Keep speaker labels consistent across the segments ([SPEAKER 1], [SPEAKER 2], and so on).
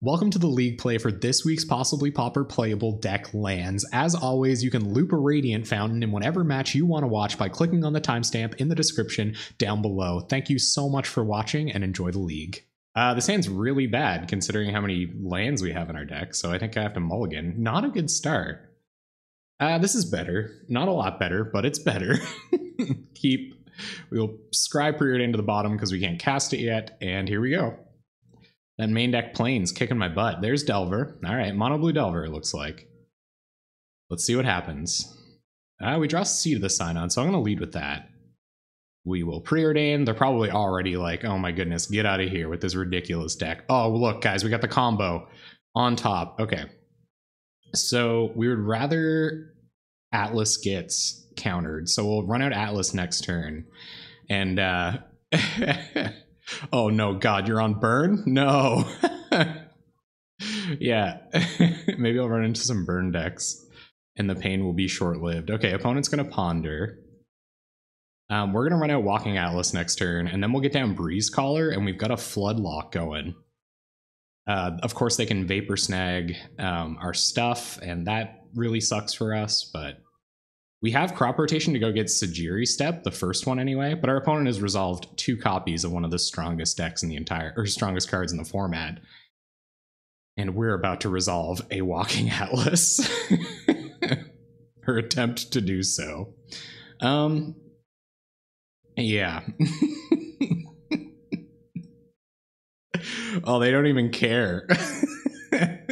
[SPEAKER 1] Welcome to the league play for this week's Possibly Pauper Playable deck lands. As always, you can loop a Radiant Fountain in whatever match you want to watch by clicking on the timestamp in the description down below. Thank you so much for watching and enjoy the league. This hand's really bad considering how many lands we have in our deck, so I think I have to mulligan. Not a good start. This is better. Not a lot better, but it's better. We'll Scribe Preordain to the bottom because we can't cast it yet, and here we go. That main deck Plains kicking my butt. There's Delver. All right, mono blue Delver, it looks like. Let's see what happens. We draw Seed of the Sign-On, so I'm going to lead with that. We will Preordain. They're probably already like, oh my goodness, get out of here with this ridiculous deck. Oh, look, guys, we got the combo on top. Okay. So we would rather Atlas gets countered. So we'll run out Atlas next turn. And, oh no, God, you're on burn? No. Yeah, maybe I'll run into some burn decks and the pain will be short-lived. Okay, opponent's gonna ponder. We're gonna run out Walking Atlas next turn, and then we'll get down Breeze Caller, and we've got a Floodlock going. Of course, they can Vapor Snag our stuff, and that really sucks for us, but we have Crop Rotation to go get Sajiri Step, the first one anyway, but our opponent has resolved 2 copies of one of the strongest decks in the entire, or strongest cards in the format. And we're about to resolve a Walking Atlas. Her attempt to do so. Yeah. Oh, they don't even care.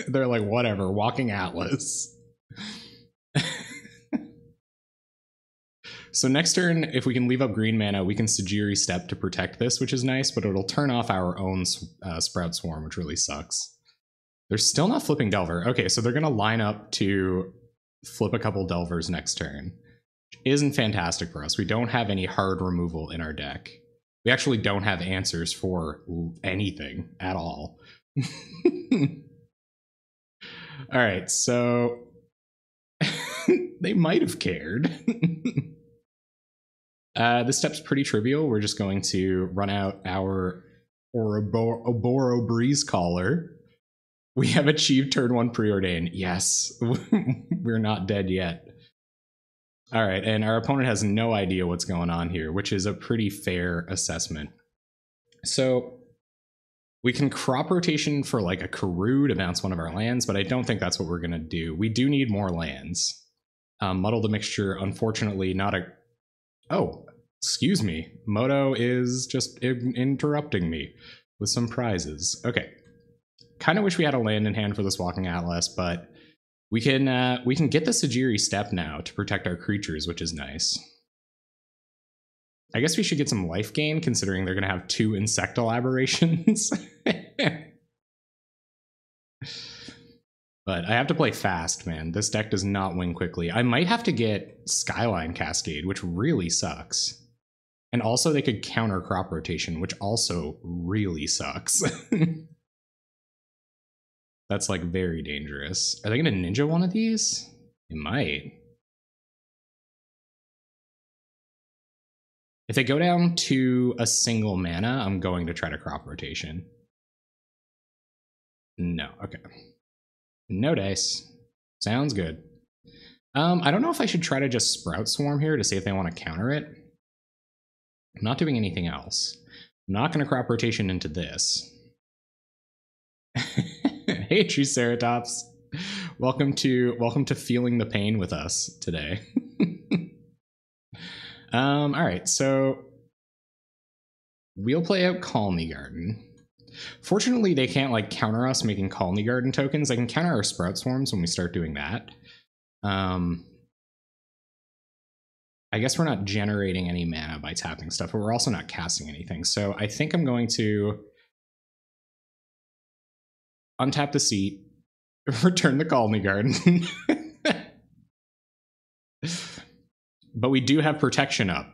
[SPEAKER 1] They're like, whatever, Walking Atlas. So next turn, if we can leave up green mana, we can Sajiri Step to protect this, which is nice, but it'll turn off our own Sprout Swarm, which really sucks. They're still not flipping Delver. Okay, so they're going to line up to flip a couple Delvers next turn, which isn't fantastic for us. We don't have any hard removal in our deck. We actually don't have answers for anything at all. All right, so they might have cared. This step's pretty trivial. We're just going to run out our Oboro Breeze Caller. We have achieved turn 1 Preordain. Yes, we're not dead yet. All right, and our opponent has no idea what's going on here, which is a pretty fair assessment. So we can Crop Rotation for like a Karoo to bounce one of our lands, but I don't think that's what we're going to do. We do need more lands. Muddle the Mixture, unfortunately, not a... Oh, excuse me. Moto is just interrupting me with some prizes. Okay. Kind of wish we had a land in hand for this Walking Atlas, but we can get the Sajiri Step now to protect our creatures, which is nice. I guess we should get some life gain, considering they're going to have 2 Insectal Aberrations. But I have to play fast, man. This deck does not win quickly. I might have to get Skyline Cascade, which really sucks. And also they could counter Crop Rotation, which also really sucks. That's like very dangerous. Are they going to Ninja one of these? They might. If they go down to a single mana, I'm going to try to Crop Rotation. No, okay. No dice. Sounds good. I don't know if I should try to just Sprout Swarm here to see if they want to counter it. I'm not doing anything else. I'm not going to Crop Rotation into this. Hey, Triceratops. Welcome to feeling the pain with us today. All right, so we'll play out Colony Garden. Fortunately, they can't like counter us making Colony Garden tokens. They can counter our Sprout Swarms when we start doing that. I guess we're not generating any mana by tapping stuff, but we're also not casting anything. So I think I'm going to untap the seat, return the Colony Garden. But we do have protection up.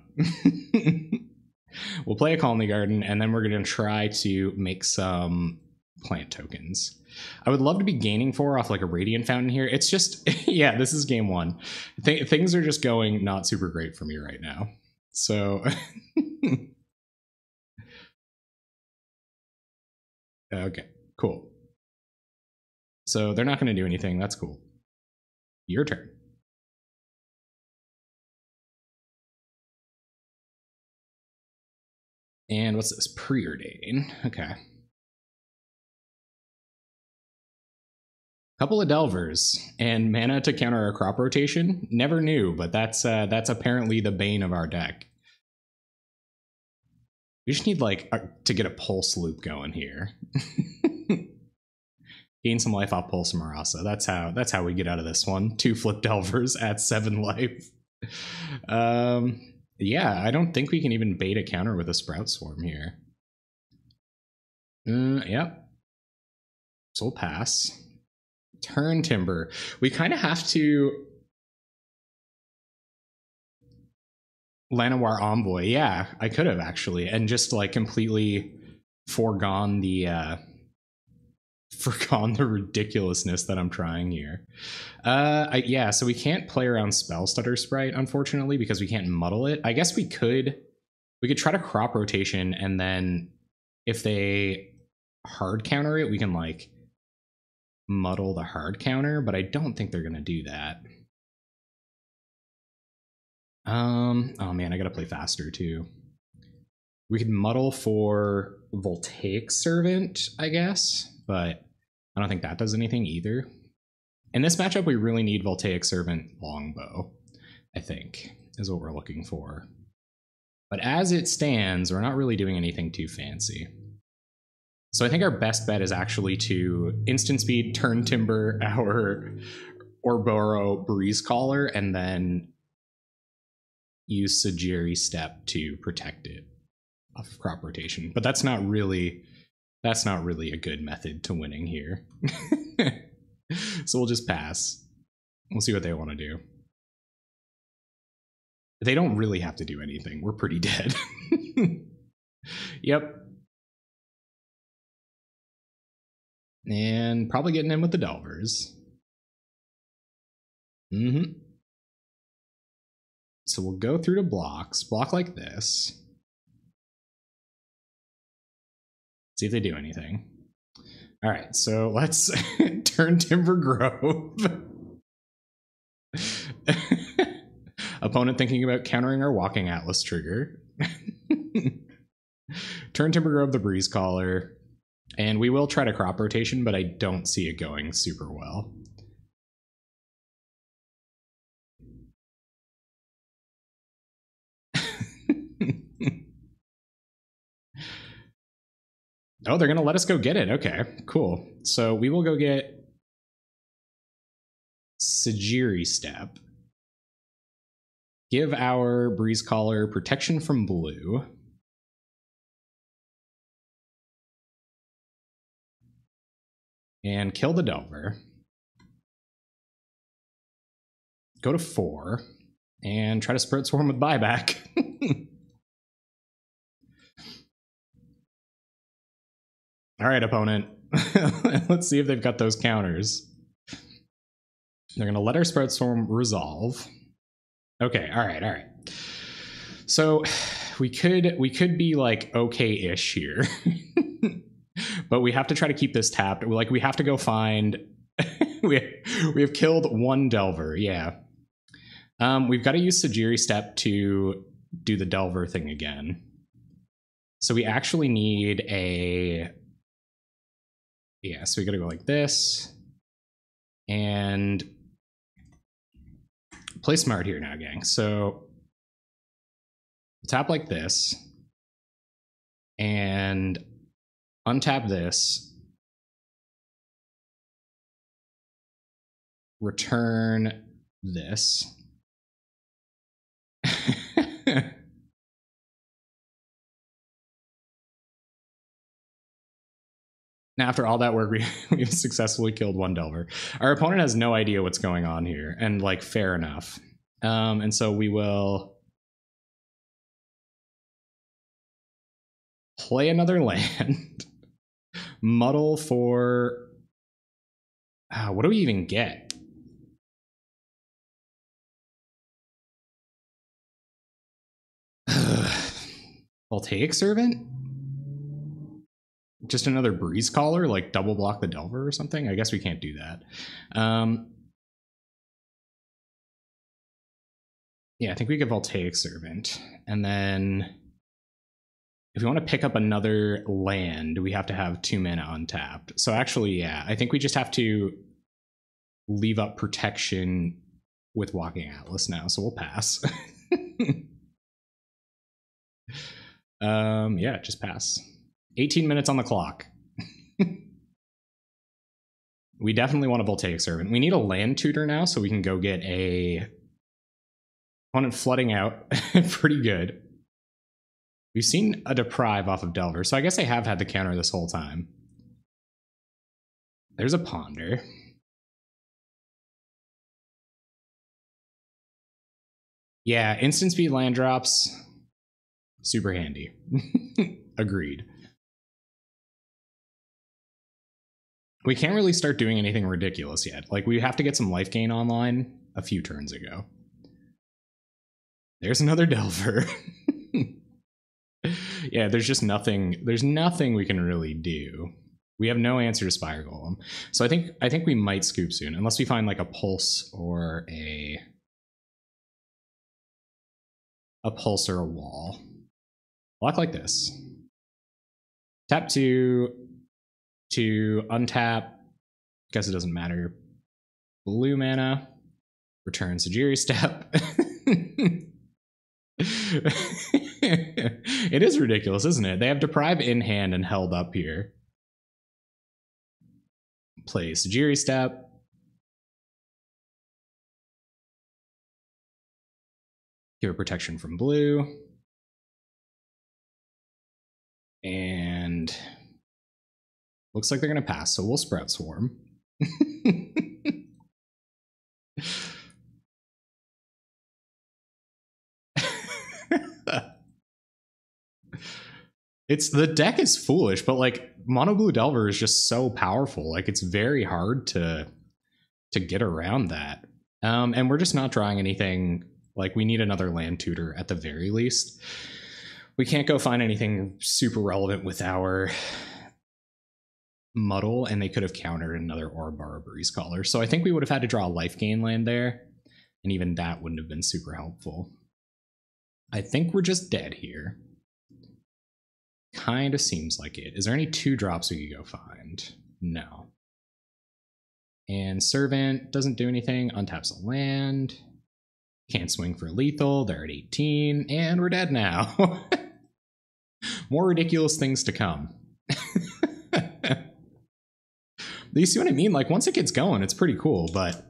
[SPEAKER 1] We'll play a Colony Garden, and then we're going to try to make some plant tokens. I would love to be gaining 4 off like a Radiant Fountain here. It's just, yeah, this is game 1. Things are just going not super great for me right now. So, okay, cool. So they're not going to do anything. That's cool. Your turn. And what's this? Preordain. Okay. Couple of Delvers and mana to counter a crop rotation. Never knew, but that's apparently the bane of our deck. We just need like to get a pulse loop going here. Gain some life off Pulse Marasa. That's how we get out of this one. 2 flip Delvers at 7 life. Yeah, I don't think we can even bait a counter with a Sprout Swarm here. Yep. So we'll pass. Turn Timber. We kind of have to... Llanowar Envoy. Yeah, I could have actually. And just like completely foregone the ridiculousness that I'm trying here. Yeah, so we can't play around Spell Stutter Sprite, unfortunately, because we can't muddle it. I guess we could try to crop rotation, and then if they hard counter it, we can like muddle the hard counter, but I don't think they're gonna do that. Oh man, I gotta play faster too. We could muddle for Voltaic Servant, I guess, but I don't think that does anything either. In this matchup, we really need Voltaic Servant Longbow, I think, is what we're looking for. But as it stands, we're not really doing anything too fancy. So I think our best bet is actually to instant speed, turn Timber our Ouroboros Breeze Caller, and then use Sagiri Step to protect it off of crop rotation. But that's not really a good method to winning here. So we'll just pass. We'll see what they want to do. They don't really have to do anything. We're pretty dead. Yep. And probably getting in with the Delvers. So we'll go through to blocks. Block like this. See if they do anything. All right, so let's turn Timber Grove. Opponent thinking about countering our Walking Atlas trigger. Turn Timber Grove the Breeze Caller. And we will try to crop rotation, but I don't see it going super well. Oh, they're going to let us go get it. Okay, cool. So we will go get Sagiri Step. Give our Breeze Caller protection from blue. And kill the Delver. Go to 4. And try to Sprout Swarm with buyback. All right, opponent. Let's see if they've got those counters. They're going to let our Sprout Swarm resolve. Okay, all right. So we could be like okay-ish here. But we have to try to keep this tapped. Like we have to go find we have killed 1 Delver, yeah. We've got to use Sagiri Step to do the Delver thing again. So we actually need a... Yeah, so we got to go like this. And play smart here now, gang. So tap like this. And untap this. Return this. Now, after all that work, we've successfully killed 1 Delver. Our opponent has no idea what's going on here, and like fair enough. And so we will play another land. Muddle for... what do we even get? Voltaic Servant? Just another Breeze Caller, like double block the Delver or something? I guess we can't do that. Yeah, I think we get Voltaic Servant. And then if we want to pick up another land, we have to have 2 mana untapped. So actually, yeah, I think we just have to leave up protection with Walking Atlas now, so we'll pass. Yeah, just pass. 18 minutes on the clock. We definitely want a Voltaic Servant. We need a land tutor now so we can go get a opponent flooding out. Pretty good. We've seen a Deprive off of Delver, so I guess I have had the counter this whole time. There's a Ponder. Yeah, instant speed land drops. Super handy. Agreed. We can't really start doing anything ridiculous yet. Like, we have to get some life gain online a few turns ago. There's another Delver. Yeah, there's just nothing. There's nothing we can really do. We have no answer to Spire Golem. So I think we might scoop soon, unless we find like a Pulse or a Pulse or a Wall. Block like this. Tap 2 to untap. Guess it doesn't matter. Blue mana. Return Sajiri Step. It is ridiculous, isn't it? They have Deprive in hand and held up here. Play Sajiri Step. Give it protection from blue. And looks like they're going to pass, so we'll Sprout Swarm. The deck is foolish, but like Mono Blue Delver is just so powerful. Like, it's very hard to get around that. And we're just not drawing anything. Like, we need another land tutor at the very least. We can't go find anything super relevant with our Muddle, and they could have countered another Orbar or Breeze Caller. So I think we would have had to draw a life gain land there, and even that wouldn't have been super helpful. I think we're just dead here. Kind of seems like it. Is there any 2-drops we could go find? No. And Servant doesn't do anything. Untaps a land. Can't swing for lethal. They're at 18. And we're dead now. More ridiculous things to come. You see what I mean? Like, once it gets going, it's pretty cool, but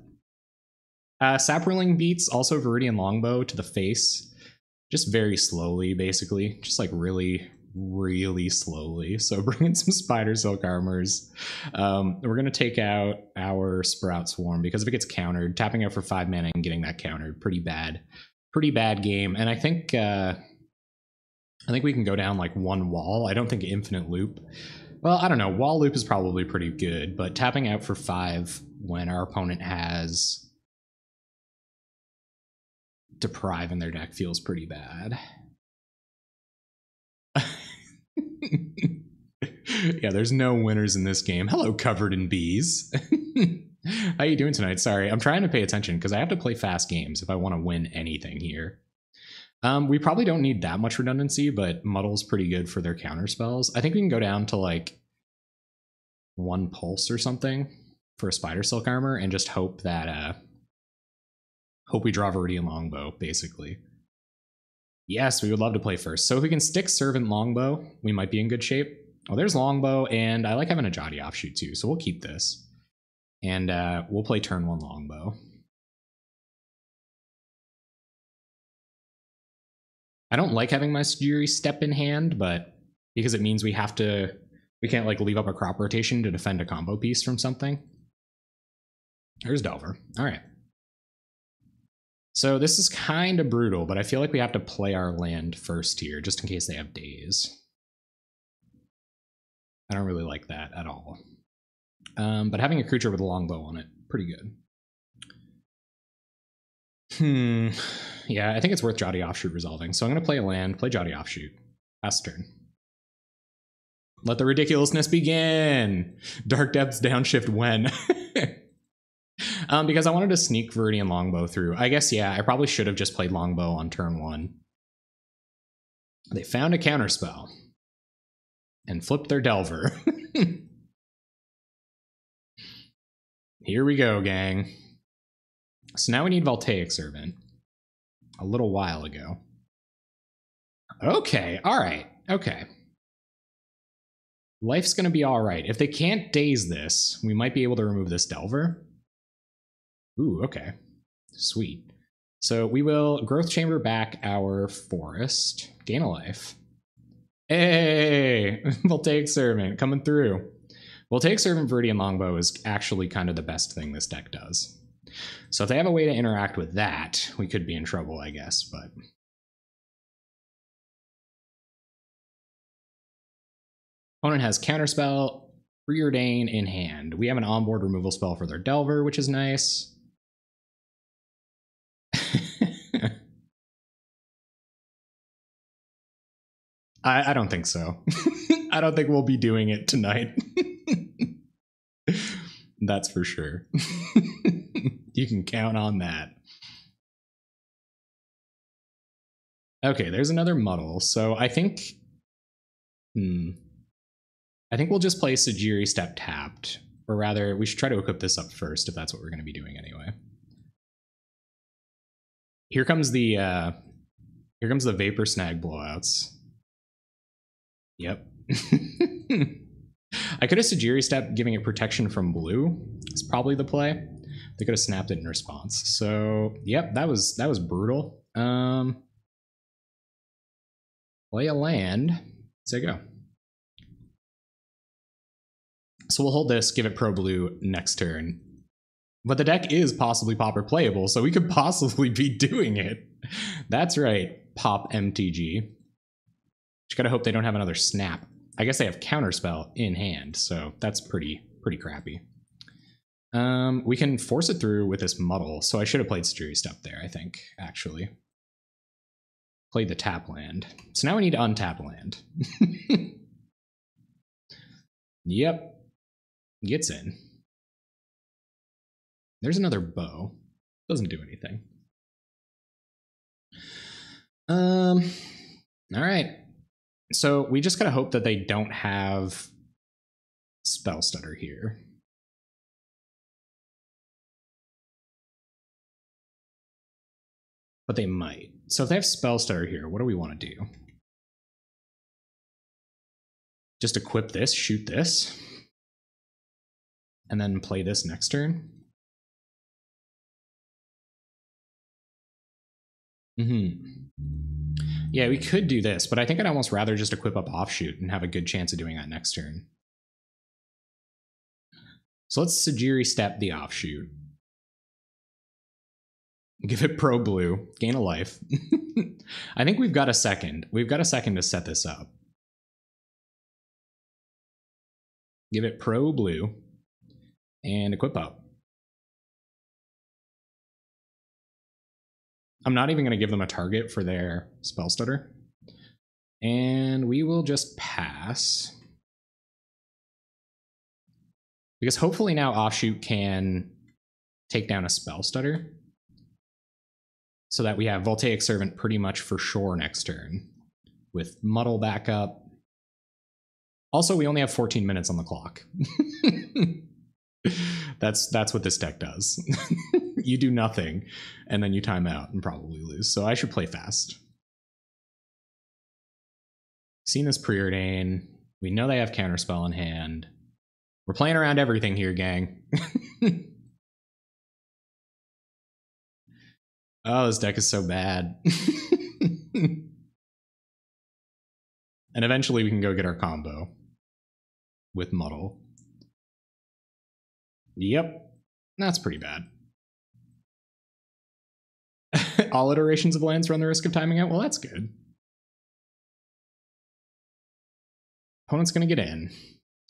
[SPEAKER 1] Saproling beats also Viridian Longbow to the face. Just very slowly, basically. Just like really, really slowly. So bring in some Spider Silk Armors. We're going to take out our Sprout Swarm because if it gets countered, tapping out for 5 mana and getting that countered, pretty bad game. And I think we can go down like 1 wall. I don't think Infinite Loop. Well, I don't know. Wall Loop is probably pretty good, but tapping out for 5 when our opponent has Deprive in their deck feels pretty bad. Yeah, there's no winners in this game. Hello, Covered in Bees. How you doing tonight? Sorry, I'm trying to pay attention because I have to play fast games if I want to win anything here. We probably don't need that much redundancy, but Muddle's pretty good for their counter spells. I think we can go down to like 1 Pulse or something for a Spider Silk Armor and just hope that hope we draw Viridian Longbow, basically. Yes, we would love to play first. So if we can stick Servant Longbow, we might be in good shape. Oh, there's Longbow, and I like having a Jotty offshoot too, so we'll keep this. And we'll play turn 1 Longbow. I don't like having my Sajiri Step in hand, but because it means we can't like leave up a crop rotation to defend a combo piece from something. There's Delver. All right. So this is kind of brutal, but I feel like we have to play our land first here, just in case they have Daze. I don't really like that at all. But having a creature with a Longbow on it, pretty good. Yeah, I think it's worth Jotty Offshoot resolving. So I'm going to play a land, play Jotty Offshoot. Pass turn. Let the ridiculousness begin. Dark Depths downshift when? Because I wanted to sneak Viridian Longbow through. I guess, yeah, I probably should have just played Longbow on turn 1. They found a counterspell and flipped their Delver. Here we go, gang. So now we need Voltaic Servant. A little while ago. Okay, alright, okay. Life's gonna be alright. If they can't daze this, we might be able to remove this Delver. Ooh, okay. Sweet. So we will Growth Chamber back our Forest. Gain a life. Hey! Voltaic Servant coming through. Voltaic Servant Viridian Longbow is actually kind of the best thing this deck does. So if they have a way to interact with that, we could be in trouble, I guess, but... Opponent has Counterspell, Preordain in hand. We have an onboard removal spell for their Delver, which is nice. I don't think so. I don't think we'll be doing it tonight. That's for sure. You can count on that. Okay, there's another Muddle. So I think... I think we'll just play Sajiri Step tapped. Or rather, we should try to equip this up first, if that's what we're going to be doing anyway. Here comes the Vapor Snag blowouts. Yep. I could have Sajiri Step giving it protection from blue. It's probably the play. They could have snapped it in response. So, yep, that was brutal. Play a land. Say go. So we'll hold this, give it pro blue next turn. But the deck is possibly Pauper playable, so we could possibly be doing it. That's right, Pop MTG. Just gotta hope they don't have another snap. I guess they have Counterspell in hand, so that's pretty crappy. We can force it through with this Muddle, so I should have played Sajiri Step there, I think, actually. Played the tap land. So now we need to untap land. Yep. Gets in. There's another bow. Doesn't do anything. All right. So we just gotta hope that they don't have Spell Stutter here. But they might. So if they have Spell Stutter here, what do we want to do? Just equip this, shoot this, and then play this next turn? Yeah, we could do this, but I think I'd almost rather just equip up Offshoot and have a good chance of doing that next turn. So let's Sajiri Step the Offshoot. Give it pro blue, gain a life. I think we've got a second. We've got a second to set this up. Give it pro blue and equip up. I'm not even going to give them a target for their Spell Stutter. And we will just pass. Because hopefully now Offshoot can take down a Spell Stutter. So that we have Voltaic Servant pretty much for sure next turn. With Muddle back up. Also, we only have 14 minutes on the clock. That's what this deck does. You do nothing, and then you time out and probably lose. So I should play fast. Seen this Preordain. We know they have Counterspell in hand. We're playing around everything here, gang. Oh, this deck is so bad. And eventually we can go get our combo with Muddle. Yep, that's pretty bad. All iterations of lands run the risk of timing out? Well, that's good. Opponent's gonna get in.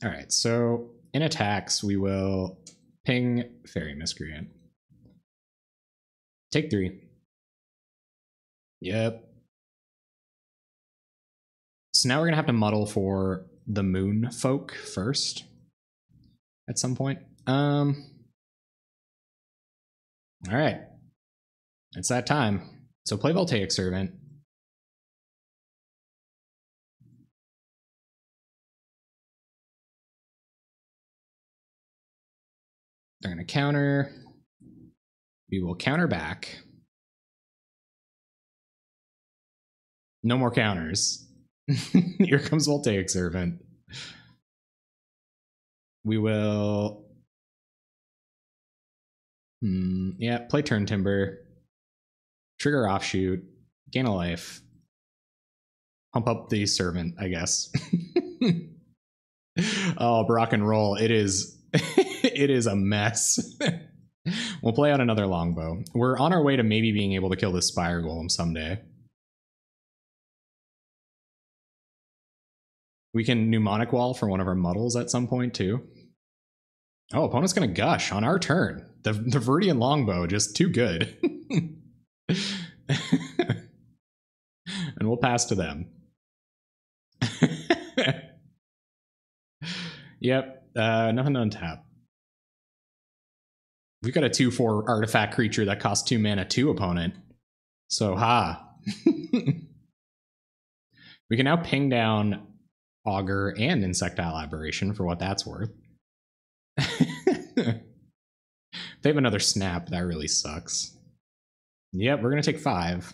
[SPEAKER 1] All right, so in attacks, we will ping Fairy Miscreant. Take 3. Yep. So now we're gonna have to Muddle for the moon folk first at some point. All right. It's that time. So play Voltaic Servant. They're going to counter. We will counter back. No more counters. Here comes Voltaic Servant. We will... yeah, play Turn Timber. Trigger Offshoot. Gain a life. Pump up the Servant, I guess. Oh, Brock and roll. It is... it is a mess. We'll play out another longbow. We're on our way to maybe being able to kill this Spire Golem someday. We can Mnemonic Wall for one of our muddles at some point, too. Oh, opponent's going to gush on our turn. The Viridian Longbow, just too good. And we'll pass to them. Yep, nothing to untap. We've got a 2/4 artifact creature that costs 2 mana 2 opponent. So, ha. We can now ping down Augur and Insectile Aberration for what that's worth. If they have another snap, that really sucks. Yep, we're going to take 5.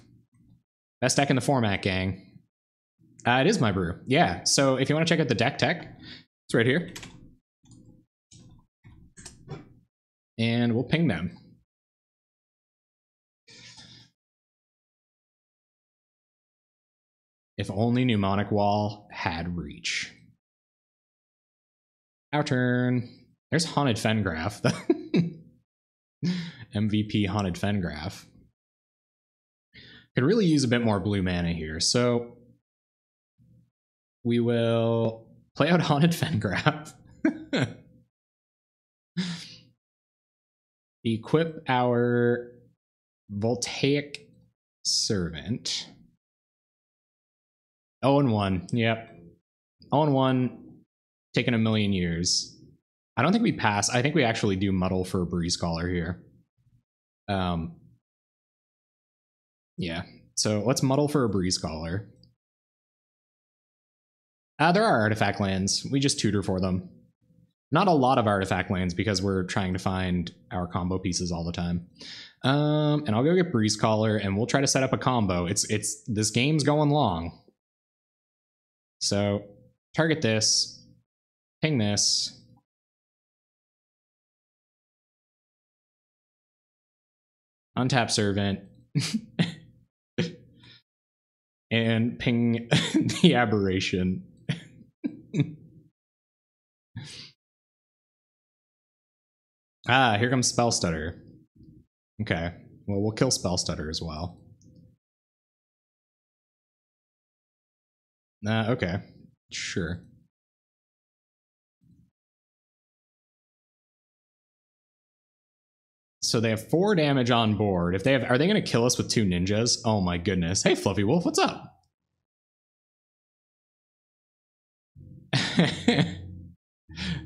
[SPEAKER 1] Best deck in the format, gang. It is my brew. Yeah, so if you want to check out the deck tech, it's right here. And we'll ping them. If only Mnemonic Wall had reach. Our turn. There's Haunted Fengraf. MVP Haunted Fengraf. Could really use a bit more blue mana here, so we will play out Haunted Fengraf. Equip our Voltaic Servant. 0-1, yep. 0-1, taking a million years. I don't think we pass. I think we actually do muddle for a Breeze Caller here. Yeah, so let's muddle for a Breeze Caller. There are artifact lands. We just tutor for them. Not a lot of artifact lands because we're trying to find our combo pieces all the time. And I'll go get Breeze Caller and we'll try to set up a combo. This game's going long. So target this, ping this. Untap Servant. And ping the Aberration. Here comes Spell Stutter. Okay, well, we'll kill Spell Stutter as well. Okay, sure. So they have 4 damage on board. If they have, are they going to kill us with 2 ninjas? Oh my goodness. Hey, Fluffy Wolf, what's up?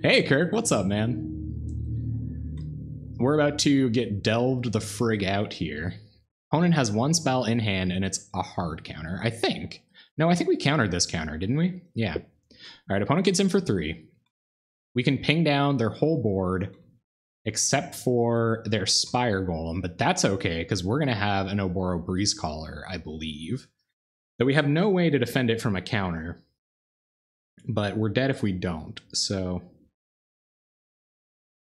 [SPEAKER 1] Hey, Kirk, what's up, man? We're about to get delved the frig out here. Opponent has 1 spell in hand, and it's a hard counter, I think. No, I think we countered this counter, didn't we? Yeah. All right, opponent gets in for 3. We can ping down their whole board, except for their Spire Golem, but that's okay, because we're going to have an Oboro Breeze Caller, I believe. Though we have no way to defend it from a counter, but we're dead if we don't, so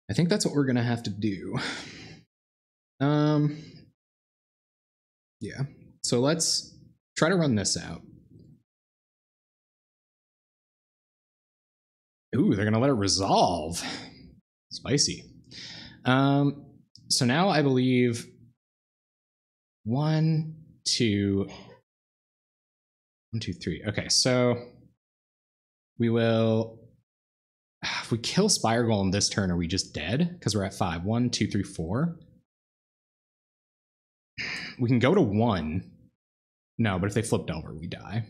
[SPEAKER 1] I think that's what we're going to have to do. Yeah, so let's try to run this out. Ooh, they're going to let it resolve. Spicy. So now I believe 1, 2, 1, 2, 3. Okay, so we will. If we kill Spire Golem this turn, are we just dead? Because we're at 5. 1, 2, 3, 4. We can go to 1. No, but if they flip Delver, we die.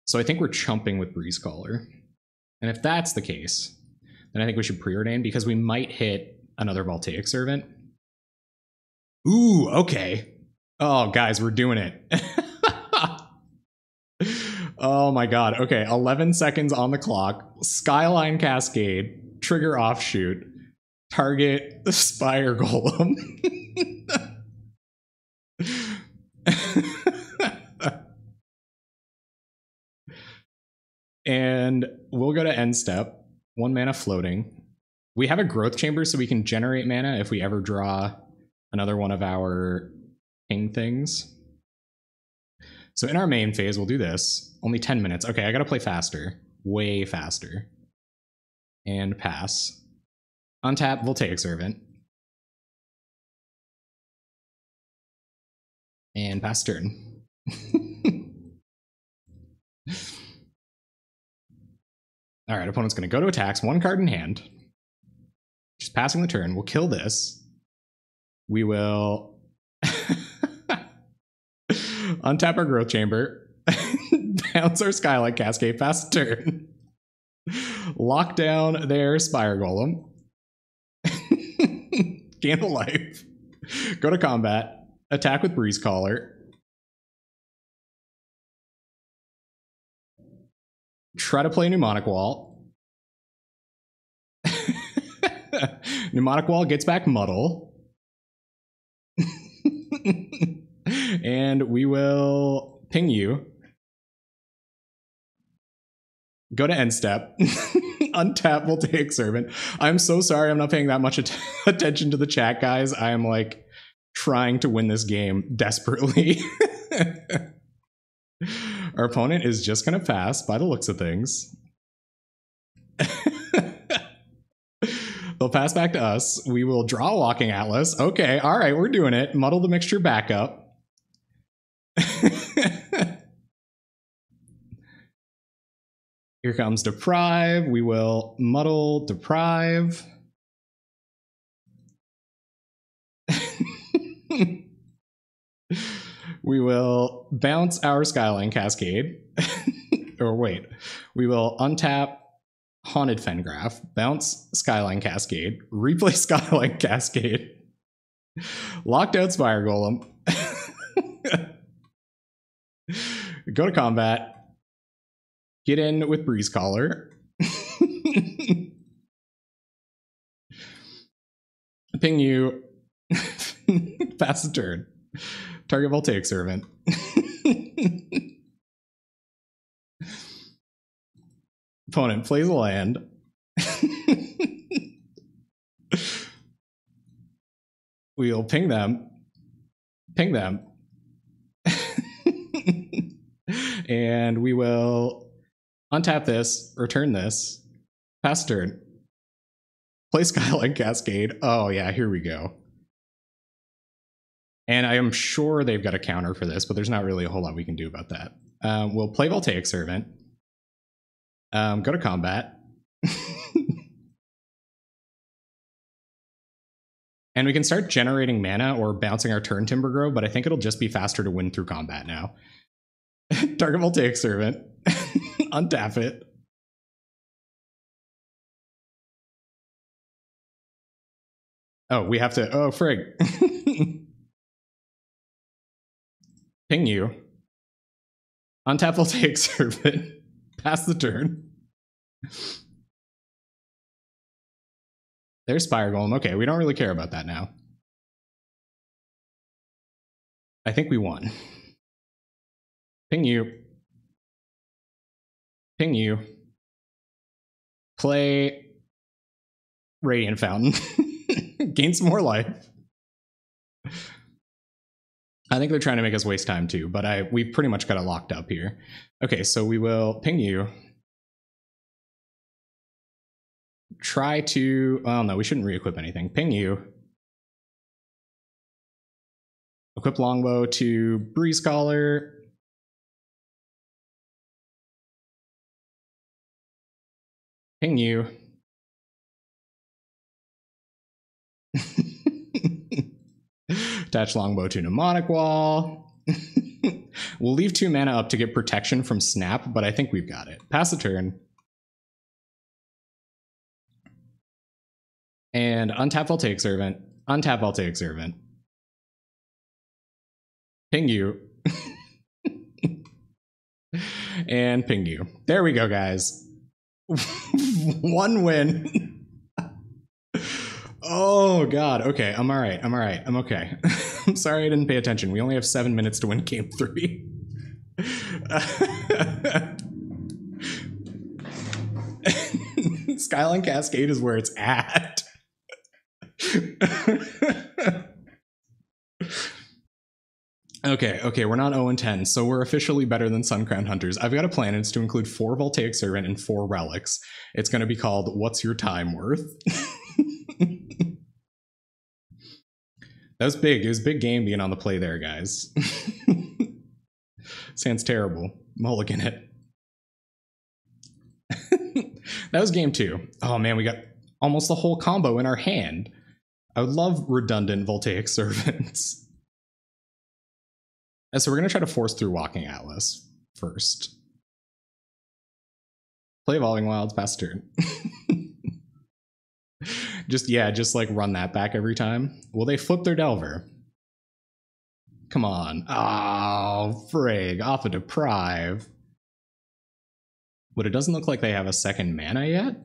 [SPEAKER 1] So I think we're chumping with Breeze Caller. And if that's the case, then I think we should preordain because we might hit another Voltaic Servant. Ooh, okay. Oh, guys, we're doing it. Oh my god. Okay, 11 seconds on the clock. Skyline Cascade, trigger offshoot, target the Spire Golem. And we'll go to end step. 1 mana floating. We have a growth chamber, so we can generate mana if we ever draw another one of our ping things. So in our main phase, we'll do this. Only 10 minutes. Okay, I gotta play faster. Way faster. And pass. Untap Voltaic Servant. And pass turn. Alright, opponent's gonna go to attacks, 1 card in hand. Just passing the turn. We'll kill this. We will untap our growth chamber, bounce our Skyline Cascade, pass the turn, lock down their Spire Golem, gain a life, go to combat, attack with Breeze Caller, try to play Mnemonic Wall. Mnemonic Wall gets back Muddle. And we will ping you. Go to end step. Untap Voltaic Servant. I'm so sorry I'm not paying that much attention to the chat, guys. I am like trying to win this game desperately. Our opponent is just going to pass by the looks of things. They'll pass back to us. We will draw a Walking Atlas. Okay, all right, we're doing it. Muddle the Mixture back up. Here comes Deprive. We will Muddle Deprive. We will bounce our Skyline Cascade. Or wait, we will untap Haunted Fengraph, bounce Skyline Cascade, replay Skyline Cascade, locked out Spire Golem, go to combat, get in with Breeze Caller, ping you, pass the turn, target Voltaic Servant. Opponent plays a land. We'll ping them. Ping them. And we will untap this, return this, pass turn, play Skyline Cascade. Oh yeah, here we go. And I am sure they've got a counter for this, but there's not really a whole lot we can do about that. We'll play Voltaic Servant. Go to combat. And we can start generating mana or bouncing our turn Timber Grove, but I think it'll just be faster to win through combat now. Target Voltaic Servant. Untap it. Oh, we have to... Oh, frig. Ping you. Untap Voltaic Servant. Pass the turn. There's Spire Golem. Okay, we don't really care about that now. I think we won. Ping you. Ping you. Play Radiant Fountain. Gain some more life. I think they're trying to make us waste time too, but we've pretty much got it locked up here. Okay, so we will ping you. Try to... Oh no, we shouldn't re-equip anything. Ping you. Equip Longbow to Breeze Caller. Ping you. Attach Longbow to Mnemonic Wall. We'll leave 2 mana up to get protection from Snap, but I think we've got it. Pass the turn. And untap Voltaic Servant. Untap Voltaic Servant. Ping you. And ping you. There we go, guys. One win. Oh, God. Okay, I'm all right. I'm all right. I'm okay. I'm sorry I didn't pay attention. We only have 7 minutes to win game 3. Skyline Cascade is where it's at. Okay, we're not 0-10, so we're officially better than Suncrown Hunters. I've got a plan, and it's to include 4 Voltaic Servant and 4 Relics. It's going to be called What's Your Time Worth? That was big. It was a big game being on the play there, guys. Sounds terrible. Mulligan it. That was game 2. Oh man, we got almost the whole combo in our hand. I would love redundant Voltaic Servants. And so we're going to try to force through Walking Atlas first. Play Evolving Wilds, pass turn. just like run that back every time. Will they flip their Delver? Come on. Oh, frig. Off a Deprive. But it doesn't look like they have a second mana yet.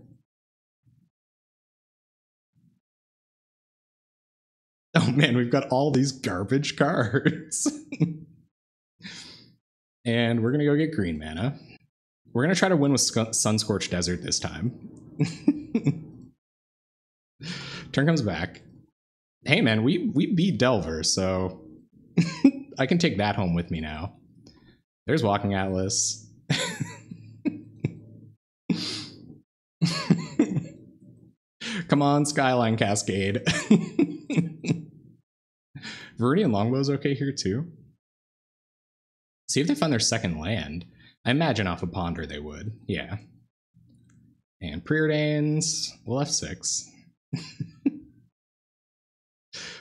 [SPEAKER 1] Oh man, we've got all these garbage cards. And we're going to go get green mana. We're going to try to win with Sunscorched Desert this time. Turn comes back. Hey man, we beat Delver, so I can take that home with me now. There's Walking Atlas. Come on, Skyline Cascade. Viridian Longbow's okay here too. See if they find their second land. I imagine off a Ponder they would. Yeah. And Preordains. We'll F6.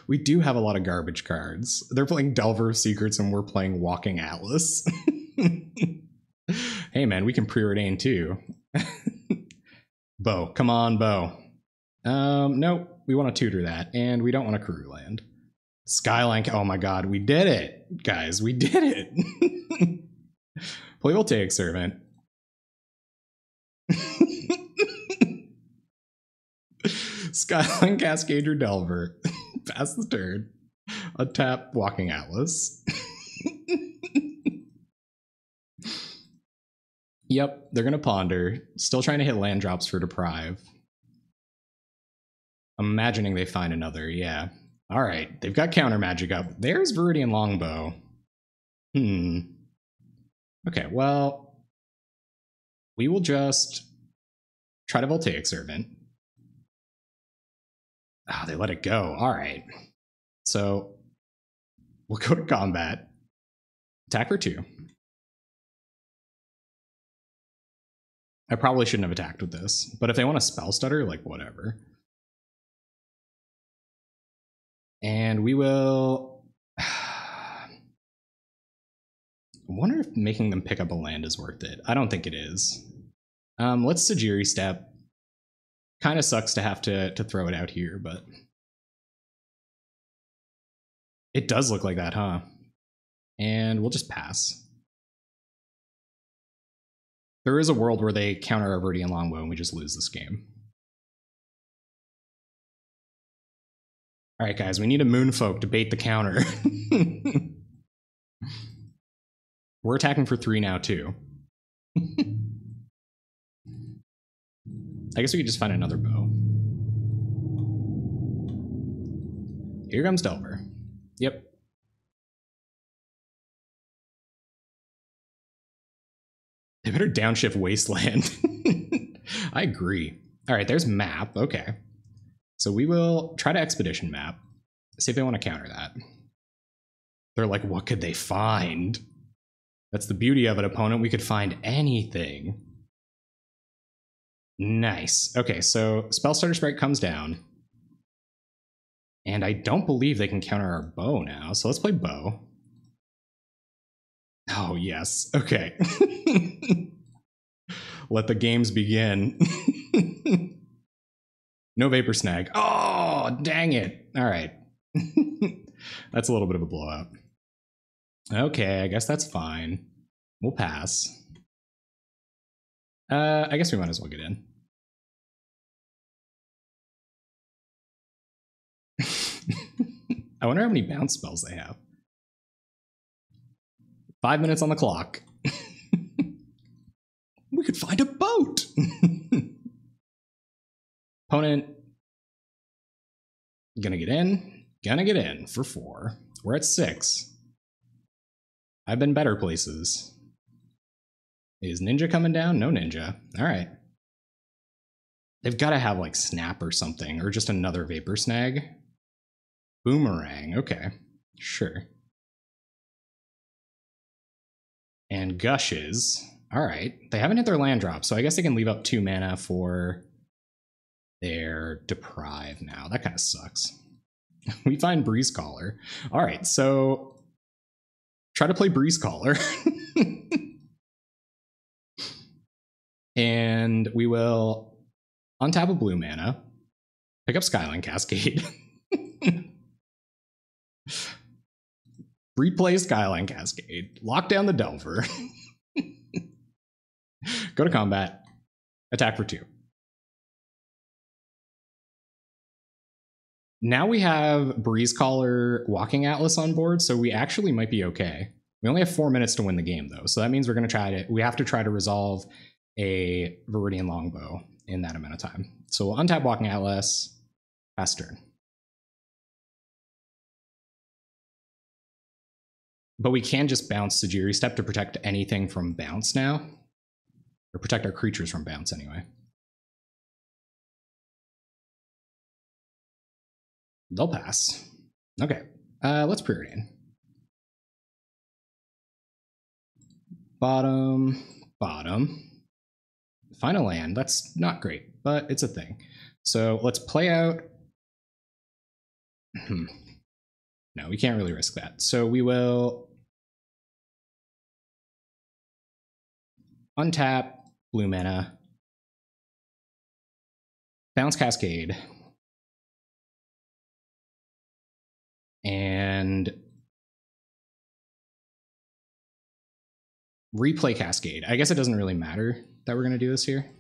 [SPEAKER 1] We do have a lot of garbage cards. They're playing Delver of Secrets and we're playing Walking Atlas. Hey man, we can Preordain too. Bow. Come on, Bow. Nope. We want to tutor that. And we don't want to Karoo land. Skyline. Oh my god, we did it, guys. We did it. Play Voltaic Servant. Skyline Cascade or Delver. Pass the turn. Untap Walking Atlas. Yep, they're gonna Ponder. Still trying to hit land drops for Deprive. I'm imagining they find another, yeah. All right, they've got counter magic up. There's Viridian Longbow. Okay, well, we will just try to Voltaic Servant. Oh, they let it go. All right. So we'll go to combat. Attack for 2. I probably shouldn't have attacked with this, but if they want a Spell Stutter, like whatever. And we will... I wonder if making them pick up a land is worth it. I don't think it is. Let's Sajiri Step. Kind of sucks to have to throw it out here, but... It does look like that, huh? And we'll just pass. There is a world where they counter our Viridian Longbow and we just lose this game. Alright guys, we need a Moonfolk to bait the counter. We're attacking for 3 now too. I guess we could just find another bow. Here comes Delver. Yep. They better downshift Wasteland. I agree. All right, there's map. Okay. So we will try to Expedition map. See if they want to counter that. They're like, what could they find? That's the beauty of it, opponent. We could find anything. Nice. Okay, so Spellstarter Sprite comes down. And I don't believe they can counter our bow now, so let's play bow. Oh, yes. Okay. Let the games begin. No Vapor Snag. Oh! Oh, dang it. All right. That's a little bit of a blowout. Okay, I guess that's fine. We'll pass. I guess we might as well get in. I wonder how many bounce spells they have. 5 minutes on the clock. We could find a boat. Opponent. Gonna get in. Gonna get in for 4. We're at 6. I've been better places. Is Ninja coming down? No Ninja. All right. They've got to have like Snap or something, or just another Vapor Snag. Boomerang. Okay. Sure. And Gushes. All right. They haven't hit their land drop, so I guess they can leave up 2 mana for their Deprive now. That kind of sucks. We find Breeze Caller. All right, so try to play Breeze Caller. And we will untap a blue mana, pick up Skyline Cascade, replay Skyline Cascade, lock down the Delver, go to combat, attack for 2. Now we have Breeze Caller Walking Atlas on board, so we actually might be okay. We only have 4 minutes to win the game, though, so that means we're going to we have to try to resolve a Viridian Longbow in that amount of time. So we'll untap Walking Atlas, pass turn. But we can just bounce Sajiri Step to protect anything from bounce now, or protect our creatures from bounce anyway. They'll pass. Okay, let's preordain. Bottom, bottom. Final land, that's not great, but it's a thing. So let's play out. No, we can't really risk that. So we will untap blue mana, bounce Cascade, and replay Cascade. I guess it doesn't really matter that we're going to do this here.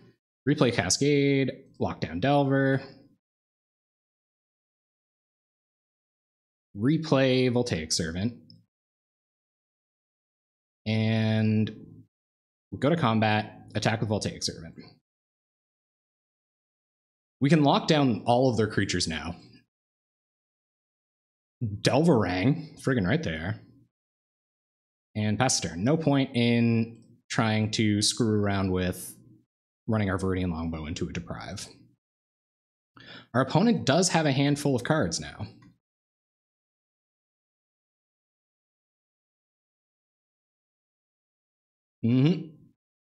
[SPEAKER 1] Replay Cascade, lock down Delver, replay Voltaic Servant, and go to combat, attack with Voltaic Servant. We can lock down all of their creatures now. Delverang, friggin' right there. And pass turn. No point in trying to screw around with running our Viridian Longbow into a Deprive. Our opponent does have a handful of cards now.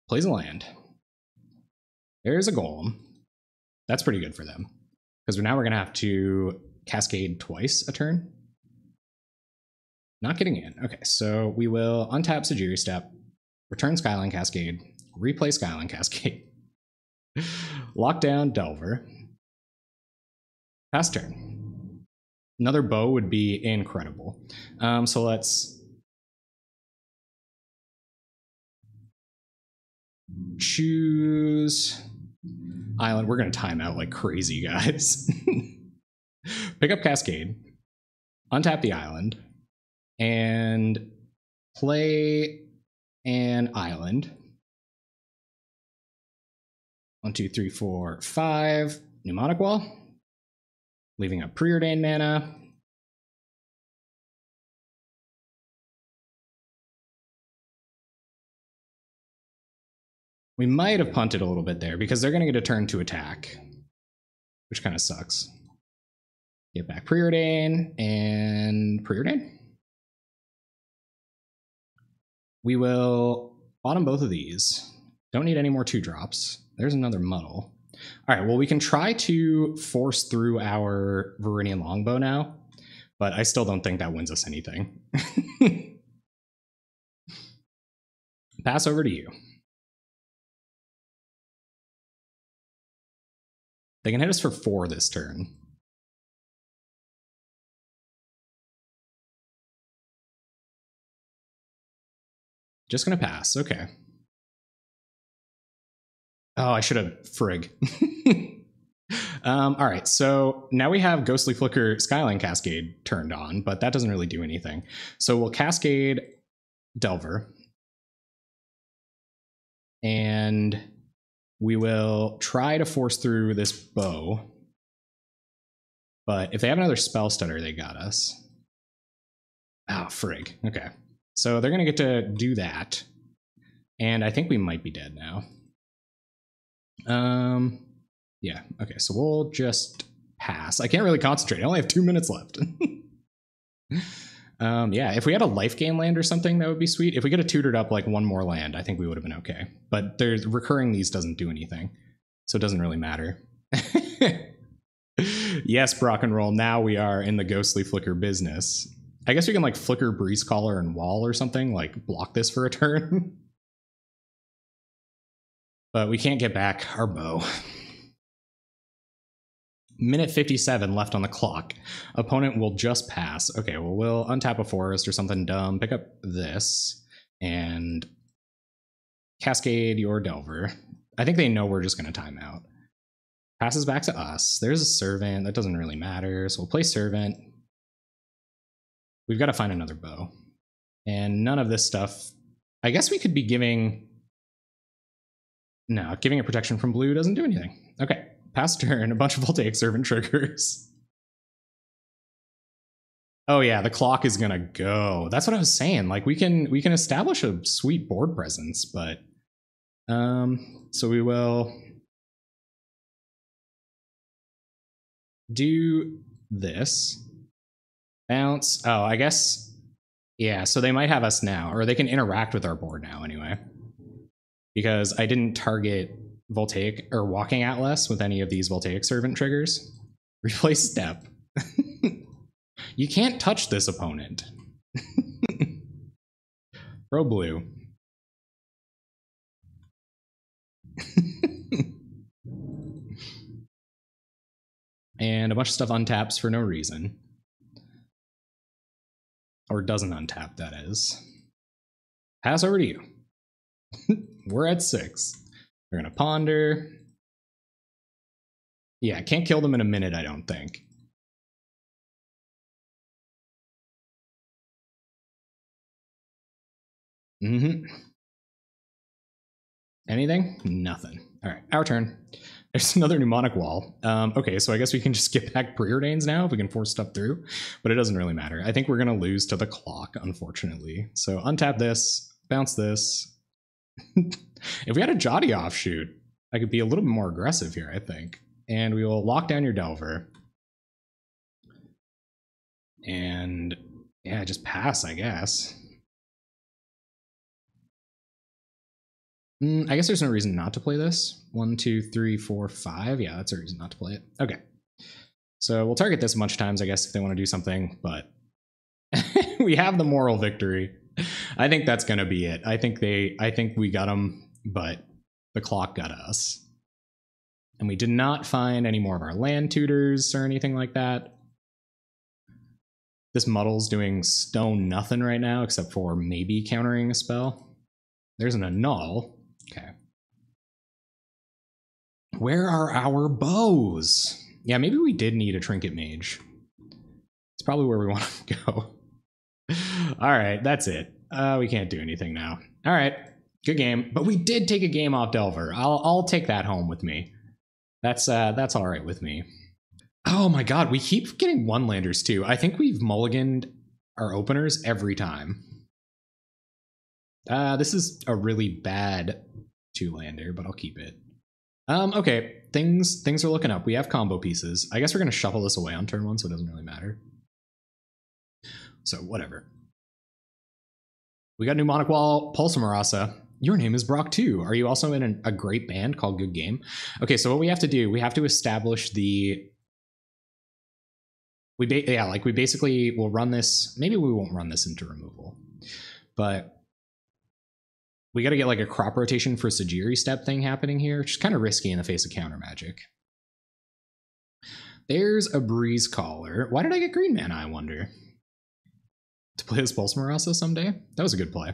[SPEAKER 1] Plays a land. There's a Golem. That's pretty good for them. Because now we're going to have to Cascade twice a turn. Not getting in. Okay, so we will untap Sajiri Step, return Skyline Cascade, replay Skyline Cascade, lock down Delver, pass turn. Another bow would be incredible. So let's choose Island. We're going to time out like crazy, guys. Pick up Cascade, untap the island, and play an island. 1, 2, 3, 4, 5. Mnemonic Wall. Leaving up preordained mana. We might have punted a little bit there because they're going to get a turn to attack, which kind of sucks. Get back preordain and preordain. We will bottom both of these. Don't need any more 2-drops. There's another Muddle. All right, well, we can try to force through our Viridian Longbow now, but I still don't think that wins us anything. Pass over to you. They can hit us for 4 this turn. Just gonna pass. Okay. Oh, I should have frig. All right, so now we have Ghostly Flicker Skyline Cascade turned on, but that doesn't really do anything. So we'll Cascade Delver. And we will try to force through this bow. But if they have another spell stutter, they got us. Oh, frig. Okay. So they're going to get to do that. And I think we might be dead now. Yeah. Okay, so we'll just pass. I can't really concentrate. I only have 2 minutes left. Yeah, if we had a life gain land or something, that would be sweet. If we could have tutored up like one more land, I think we would have been okay. But there's recurring these doesn't do anything, so it doesn't really matter. Yes, Brock and Roll, now we are in the Ghostly Flicker business. I guess we can like Flicker Breeze Caller and Wall or something, like block this for a turn. But we can't get back our bow. Minute 57 left on the clock. Opponent will just pass. Okay, well, we'll untap a forest or something dumb, pick up this, and Cascade your Delver. I think they know we're just going to time out. Passes back to us. There's a Servant. That doesn't really matter, so we'll play Servant. We've got to find another bow. And none of this stuff... I guess we could be giving... No, giving a protection from blue doesn't do anything. Okay. Pass turn, a bunch of Voltaic Servant triggers. Oh yeah, the clock is gonna go. That's what I was saying. Like we can establish a sweet board presence, but so we will do this. Bounce. Oh, I guess yeah, so they might have us now, or they can interact with our board now anyway. Because I didn't target Voltaic or Walking Atlas with any of these Voltaic Servant triggers. Replace Step. You can't touch this opponent. Pro blue. And a bunch of stuff untaps for no reason. Or doesn't untap, that is. Pass over to you. We're at 6. We're gonna ponder. Yeah, can't kill them in a minute, I don't think. Anything? Nothing. All right, our turn. There's another mnemonic wall. Okay, so I guess we can just get back preordains now if we can force stuff through, but it doesn't really matter. I think we're gonna lose to the clock, unfortunately. So untap this, bounce this. If we had a Jotty offshoot, I could be a little bit more aggressive here, I think. And we will lock down your Delver. And yeah, just pass, I guess. I guess there's no reason not to play this. 1, 2, 3, 4, 5. Yeah, that's a reason not to play it. Okay. So we'll target this a bunch of times, I guess, if they want to do something, but we have the moral victory. I think that's going to be it. I think we got them, but the clock got us. And we did not find any more of our land tutors or anything like that. This Muddle's doing stone nothing right now, except for maybe countering a spell. There's an annul. Okay. Where are our bows? Yeah, maybe we did need a Trinket Mage. It's probably where we want to go. All right, that's it. We can't do anything now. All right, good game. But we did take a game off Delver. I'll take that home with me. That's all right with me. Oh my god, we keep getting one-landers too. I think we've mulliganed our openers every time. This is a really bad two-lander, but I'll keep it. Okay, things are looking up. We have combo pieces. I guess we're gonna shuffle this away on turn 1, so it doesn't really matter. So whatever. We got Mnemonic Wall, Pulse Marasa. Your name is Brock too. Are you also in a great band called Good Game? Okay, so what we have to do, we have to establish the... we basically will run this. Maybe we won't run this into removal, but we got to get like a crop rotation for Sajiri step thing happening here, which is kind of risky in the face of counter magic. There's a Breeze Caller. Why did I get green mana, I wonder? to play as Pulse Marasa someday. That was a good play.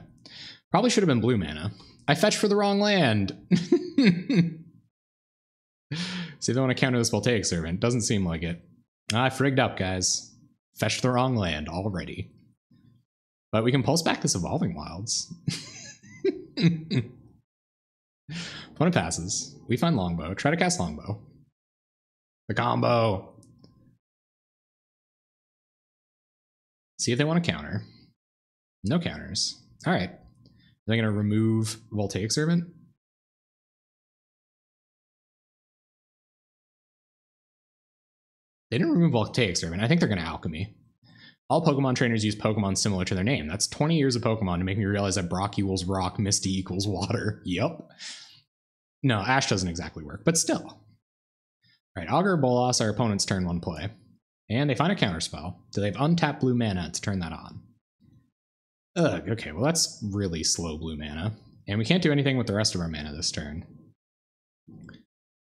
[SPEAKER 1] Probably should have been blue mana. I fetched for the wrong land. See, they want to counter this Voltaic Servant. Doesn't seem like it. I frigged up, guys. Fetched the wrong land already. But we can pulse back this Evolving Wilds. Opponent passes. We find Longbow. Try to cast Longbow. The combo. See if they want to counter. No counters. All right. Are they going to remove Voltaic Servant? They didn't remove Voltaic Servant. I think they're going to Alchemy. All Pokemon trainers use Pokemon similar to their name. That's 20 years of Pokemon to make me realize that Brock equals rock, Misty equals water. Yep. No, Ash doesn't exactly work, but still. All right, Augur Bolas, our opponent's turn 1 play. And they find a counterspell. Do they have untapped blue mana to turn that on? Ugh, okay, well that's really slow blue mana. And we can't do anything with the rest of our mana this turn.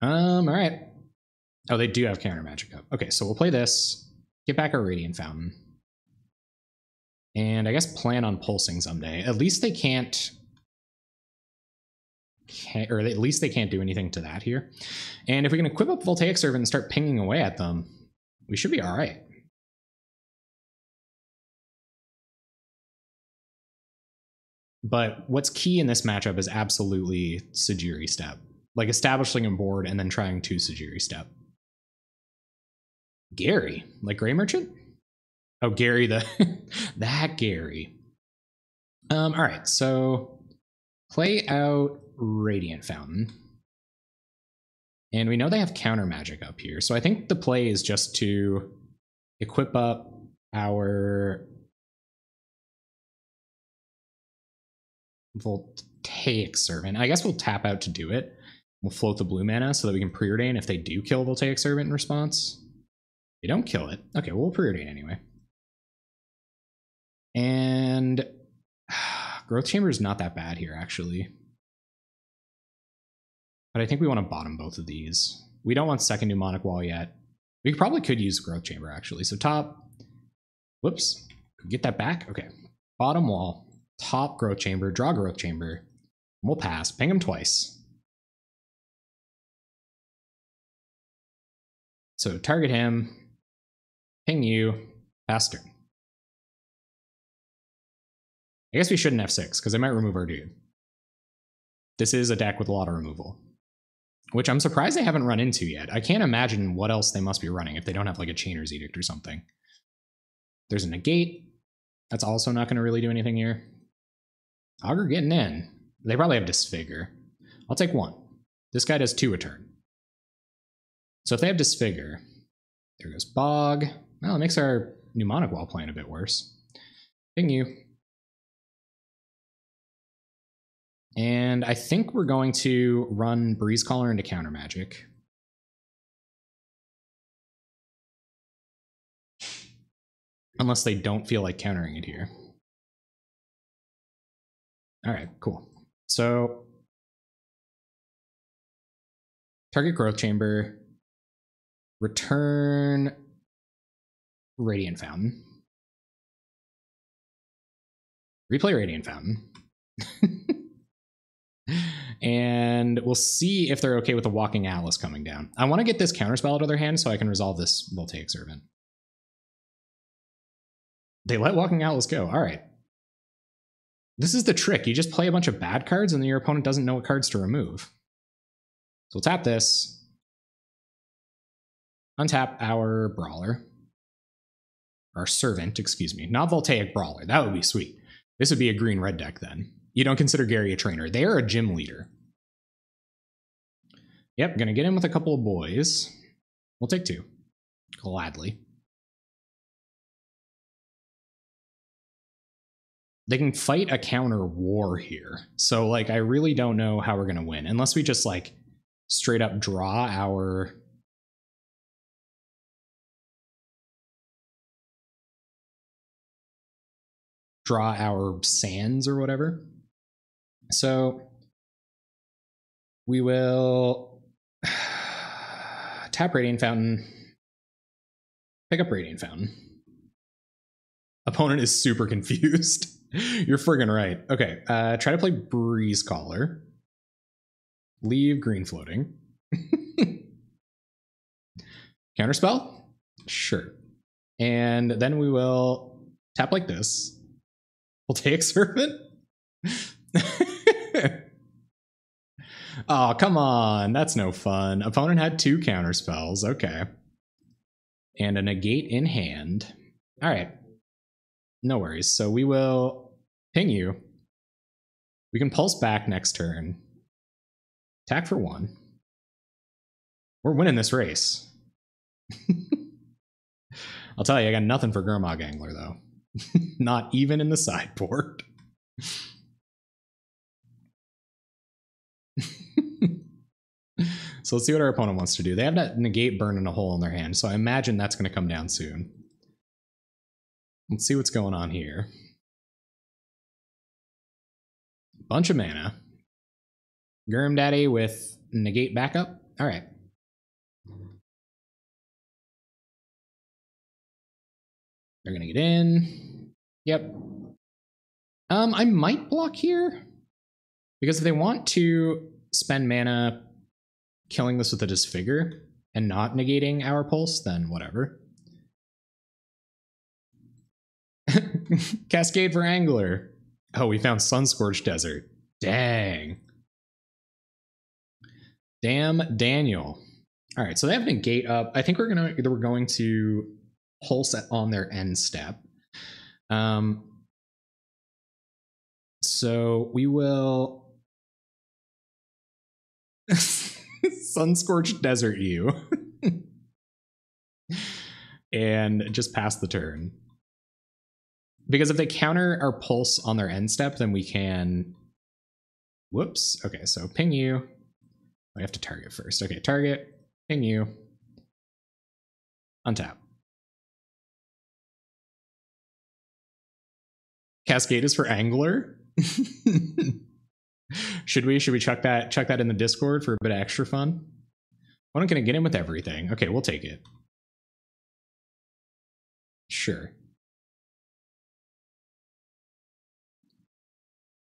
[SPEAKER 1] Alright. Oh, they do have counter magic up. Okay, so we'll play this, get back our Radiant Fountain. And I guess plan on pulsing someday. At least they can't or at least they can't do anything to that here. And if we can equip up Voltaic Servant and start pinging away at them, we should be alright. But what's key in this matchup is absolutely Sajiri Step. Like establishing a board and then trying to Sajiri Step. Gary, like Gray Merchant? Oh, Gary the that Gary. All right, so play out Radiant Fountain. And we know they have counter magic up here. So I think the play is just to equip up our Voltaic Servant. I guess we'll tap out to do it. We'll float the blue mana so that we can preordain if they do kill Voltaic Servant in response. They don't kill it. Okay, well, we'll preordain anyway. And Growth Chamber is not that bad here, actually. But I think we want to bottom both of these. We don't want second Mnemonic Wall yet. We probably could use Growth Chamber, actually. So top, whoops, get that back. Okay, bottom wall, top Growth Chamber, draw Growth Chamber. We'll pass, ping him twice. So target him, ping you, pass turn. I guess we shouldn't F6, because they might remove our dude. This is a deck with a lot of removal. Which I'm surprised they haven't run into yet. I can't imagine what else they must be running if they don't have like a Chainer's Edict or something. There's a Negate. That's also not going to really do anything here. Augur getting in. They probably have Disfigure. I'll take 1. This guy does 2 a turn. So if they have Disfigure, there goes Bog. Well, it makes our Mnemonic Wall playing a bit worse. Ping you. And I think we're going to run Breeze Caller into counter magic. Unless they don't feel like countering it here. All right, cool. So target Growth Chamber, return Radiant Fountain, replay Radiant Fountain. And we'll see if they're okay with the Walking Atlas coming down. I want to get this counterspell out of their hand so I can resolve this Voltaic Servant. They let Walking Atlas go. All right. This is the trick. You just play a bunch of bad cards and then your opponent doesn't know what cards to remove. So we'll tap this. Untap our Brawler. Our Servant, excuse me. Not Voltaic Brawler. That would be sweet. This would be a green-red deck then. You don't consider Gary a trainer. They are a gym leader. Yep, gonna get in with a couple of boys. We'll take 2. Gladly. They can fight a counter war here. So, like, I really don't know how we're gonna win. Unless we just, like, straight up draw our... sands or whatever. So we will tap Radiant Fountain, pick up Radiant Fountain. Opponent is super confused. You're friggin' right. Okay, try to play Breeze Caller. Leave green floating. Counterspell? Sure. And then we will tap like this. We'll take Servant. Oh, come on. That's no fun. Opponent had 2 counterspells. Okay. And a negate in hand. All right. No worries. So we will ping you. We can pulse back next turn. Attack for 1. We're winning this race. I'll tell you, I got nothing for Gurmag Angler, though. Not even in the sideboard. So let's see what our opponent wants to do. They have that negate burning a hole in their hand, so I imagine that's going to come down soon. Let's see what's going on here. Bunch of mana. Gurm Daddy with negate backup. All right. They're going to get in. Yep. I might block here. Because if they want to spend mana killing this with a Disfigure and not negating our pulse, then whatever. Cascade for Angler. Oh, we found Sunscorched Desert. Dang. Damn Daniel. All right, so they have negate up. I think we're going to pulse on their end step. So we will Sunscorched Desert you and just pass the turn. Because if they counter our pulse on their end step, then we can... Whoops. Okay, so ping you. We have to target first. Okay, target, ping you, untap. Cascade is for Angler. Should we chuck that in the Discord for a bit of extra fun? I'm not gonna get in with everything. Okay, we'll take it. Sure.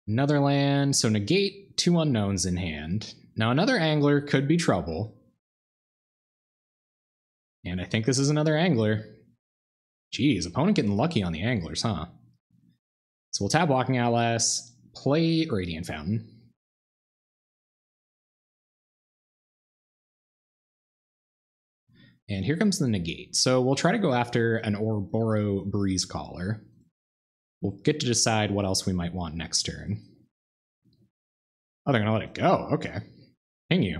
[SPEAKER 1] Another land, so negate 2 unknowns in hand. Now another Angler could be trouble. And I think this is another Angler. Geez, opponent getting lucky on the Anglers, huh? So we'll tap Walking Outlast, play Radiant Fountain. And here comes the negate. So we'll try to go after an Ouroboros Breeze Caller. We'll get to decide what else we might want next turn. Oh, they're gonna let it go. Okay. Ping you.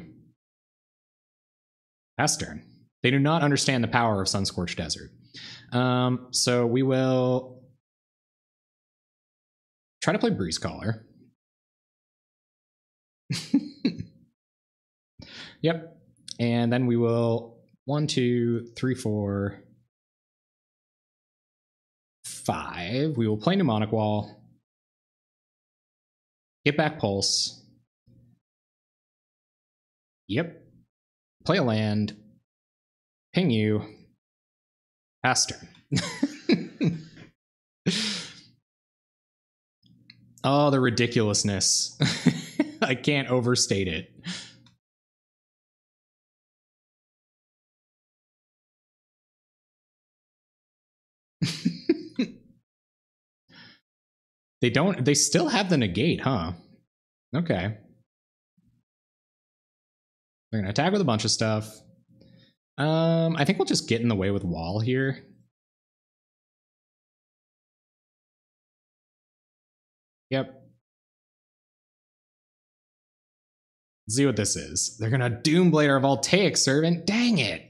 [SPEAKER 1] Pass turn. They do not understand the power of Sunscorched Desert. So we will try to play Breeze Caller. Yep. And then we will 1, 2, 3, 4, 5. We will play Mnemonic Wall. Get back Pulse. Yep. Play a land. Ping you. Pass turn. Oh, the ridiculousness. I can't overstate it. They still have the negate, huh? Okay. They're gonna attack with a bunch of stuff. I think we'll just get in the way with Wall here. Yep. Let's see what this is. They're gonna Doomblade our Voltaic Servant. Dang it!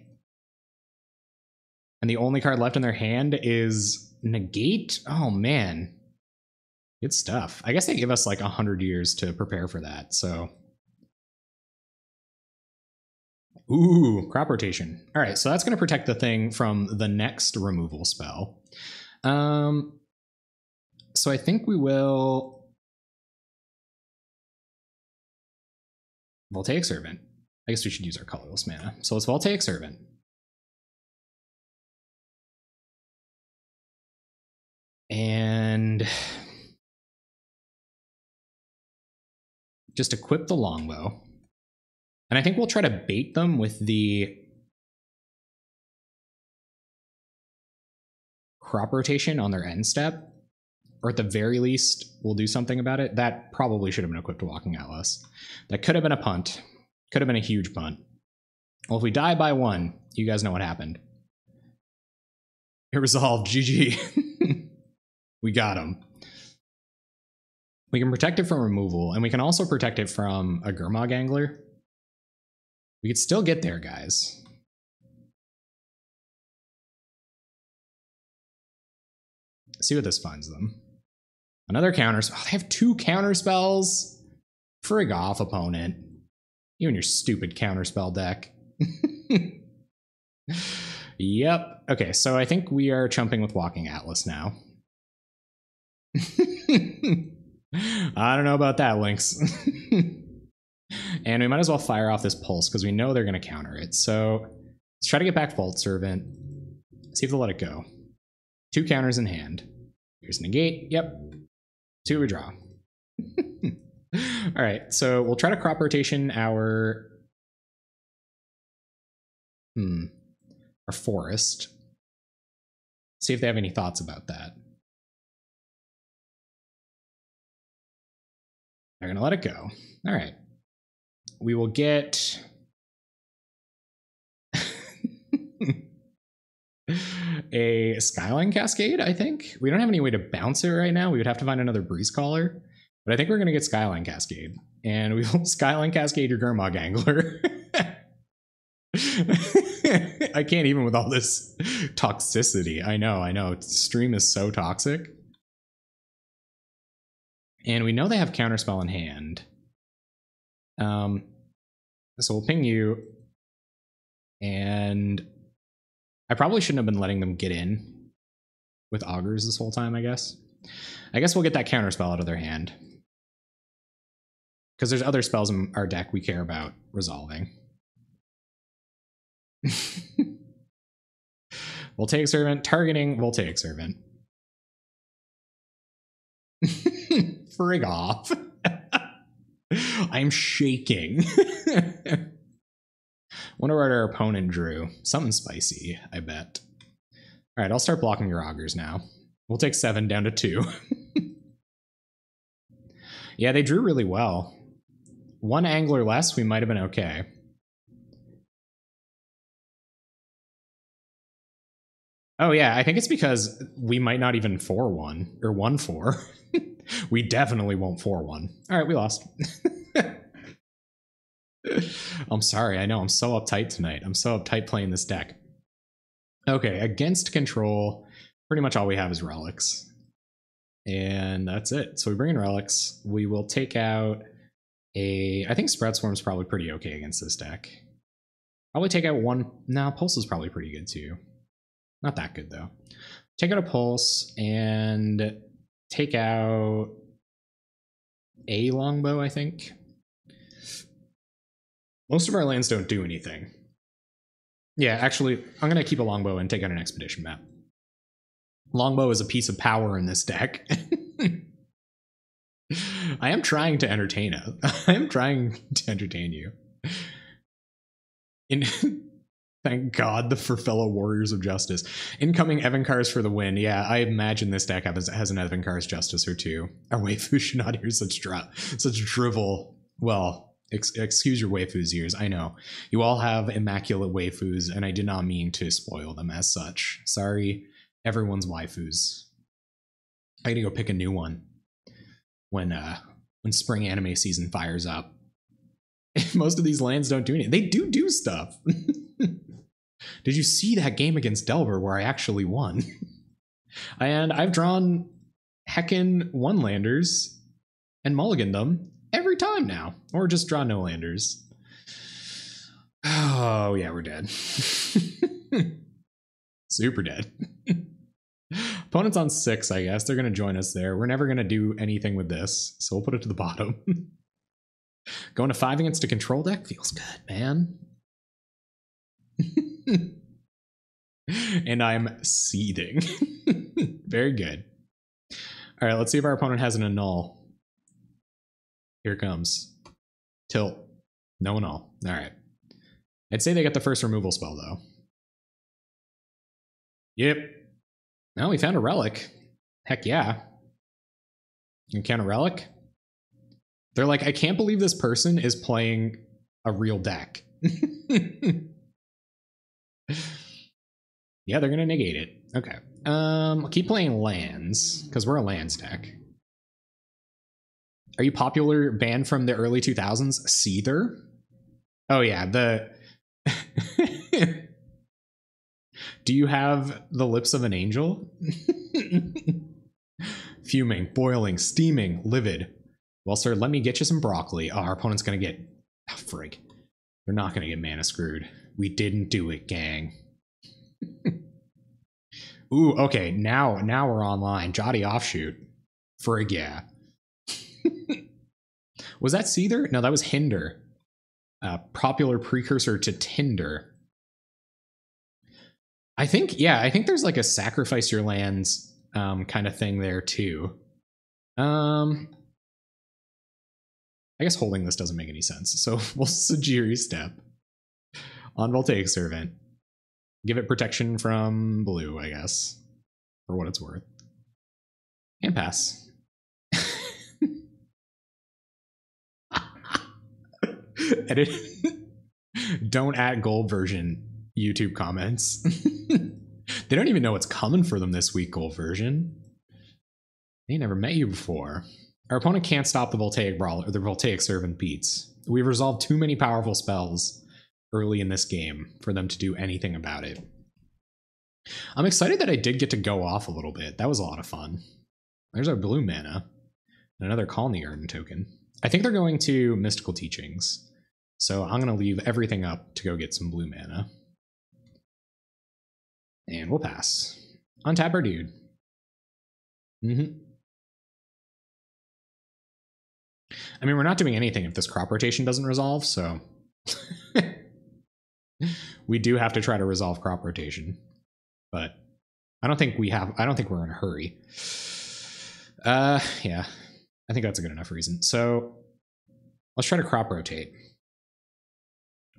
[SPEAKER 1] And the only card left in their hand is Negate? Oh man. Good stuff. I guess they give us like 100 years to prepare for that, so. Ooh, Crop Rotation. All right, so that's going to protect the thing from the next removal spell. So I think we will Voltaic Servant. I guess we should use our colorless mana. So let's Voltaic Servant. And just equip the longbow. And I think we'll try to bait them with the crop rotation on their end step. Or at the very least, we'll do something about it. That probably should have been equipped to Walking Atlas. That could have been a punt. Could have been a huge punt. Well, if we die by 1, you guys know what happened. It resolved. GG. We got him. We can protect it from removal, and we can also protect it from a Gurmag Angler. We could still get there, guys. See what this finds them. Another counter spell. Oh, they have 2 counter spells. Frig off, opponent. You and your stupid counter spell deck. Yep. Okay, so I think we are chumping with Walking Atlas now. I don't know about that, Lynx. And we might as well fire off this pulse because we know they're going to counter it. So let's try to get back Vault Servant. See if they'll let it go. 2 counters in hand. Here's negate. Yep. 2 redraw. All right, so we'll try to crop rotation our forest. See if they have any thoughts about that. They're gonna let it go. All right. We will get a Skyline Cascade, I think. We don't have any way to bounce it right now. We would have to find another Breeze Caller. But I think we're going to get Skyline Cascade. And we will Skyline Cascade your Gurmag Angler. I can't even with all this toxicity. I know. Stream is so toxic. And we know they have Counterspell in hand. So we'll ping you. And I probably shouldn't have been letting them get in with Augurs this whole time, I guess. I guess we'll get that Counterspell out of their hand. Because there's other spells in our deck we care about resolving. Voltaic Servant, targeting Voltaic Servant. Frig off. I'm shaking. Wonder what our opponent drew. Something spicy, I bet. All right, I'll start blocking your Augurs now. We'll take 7 down to 2. Yeah, they drew really well. 1 angler less, we might have been okay. Oh yeah, I think it's because we might not even 4-1 or 1-4. We definitely won't 4-1. All right, we lost. I'm sorry, I know, I'm so uptight tonight. I'm so uptight playing this deck. Okay, against control, pretty much all we have is relics. And that's it. So we bring in relics. We will take out a... I think Spread Swarm's probably pretty okay against this deck. Probably take out 1... Nah, Pulse is probably pretty good too. Not that good though. Take out a Pulse and take out a Longbow, I think. Most of our lands don't do anything. Yeah, actually, I'm going to keep a Longbow and take out an Expedition map. Longbow is a piece of power in this deck. I am trying to entertain it. I am trying to entertain you. Thank God for fellow Warriors of Justice. Incoming Evankars for the win. Yeah, I imagine this deck has an Evankars Justice or 2. Our waifus should not hear such drivel. Well, excuse your waifu's ears. I know. You all have immaculate waifus, and I did not mean to spoil them as such. Sorry, everyone's waifus. I gotta go pick a new one when spring anime season fires up. Most of these lands don't do anything. They do stuff. Did you see that game against Delver where I actually won? And I've drawn heckin' 1-landers and mulliganed them every time now. Or just draw no landers. Oh, yeah, we're dead. Super dead. Opponent's on 6, I guess. They're going to join us there. We're never going to do anything with this, so we'll put it to the bottom. Going to 5 against a control deck feels good, man. And I'm seething. Very good. All right, let's see if our opponent has an annul. Here it comes. Tilt. No annul. All right. I'd say they get the first removal spell, though. Yep. Now we found a relic. Heck yeah. You count a relic? They're like, I can't believe this person is playing a real deck. Yeah, they're going to negate it. Okay. I'll keep playing lands, because we're a lands deck. Are you popular band from the early 2000s? Seether? Oh, yeah. Do you have the lips of an angel? Fuming, boiling, steaming, livid. Well, sir, let me get you some broccoli. Oh, our opponent's going to get... Oh, frig. They're not going to get mana screwed. We didn't do it, gang. Ooh, okay. Now we're online. Jotty Offshoot. Frig, yeah. Was that Seether? No, that was Hinder. Popular precursor to Tinder. I think there's like a sacrifice your lands kind of thing there too. I guess holding this doesn't make any sense. So we'll Sajiri Step on Voltaic Servant. Give it protection from blue, I guess, for what it's worth. And pass. Edit. Don't add gold version YouTube comments. They don't even know what's coming for them this week, gold version. They never met you before. Our opponent can't stop the Voltaic Brawler, or the Voltaic Servant beats. We've resolved too many powerful spells early in this game for them to do anything about it. I'm excited that I did get to go off a little bit. That was a lot of fun. There's our blue mana. And another Colony Garden token. I think they're going to Mystical Teachings. So I'm going to leave everything up to go get some blue mana. And we'll pass. Untap our dude. I mean, we're not doing anything if this crop rotation doesn't resolve, so... We do have to try to resolve crop rotation. But I don't think we're in a hurry. Yeah. I think that's a good enough reason. So let's try to crop rotate.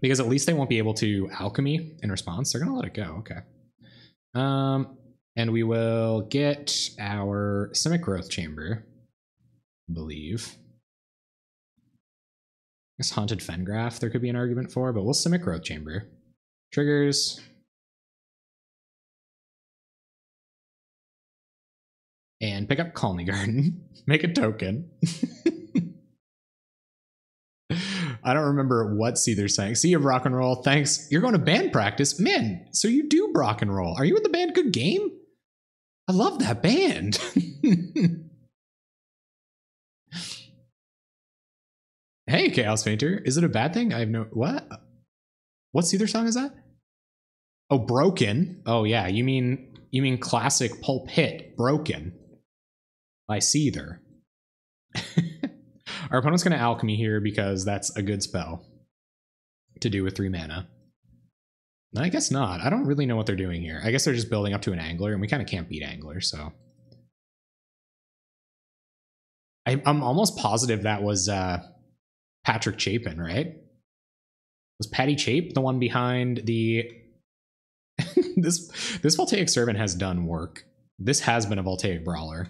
[SPEAKER 1] Because at least they won't be able to alchemy in response. They're going to let it go. Okay. And we will get our Simic Growth Chamber, I believe. I guess Haunted Fengraph there could be an argument for, but we'll Simic Growth Chamber. Triggers. And pick up Colony Garden. Make a token. I don't remember what Seether's saying. See you, Rock and Roll. Thanks. You're going to band practice? Man, so you do Rock and Roll. Are you in the band Good Game? I love that band. Hey, Chaos Painter. Is it a bad thing? I have no... What? What Seether song is that? Oh, Broken. Oh, yeah. You mean classic pulp hit, Broken, by Seether. Our opponent's going to alchemy here because that's a good spell to do with 3 mana. No, I guess not. I don't really know what they're doing here. I guess they're just building up to an Angler, and we kind of can't beat Angler, so... I'm almost positive that was Patrick Chapin, right? Was Patty Chape the one behind the... This Voltaic Servant has done work. This has been a Voltaic Brawler.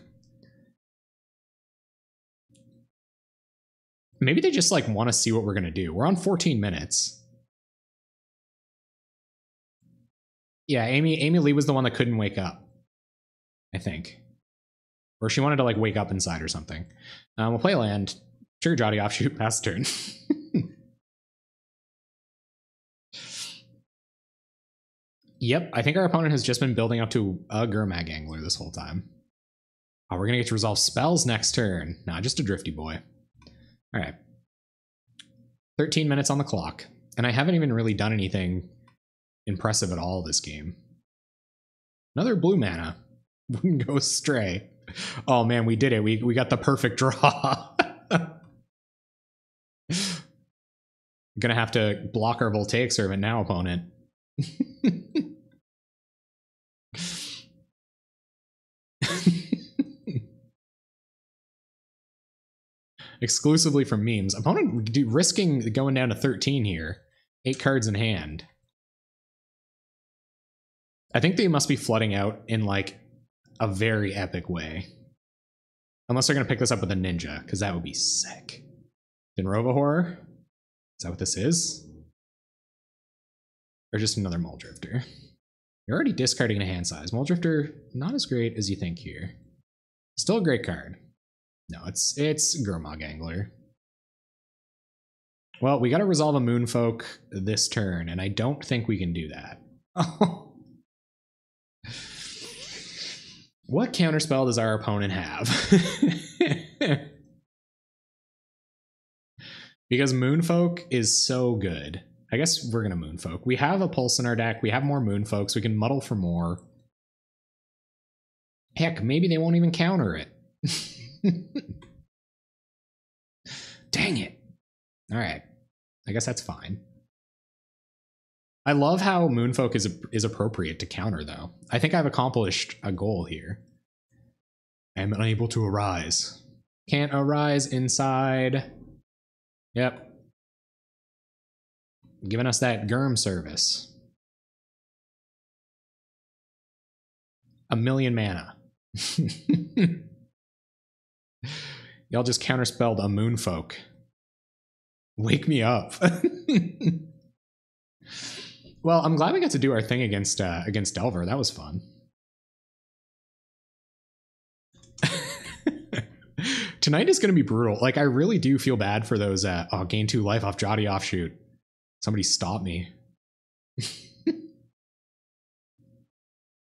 [SPEAKER 1] Maybe they just like want to see what we're going to do. We're on 14 minutes. Yeah, Amy Lee was the one that couldn't wake up, I think. Or she wanted to like wake up inside or something. We'll play land. Trigger Jotty Offshoot, pass turn. Yep, I think our opponent has just been building up to a Gurmag Angler this whole time. Oh, we're going to get to resolve spells next turn. Nah, just a Drifty Boy. All right. 13 minutes on the clock. And I haven't even really done anything impressive at all this game. Another blue mana. Wouldn't go astray. Oh man, we did it. We got the perfect draw. Gonna have to block our Voltaic Servant now, opponent. Exclusively from memes. Opponent risking going down to 13 here. 8 cards in hand. I think they must be flooding out in like a very epic way. Unless they're going to pick this up with a ninja, because that would be sick. Dinrova Horror? Is that what this is? Or just another Mull Drifter? You're already discarding a hand size. Mull Drifter, not as great as you think here. Still a great card. No, it's Gurmag Angler. Well, we got to resolve a Moonfolk this turn, and I don't think we can do that. What counterspell does our opponent have? Because Moonfolk is so good. I guess we're going to Moonfolk. We have a Pulse in our deck. We have more Moonfolks. We can muddle for more. Heck, maybe they won't even counter it. Dang it. All right. I guess that's fine. I love how Moonfolk is appropriate to counter, though. I think I've accomplished a goal here. I am unable to arise. Can't arise inside. Yep. Giving us that Gurm service. 1,000,000 mana. Y'all just counterspelled a Moonfolk. Wake me up. Well, I'm glad we got to do our thing against Delver. That was fun. Tonight is going to be brutal. Like, I really do feel bad for those gain 2 life off Jotty offshoot. Somebody stop me.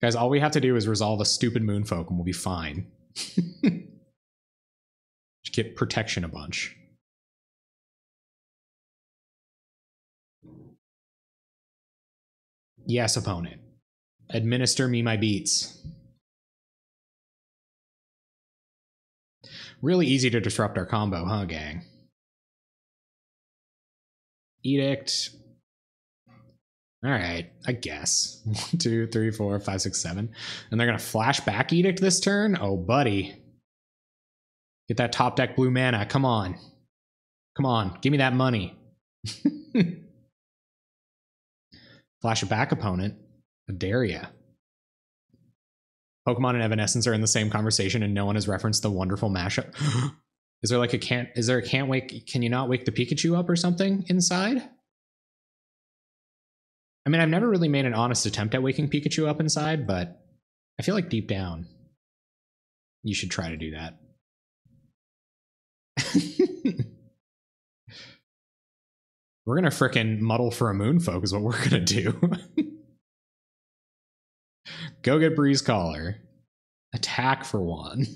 [SPEAKER 1] Guys, all we have to do is resolve a stupid Moonfolk and we'll be fine. Just get protection a bunch. Yes, opponent. Administer me my beats. Really easy to disrupt our combo, huh, gang? Edict. All right, I guess. 1, 2, 3, 4, 5, 6, 7. And they're going to flash back Edict this turn? Oh, buddy. Get that top deck blue mana. Come on. Come on. Give me that money. Flash a back opponent. Daria. Pokemon and Evanescence are in the same conversation and no one has referenced the wonderful mashup. Is there like a can't wake, can you not wake the Pikachu up or something inside? I mean, I've never really made an honest attempt at waking Pikachu up inside, but I feel like deep down, you should try to do that. We're gonna frickin' muddle for a Moonfolk is what we're gonna do. Go get Breeze Caller. Attack for 1.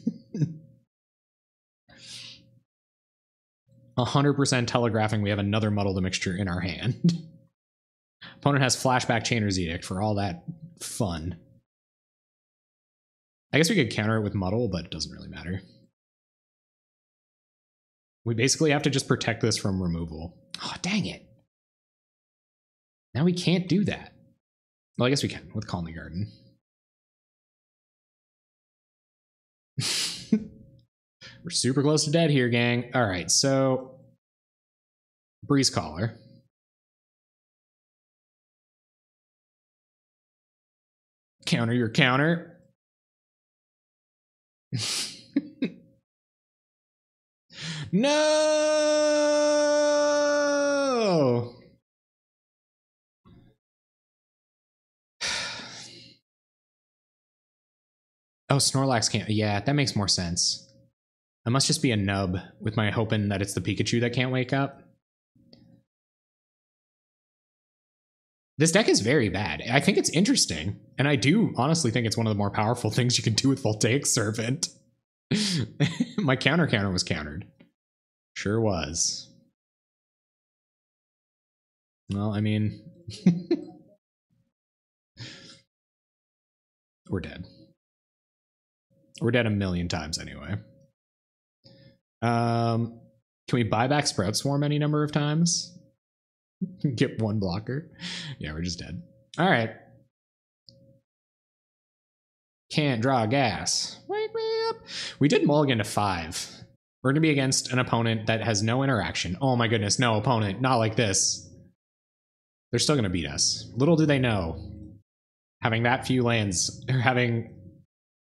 [SPEAKER 1] 100% telegraphing we have another Muddle the Mixture in our hand. Opponent has Flashback Chainer's Edict for all that fun. I guess we could counter it with Muddle, but it doesn't really matter. We basically have to just protect this from removal. Oh, dang it. Now we can't do that. Well, I guess we can with Calm the Garden. We're super close to dead here, gang. All right, so Breeze Caller. Counter your counter. No! Oh, Snorlax can't. Yeah, that makes more sense. I must just be a nub with my hoping that it's the Pikachu that can't wake up. This deck is very bad. I think it's interesting. And I do honestly think it's one of the more powerful things you can do with Voltaic Servant. My counter was countered. Sure was. Well, I mean... We're dead. We're dead 1,000,000 times anyway. Can we buy back Sprout Swarm any number of times? Get 1 blocker? Yeah, we're just dead. All right. Can't draw gas. Wake me up. We did mulligan to 5. We're going to be against an opponent that has no interaction. Oh my goodness, no opponent, not like this. They're still going to beat us. Little do they know, having that few lands, or having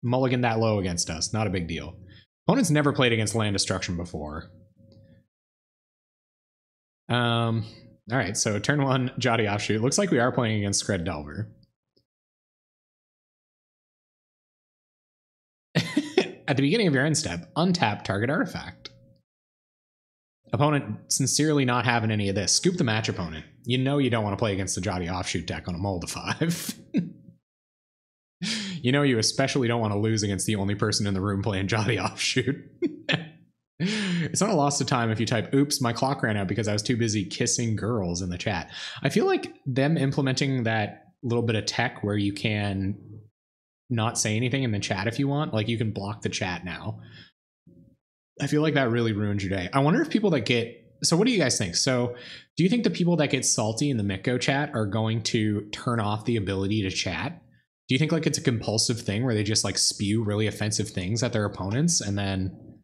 [SPEAKER 1] mulligan that low against us, not a big deal. Opponents never played against land destruction before. All right, so turn 1, Jotty Offshoot. Looks like we are playing against Scred Delver. At the beginning of your end step, untap target artifact. Opponent sincerely not having any of this. Scoop the match opponent. You know you don't want to play against the Jotty Offshoot deck on a Mold of 5. You know you especially don't want to lose against the only person in the room playing Jotty Offshoot. It's not a loss of time if you type, oops, my clock ran out because I was too busy kissing girls in the chat. I feel like them implementing that little bit of tech where you can not say anything in the chat if you want, like you can block the chat now. I feel like that really ruins your day. I wonder if people that get, so what do you guys think? So do you think the people that get salty in the Mitgo chat are going to turn off the ability to chat? Do you think like it's a compulsive thing where they just like spew really offensive things at their opponents and then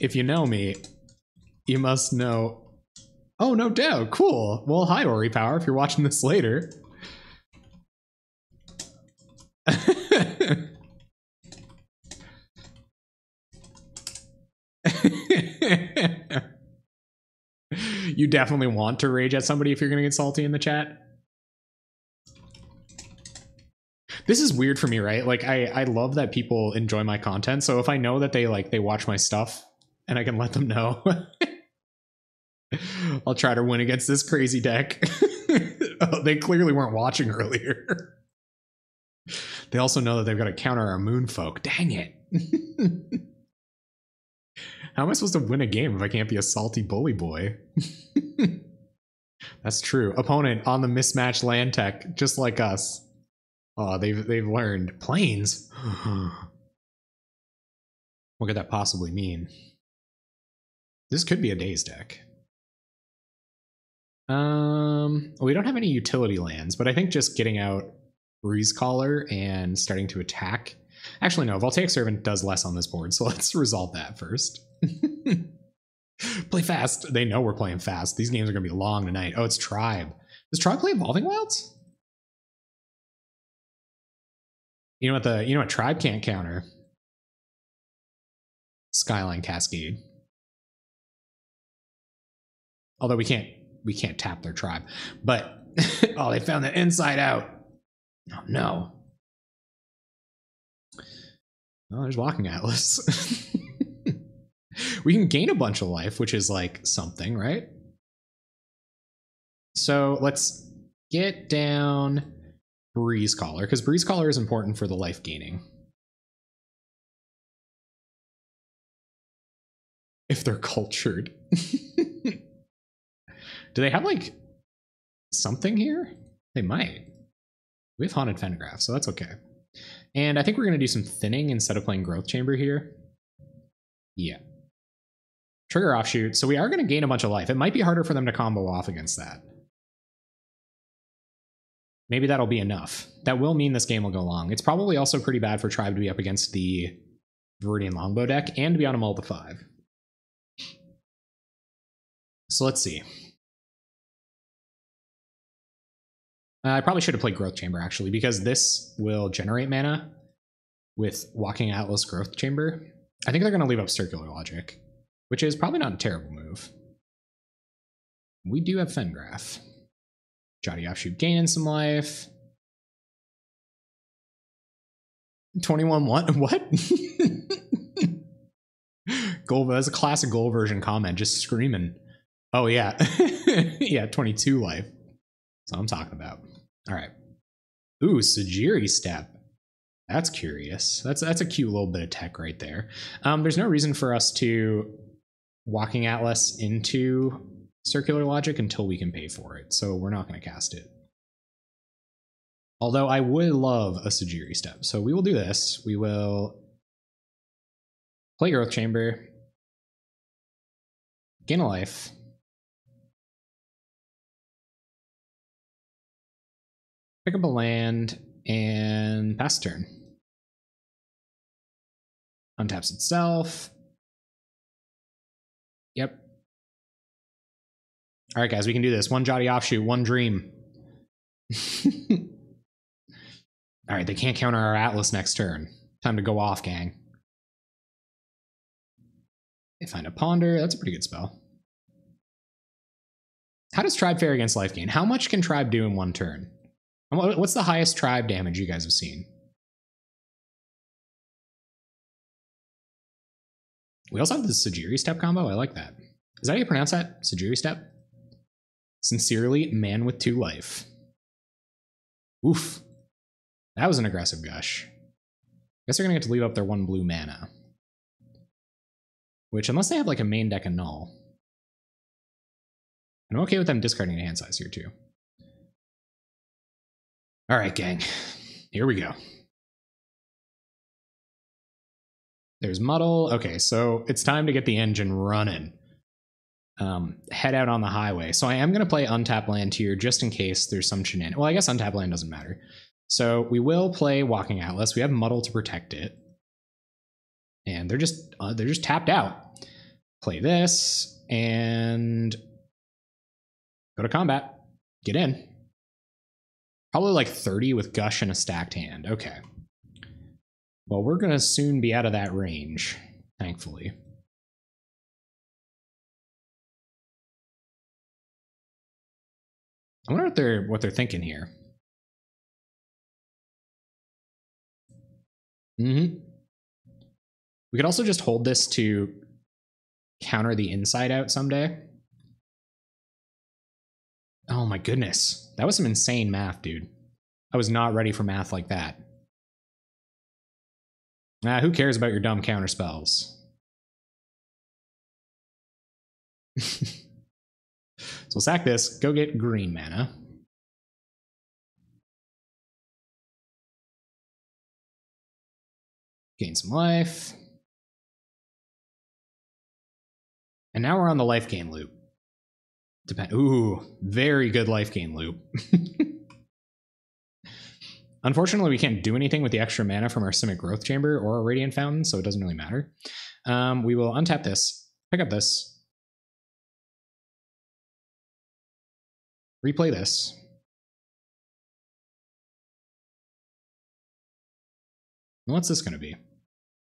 [SPEAKER 1] if you know me, you must know. Oh, no doubt. Cool. Well, hi, Ori Power, if you're watching this later. You definitely want to rage at somebody if you're going to get salty in the chat. This is weird for me, right? Like, I love that people enjoy my content. So if I know that they watch my stuff and I can let them know, I'll try to win against this crazy deck. Oh, they clearly weren't watching earlier. They also know that they've got to counter our Moonfolk. Dang it. How am I supposed to win a game if I can't be a salty bully boy? That's true. Opponent on the mismatched land tech, just like us. Oh, they've learned. Planes? What could that possibly mean? This could be a Daze deck. We don't have any utility lands, but I think just getting out Breeze Caller and starting to attack. Actually, no, Voltaic Servant does less on this board, so let's resolve that first. Play fast. They know we're playing fast. These games are going to be long tonight. Oh, it's Tribe. Does Tribe play Evolving Wilds? You know what Tribe can't counter? Skyline Cascade. Although we can't tap their Tribe. But oh, they found the inside out. Oh no. Oh, there's Walking Atlas. We can gain a bunch of life, which is like something, right? So let's get down Breeze Caller, because Breeze Caller is important for the life gaining. If they're cultured. Do they have like something here? They might. We have Haunted Fenograph, so that's okay. And I think we're going to do some thinning instead of playing Growth Chamber here. Yeah. Trigger Offshoot. So we are going to gain a bunch of life. It might be harder for them to combo off against that. Maybe that'll be enough. That will mean this game will go long. It's probably also pretty bad for Tribe to be up against the Viridian Longbow deck and to be on a Mold of 5. So let's see. I probably should have played Growth Chamber, actually, because this will generate mana with Walking Atlas Growth Chamber. I think they're going to leave up Circular Logic, which is probably not a terrible move. We do have Fengraph. Jotty Offshoot gaining some life. 21-1? What? Goal, that's a classic goal version comment, just screaming. Oh, yeah. Yeah, 22 life. That's what I'm talking about. All right. Ooh, Sajiri Step. That's curious. That's a cute little bit of tech right there. There's no reason for us to Walking Atlas into Circular Logic until we can pay for it, so we're not going to cast it. Although I would love a Sajiri Step, so we will do this. We will play Growth Chamber, gain a life, Pick up a land and pass turn. Untaps itself. Yep. All right, guys, we can do this. One Jotty Offshoot, one Dream. All right, they can't counter our Atlas next turn. Time to go off, gang. They find a Ponder. That's a pretty good spell. How does Tribe fare against life gain? How much can Tribe do in one turn? What's the highest Tribe damage you guys have seen? We also have the Sajiri Step combo. I like that. Is that how you pronounce that? Sajiri Step? Sincerely, man with 2 life. Oof. That was an aggressive gush. Guess they're going to get to leave up their 1 blue mana. Which, unless they have like a main deck and null. And I'm okay with them discarding a hand size here too. All right, gang. Here we go. There's Muddle. Okay, so it's time to get the engine running. Head out on the highway. So I am going to play Untap Land here just in case there's some shenanigans. Well, I guess Untap Land doesn't matter. So we will play Walking Atlas. We have Muddle to protect it. And they're just tapped out. Play this and go to combat. Get in. Probably like 30 with Gush and a stacked hand. Okay. Well, we're going to soon be out of that range, thankfully. I wonder what they're thinking here. We could also just hold this to counter the Inside Out someday. Oh my goodness. That was some insane math, dude. I was not ready for math like that. Who cares about your dumb counter spells? So sack this, go get green mana. Gain some life. And now we're on the life gain loop. Ooh, very good life gain loop. Unfortunately, we can't do anything with the extra mana from our Simic Growth Chamber or our Radiant Fountain, so it doesn't really matter. We will untap this, pick up this, replay this. What's this going to be?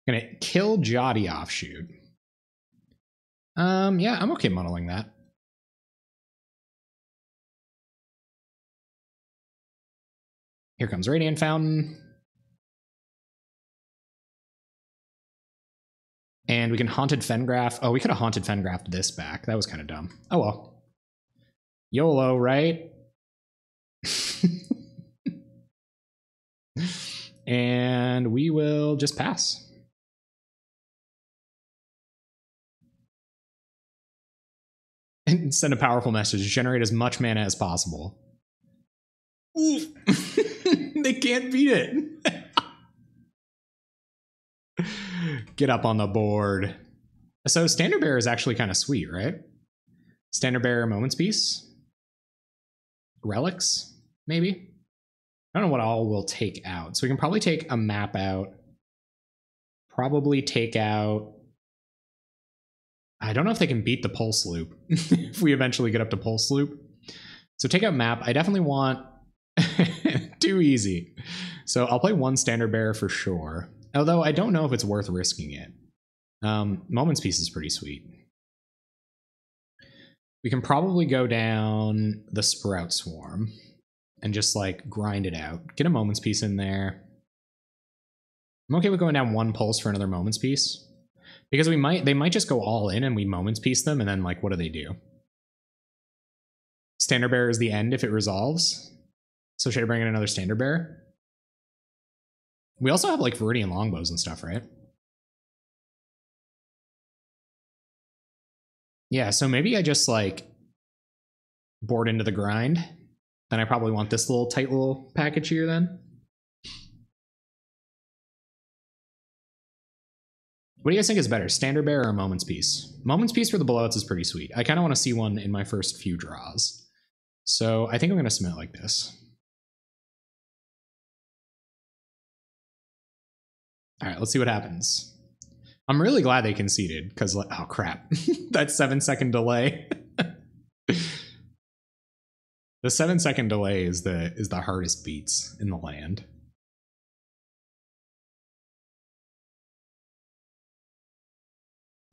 [SPEAKER 1] Going to kill Jotty Offshoot. Yeah, I'm okay muddling that. Here comes Radiant Fountain. And we can Haunted Fengraph. Oh, we could have Haunted Fengraphed this back. That was kind of dumb. Oh well. YOLO, right? And we will just pass. And send a powerful message. Generate as much mana as possible. They can't beat it. Get up on the board. So Standard Bearer is actually kind of sweet, right? Standard Bearer, Moment's Peace. Relics, maybe? I don't know what all we'll take out. So we can probably take a map out. Probably take out... I don't know if they can beat the Pulse Loop if we eventually get up to Pulse Loop. So take out map. I definitely want... Too easy. So I'll play one Standard Bearer for sure. Although I don't know if it's worth risking it. Moment's Peace is pretty sweet. We can probably go down the Sprout Swarm and just like grind it out. Get a Moment's Peace in there. I'm okay with going down one Pulse for another Moment's Peace. Because they might just go all in and we Moment's Peace them, and then like what do? Standard Bearer is the end if it resolves. So should I bring in another Standard Bearer? We also have like Viridian Longbows and stuff, right? Yeah, so maybe I just like board into the grind. Then I probably want this little tight little package here then. What do you guys think is better, Standard Bearer or Moment's Peace? Moment's Peace for the blowouts is pretty sweet. I kind of want to see one in my first few draws. So I think I'm going to submit like this. All right, let's see what happens. I'm really glad they conceded because, oh crap, that 7-second delay. The 7-second delay is the hardest beats in the land.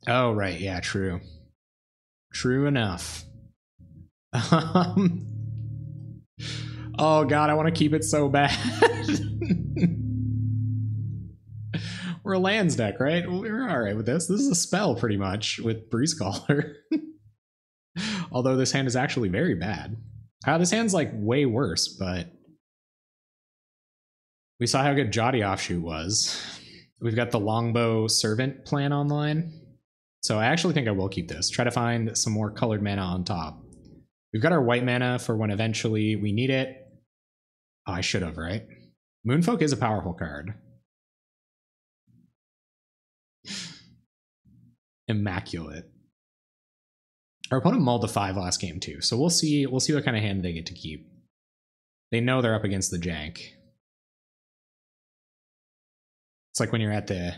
[SPEAKER 1] Oh right, yeah, true. True enough. Oh god, I want to keep it so bad. We're a lands deck, right? We're all right with this. This is a spell pretty much with Breeze Caller. Although this hand is actually very bad. This hand's like way worse, but we saw how good Jotty Offshoot was. We've got the Longbow Servant plan online. So I actually think I will keep this. Try to find some more colored mana on top. We've got our white mana for when eventually we need it. Oh, I should have, right? Moonfolk is a powerful card. Immaculate. Our opponent mulled the 5 last game too, so we'll see what kind of hand they get to keep. They know they're up against the jank. It's like when you're at the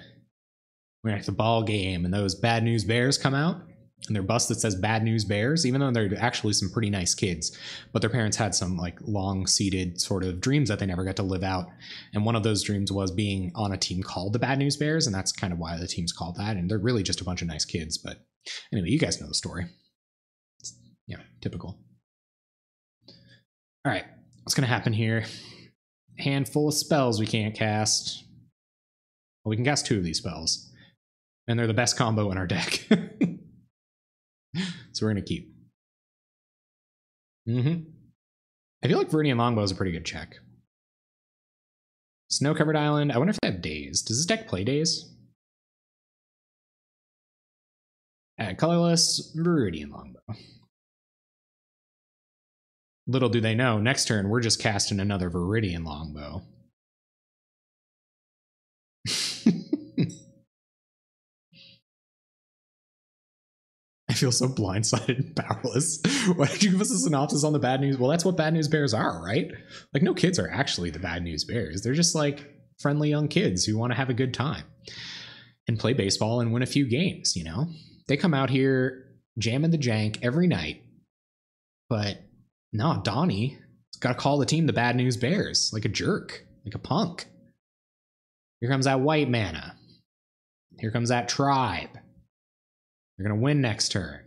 [SPEAKER 1] ball game and those Bad News Bears come out and their bus that says Bad News Bears, even though they're actually some pretty nice kids, but their parents had some like long-seated sort of dreams that they never got to live out. And one of those dreams was being on a team called the Bad News Bears, and that's kind of why the team's called that. And they're really just a bunch of nice kids. But anyway, you guys know the story. Yeah, typical. All right, what's going to happen here? Handful of spells we can't cast. Well, we can cast 2 of these spells. And they're the best combo in our deck. So we're going to keep. I feel like Viridian Longbow is a pretty good check. Snow-covered island. I wonder if they have days. Does this deck play days? Colorless, Viridian Longbow. Little do they know, next turn we're just casting another Viridian Longbow. I feel so blindsided and powerless. Why did you give us a synopsis on the Bad News? Well, that's what Bad News Bears are, right? Like, no kids are actually the Bad News Bears. They're just like friendly young kids who want to have a good time and play baseball and win a few games, you know? They come out here jamming the jank every night. But no, Donnie's got to call the team the Bad News Bears, like a jerk, like a punk. Here comes that white mana. Here comes that tribe. They're going to win next turn.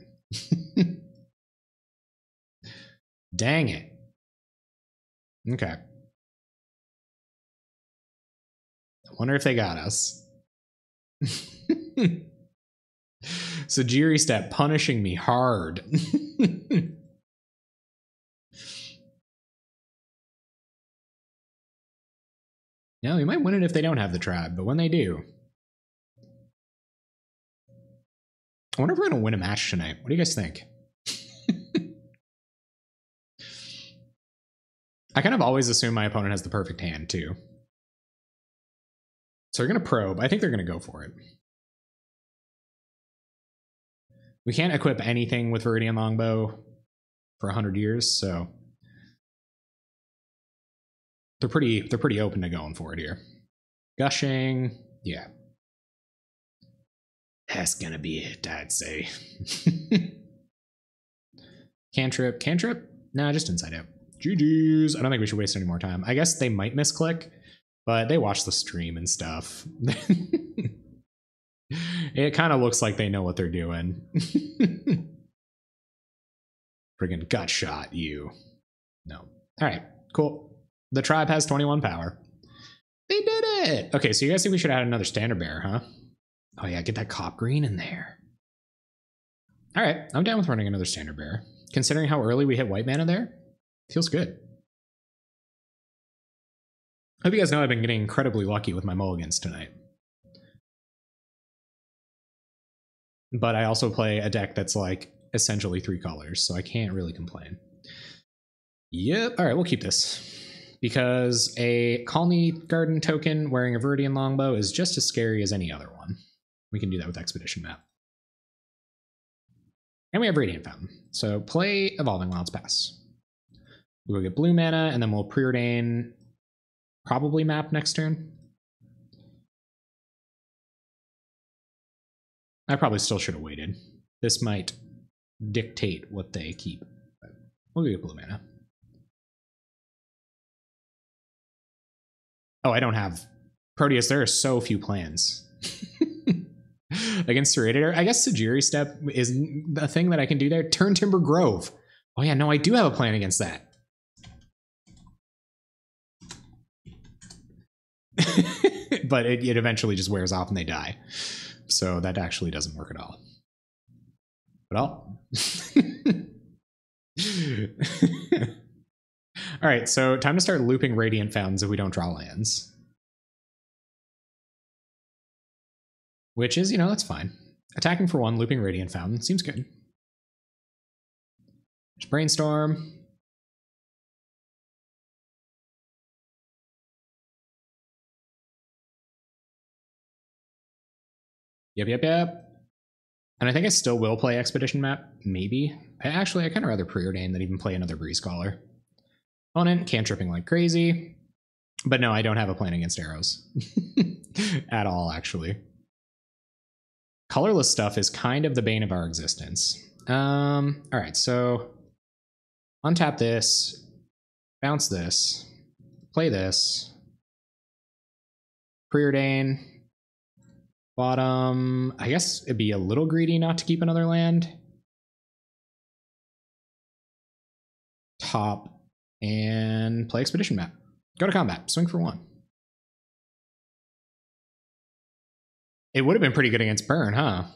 [SPEAKER 1] Dang it. Okay. I wonder if they got us. Sajiri Step punishing me hard. No, we might win it if they don't have the tribe, but when they do. I wonder if we're going to win a match tonight. What do you guys think? I kind of always assume my opponent has the perfect hand, too. So we're going to probe. I think they're going to go for it. We can't equip anything with Viridian Longbow for 100 years, so they're pretty open to going for it here. Gushing, yeah. That's gonna be it, I'd say. Cantrip? Nah, just inside out. GG's. I don't think we should waste any more time. I guess they might misclick, but they watch the stream and stuff. It kind of looks like they know what they're doing. Friggin' gut shot, you. No. All right, cool. The tribe has 21 power. They did it! Okay, so you guys think we should add another standard bearer, huh? Oh yeah, get that cop green in there. All right, I'm down with running another standard bearer. Considering how early we hit white mana there, feels good. Hope you guys know I've been getting incredibly lucky with my mulligans tonight. But I also play a deck that's like essentially 3 colors, so I can't really complain. Yep, all right, we'll keep this. Because a Colony Garden token wearing a Viridian Longbow is just as scary as any other one. We can do that with Expedition Map. And we have Radiant Fountain. So play Evolving Wilds Pass. We'll go get blue mana, and then we'll preordain probably Map next turn. I probably still should have waited. This might dictate what they keep. But we'll get blue mana. Oh, I don't have Proteus. There are so few plans. Against Serrated. I guess Sejiri Step is a thing that I can do there. Turn Timber Grove. Oh yeah, no, I do have a plan against that. But it eventually just wears off and they die. So that actually doesn't work at all. But all. All right, so time to start looping Radiant Fountains if we don't draw lands. Which is, you know, that's fine. Attacking for 1, looping Radiant Fountain. Seems good. Just Brainstorm. Yep. And I think I still will play Expedition Map. Maybe. I kind of rather Preordain than even play another Breeze Caller. Opponent, cantripping like crazy. But no, I don't have a plan against arrows. At all, actually. Colorless stuff is kind of the bane of our existence. Alright, so untap this, bounce this, play this, Preordain, bottom. I guess it'd be a little greedy not to keep another land. Top, and play Expedition Map. Go to combat, swing for 1. It would have been pretty good against Burn, huh?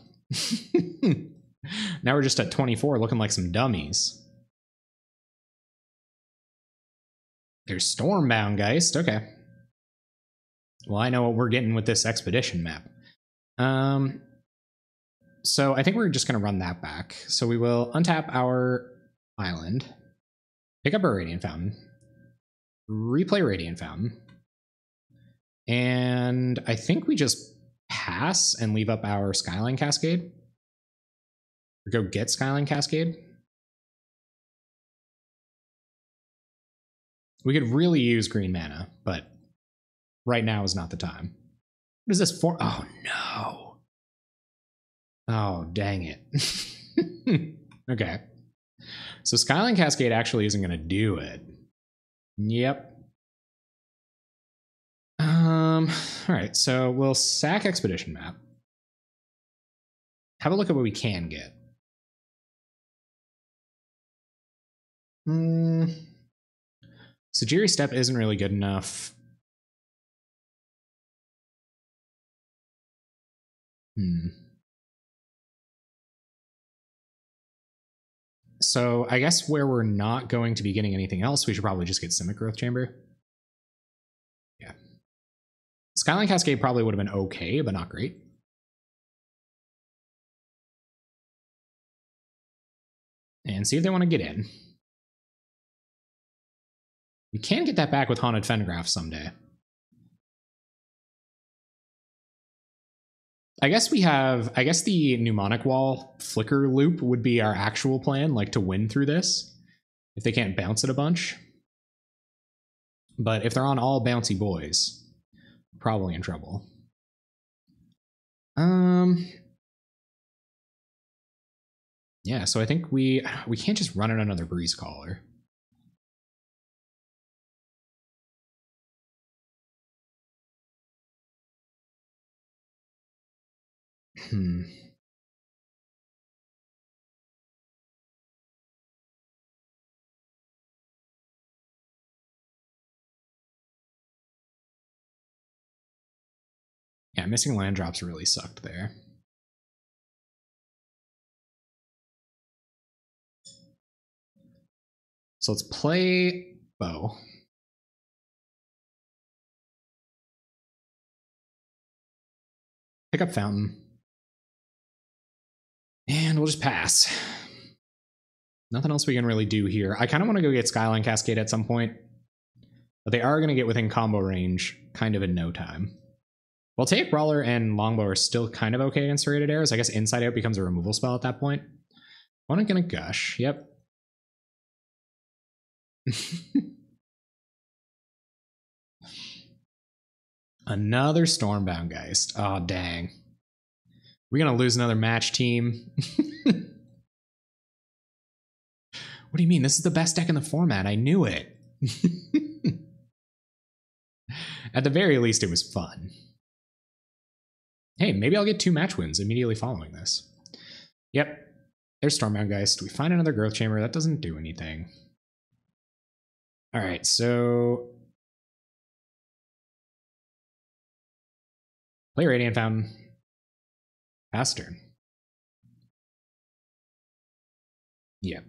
[SPEAKER 1] Now we're just at 24 looking like some dummies. There's Stormbound Geist, okay. Well, I know what we're getting with this Expedition Map. So I think we're just going to run that back. So we will untap our island, pick up our Radiant Fountain, replay Radiant Fountain, and I think we just pass and leave up our Skyline Cascade. Or go get Skyline Cascade. We could really use green mana, but right now is not the time. What is this for? Oh no. Oh, dang it. Okay. So Skyline Cascade actually isn't going to do it. Yep. All right, so we'll sack Expedition Map. Have a look at what we can get. Sejiri Step isn't really good enough. So I guess where we're not going to be getting anything else, we should probably just get Simic Growth Chamber. Yeah. Skyline Cascade probably would have been okay, but not great. And see if they want to get in. We can get that back with Haunted Fengraf someday. I guess the Mnemonic Wall Flicker loop would be our actual plan, like to win through this. If they can't bounce it a bunch. But if they're on all bouncy boys, we're probably in trouble. Yeah, so I think we can't just run in another Breeze Caller. Yeah, missing land drops really sucked there. So let's play Bow. Pick up Fountain. And we'll just pass. Nothing else we can really do here. I kind of want to go get Skyline Cascade at some point. But they are going to get within combo range kind of in no time. Well, Take Brawler and Longbow are still kind of okay against Serrated Arrows. I guess Inside Out becomes a removal spell at that point. Opponent gonna Gush. Yep. Another Stormbound Geist. Oh, dang. We're gonna lose another match, team. What do you mean? This is the best deck in the format. I knew it. At the very least, it was fun. Hey, maybe I'll get 2 match wins immediately following this. Yep. There's Stormbound Geist. We find another Growth Chamber. That doesn't do anything. All right, so play Radiant Fountain. Pass turn. Yeah.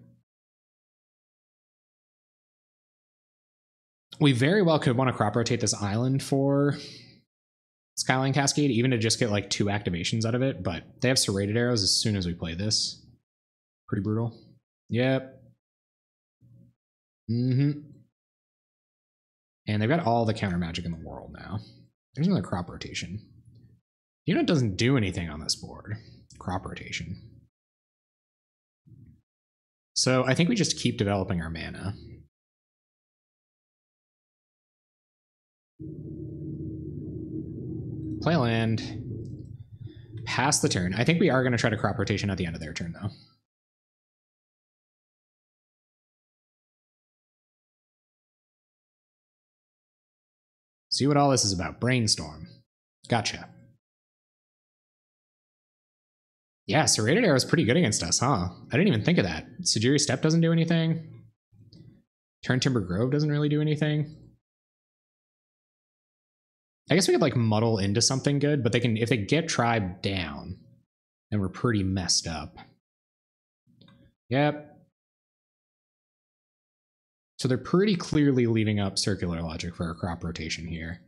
[SPEAKER 1] We very well could want to crop rotate this island for Skyline Cascade, even to just get like 2 activations out of it, but they have Serrated Arrows as soon as we play this. Pretty brutal. Yep. And they've got all the counter magic in the world now. There's another crop rotation. You know, it doesn't do anything on this board. Crop rotation. So I think we just keep developing our mana. Play land. Pass the turn. I think we are going to try to crop rotation at the end of their turn, though. See what all this is about. Brainstorm. Gotcha. Yeah, Serrated Arrow is pretty good against us, huh? I didn't even think of that. Sejiri Step doesn't do anything. Turn Timber Grove doesn't really do anything. I guess we could like muddle into something good, but they can, if they get Tribe down, then we're pretty messed up. Yep. So they're pretty clearly leaving up Circular Logic for our crop rotation here.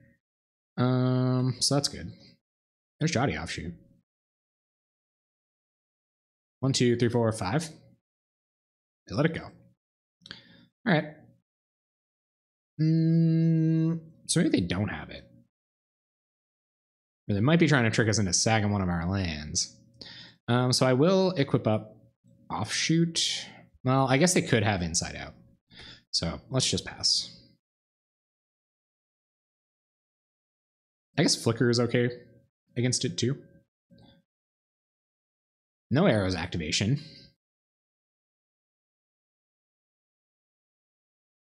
[SPEAKER 1] So that's good. There's Jotty Offshoot. 1, 2, 3, 4, 5. They let it go. All right. So maybe they don't have it. Or they might be trying to trick us into sagging one of our lands. So I will equip up Offshoot. Well, I guess they could have Inside Out. So let's just pass. I guess Flicker is okay against it too. No Arrows activation.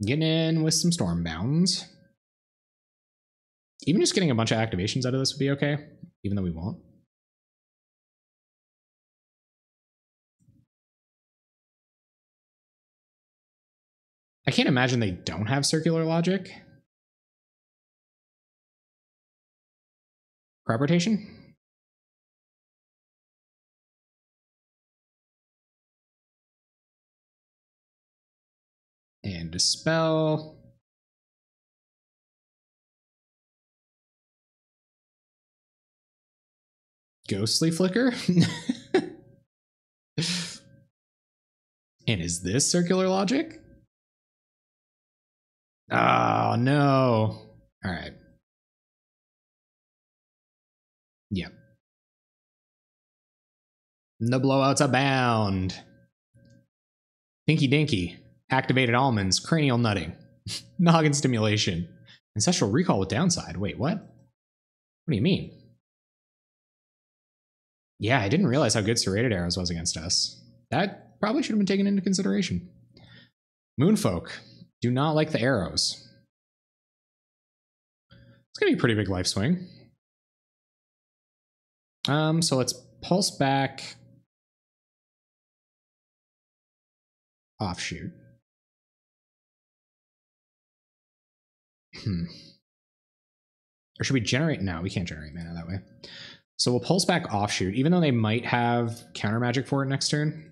[SPEAKER 1] Getting in with some Stormbounds. Even just getting a bunch of activations out of this would be okay, even though we won't. I can't imagine they don't have Circular Logic. Crop rotation? And Dispel. Ghostly Flicker? And is this Circular Logic? Oh, no. All right. Yep. The blowouts abound. Dinky Dinky. Activated Almonds. Cranial Nutting. Noggin Stimulation. Ancestral Recall with downside. Wait, what? What do you mean? Yeah, I didn't realize how good Serrated Arrows was against us. That probably should have been taken into consideration. Moonfolk. Do not like the arrows. It's going to be a pretty big life swing. So let's pulse back. Offshoot. Or should we generate? No, we can't generate mana that way. So we'll pulse back Offshoot, even though they might have counter magic for it next turn.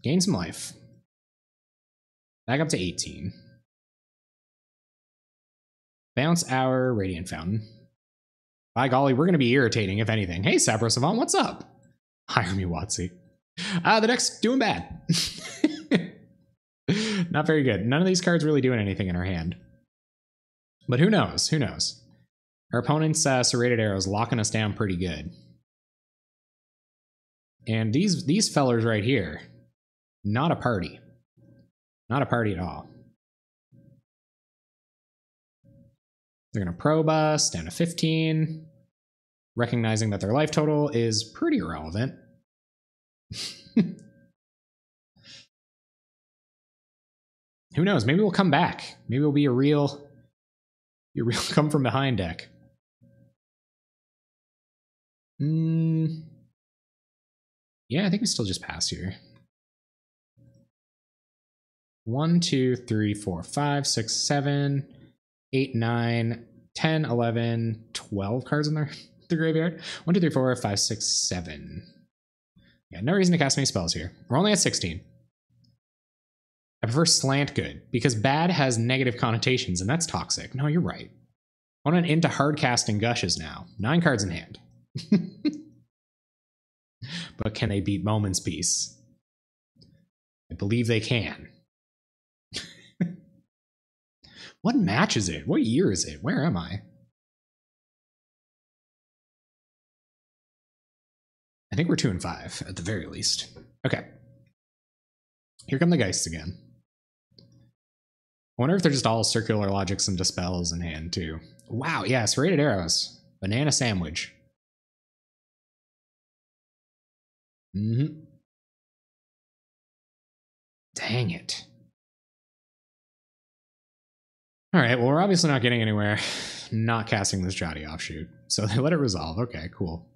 [SPEAKER 1] Gain some life. Back up to 18. Bounce our Radiant Fountain. By golly, we're going to be irritating, if anything. Hey, Sapro Savant, what's up? Hire me, Watsy. The deck's doing bad. Not very good. None of these cards really doing anything in our hand. But who knows? Who knows? Our opponent's Serrated Arrows locking us down pretty good. And these fellers right here, not a party. Not a party at all. They're going to probe us down to 15. recognizing that their life total is pretty irrelevant. Who knows? Maybe we'll come back. Maybe we'll be a real come from behind deck. Yeah, I think we still just pass here. 1, 2, 3, 4, 5, 6, 7, 8, 9, 10, 11, 12 cards in the graveyard. 1, 2, 3, 4, 5, 6, 7. Yeah, no reason to cast any spells here. We're only at 16. I prefer slant good, because bad has negative connotations, and that's toxic. No, you're right. On an into hard casting gushes now. 9 cards in hand. But can they beat Moment's Peace? I believe they can. What match is it? What year is it? Where am I? I think we're 2 and 5 at the very least. Okay. Here come the Geists again. I wonder if they're just all circular logics and dispels in hand too. Wow, yeah, serrated arrows. Banana sandwich. Dang it. All right, well, we're obviously not getting anywhere not casting this Jotty Offshoot. So they let it resolve. Okay, cool.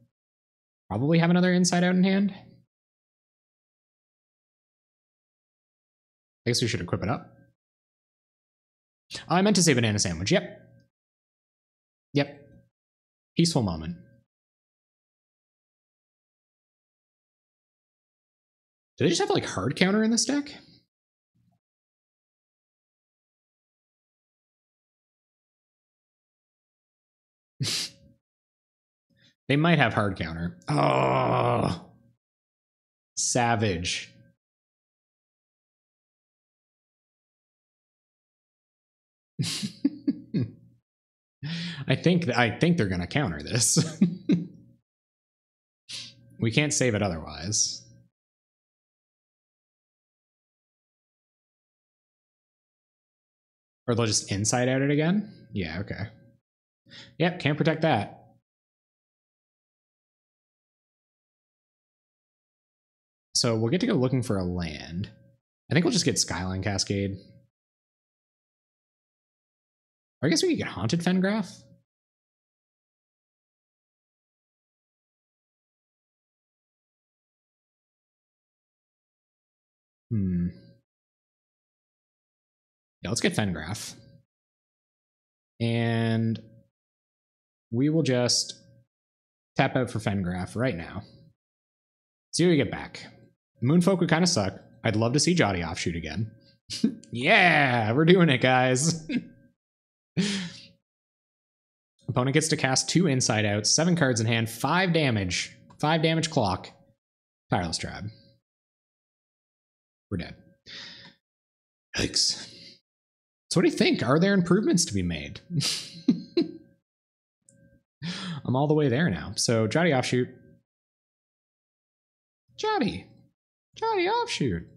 [SPEAKER 1] Probably have another Inside Out in hand. I guess we should equip it up. Oh, I meant to say Banana Sandwich. Yep. Yep. Peaceful moment. Do they just have like hard counter in this deck? They might have hard counter. Oh, savage. I think they're gonna counter this. We can't save it otherwise. Or they'll just Inside Out it again? Yeah, okay. Yep, can't protect that. So we'll get to go looking for a land. I think we'll just get Skyline Cascade. Or I guess we could get Haunted Fengraf. Yeah, let's get Fengraf. And we will just tap out for Fengraf right now. See what we get back. Moonfolk would kind of suck. I'd love to see Jotty Offshoot again. Yeah, we're doing it, guys. Opponent gets to cast 2 Inside Outs, 7 cards in hand, 5 damage. 5 damage clock. Tireless Tribe. We're dead. Yikes. So what do you think? Are there improvements to be made? I'm all the way there now. So Jotty Offshoot. Jotty Offshoot.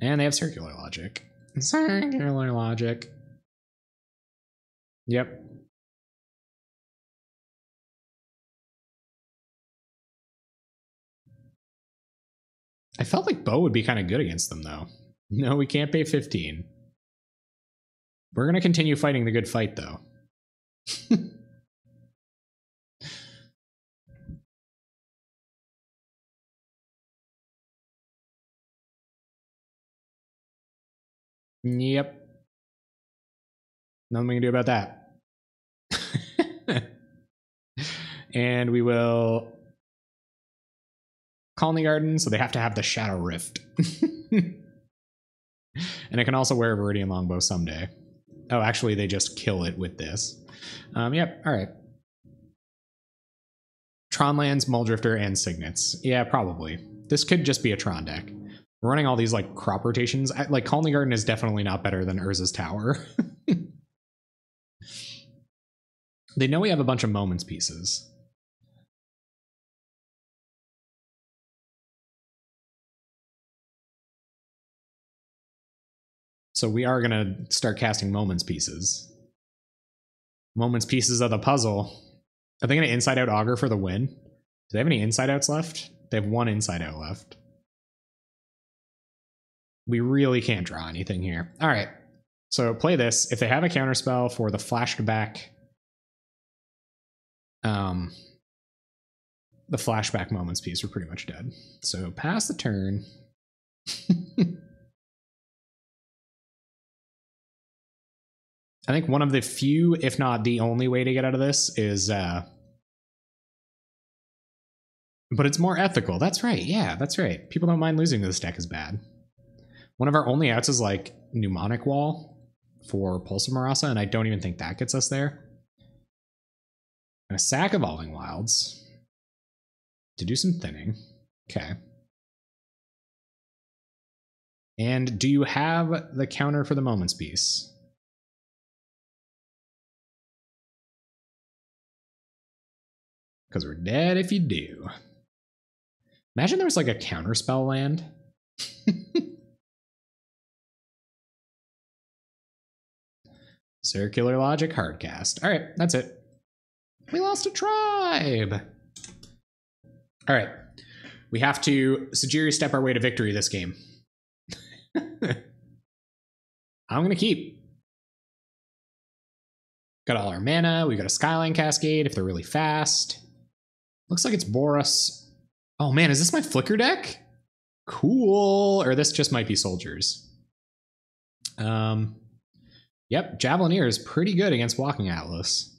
[SPEAKER 1] And they have circular logic. Circular logic. Yep. I felt like Bo would be kind of good against them, though. No, we can't pay 15. We're going to continue fighting the good fight, though. Yep. Nothing we can do about that. And we will Colony Garden, so they have to have the Shadow Rift. And I can also wear a Viridian Longbow someday. Oh, actually, they just kill it with this. Yep, all right. Tronlands, Muldrifter, and Signets. Yeah, probably. This could just be a Tron deck. We're running all these like crop rotations. Like Colony Garden is definitely not better than Urza's Tower. They know we have a bunch of Moments pieces. So we are going to start casting Moments pieces. Moments pieces of the puzzle. Are they going to Inside Out Augur for the win? Do they have any Inside Outs left? They have one Inside Out left. We really can't draw anything here. All right. So play this. If they have a counterspell for the flashback, the flashback moments piece, we're pretty much dead. So pass the turn. I think one of the few, if not the only way to get out of this is, but it's more ethical. That's right. Yeah, that's right. People don't mind losing to this deck is bad. One of our only outs is like Mnemonic Wall for Pulse of Marasa, and I don't even think that gets us there. And a sack Evolving Wilds to do some thinning. Okay. And do you have the counter for the Moments piece? Because we're dead if you do. Imagine there was like a counterspell land. Circular Logic Hardcast. All right, that's it. We lost a tribe. All right. We have to Sajiri step our way to victory this game. I'm going to keep. Got all our mana. We got a Skyline Cascade if they're really fast. Looks like it's Boros. Oh man, is this my Flicker deck? Cool. Or this just might be Soldiers. Yep, Javelineer is pretty good against Walking Atlas.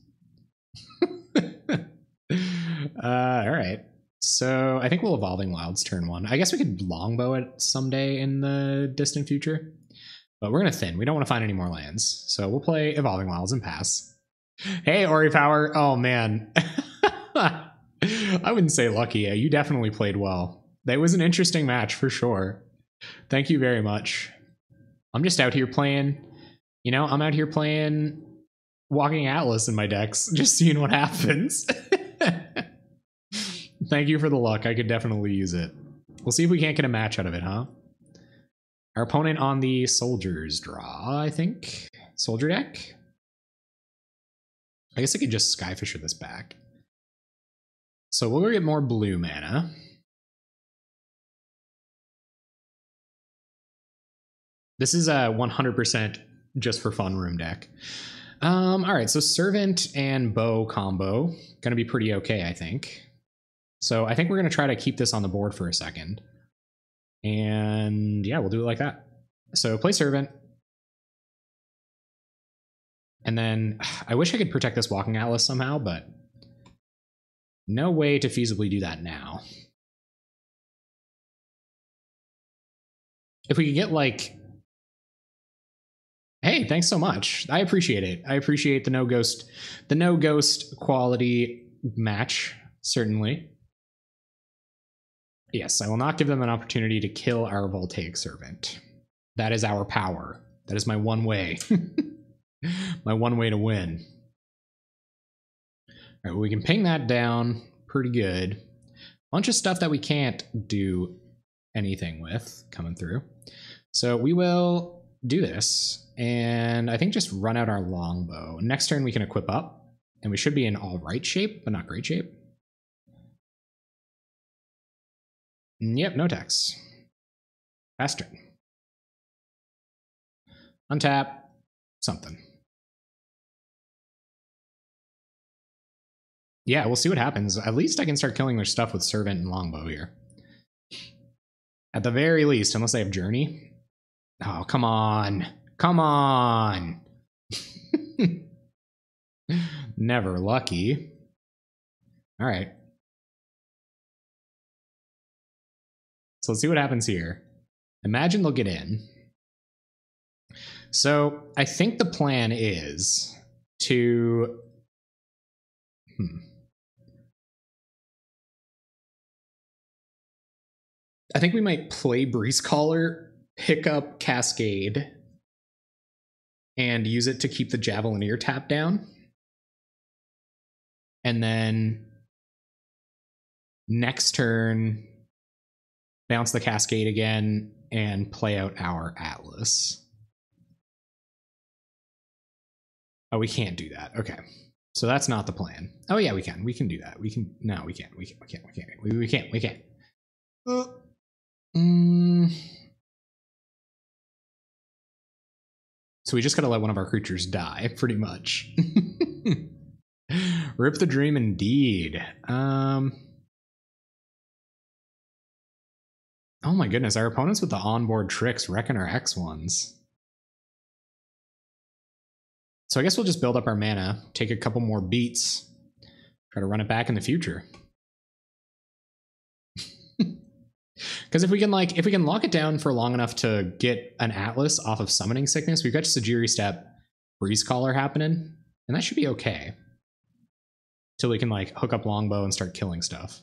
[SPEAKER 1] All right. So I think we'll Evolving Wilds turn one. I guess we could Longbow it someday in the distant future. But we're going to thin. We don't want to find any more lands. So we'll play Evolving Wilds and pass. Hey, Ori Power. Oh, man. I wouldn't say lucky. You definitely played well. That was an interesting match for sure. Thank you very much. I'm just out here playing... You know, I'm out here playing Walking Atlas in my decks, just seeing what happens. Thank you for the luck. I could definitely use it. We'll see if we can't get a match out of it, huh? Our opponent on the Soldiers draw, I think. Soldier deck? I guess I could just Skyfisher this back. So we'll go get more blue mana. This is a 100% just for fun room deck. All right, so Servant and Bow combo. Gonna be pretty okay, I think. So I think we're gonna try to keep this on the board for a second. And yeah, we'll do it like that. So play Servant. And then I wish I could protect this Walking Atlas somehow, but no way to feasibly do that now. If we could get like... Hey, thanks so much. I appreciate it. I appreciate the no ghost quality match, certainly. Yes, I will not give them an opportunity to kill our Voltaic Servant. That is our power. That is my one way. My one way to win. All right, well, we can ping that down pretty good. Bunch of stuff that we can't do anything with coming through. So we will do this. And I think just run out our Longbow. Next turn we can equip up. And we should be in all right shape, but not great shape. Yep, no tax. Fast turn. Untap. Something. Yeah, we'll see what happens. At least I can start killing their stuff with Servant and Longbow here. At the very least, unless they have Journey. Oh, come on. Come on. Never lucky. All right. So let's see what happens here. Imagine they'll get in. So I think the plan is to... I think we might play Breeze Caller, pick up Cascade, and use it to keep the Javelineer tap down. And then next turn, bounce the Cascade again and play out our Atlas. Oh, we can't do that. Okay. So that's not the plan. Oh yeah, we can. We can do that. We can. No, we can't. We can't. We can't. We can't. We can't. We can't. So we just gotta let one of our creatures die, pretty much. Rip the dream indeed. Oh my goodness, our opponents with the onboard tricks reckon our X1s. So I guess we'll just build up our mana, take a couple more beats, try to run it back in the future. Because if we can lock it down for long enough to get an Atlas off of Summoning Sickness, we've got Sajiri Step, Breeze Caller happening, and that should be okay. Till we can like hook up Longbow and start killing stuff.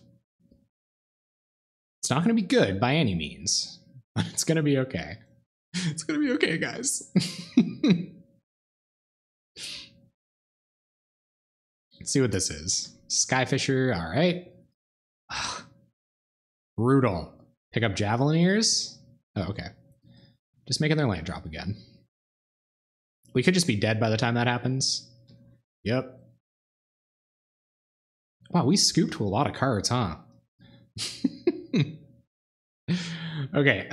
[SPEAKER 1] It's not going to be good by any means, but it's going to be okay. It's going to be okay, guys. Let's see what this is. Skyfisher, all right. Brutal. Pick up Javelineers. Oh, okay. Just making their land drop again. We could just be dead by the time that happens. Yep. Wow, we scooped to a lot of cards, huh? Okay,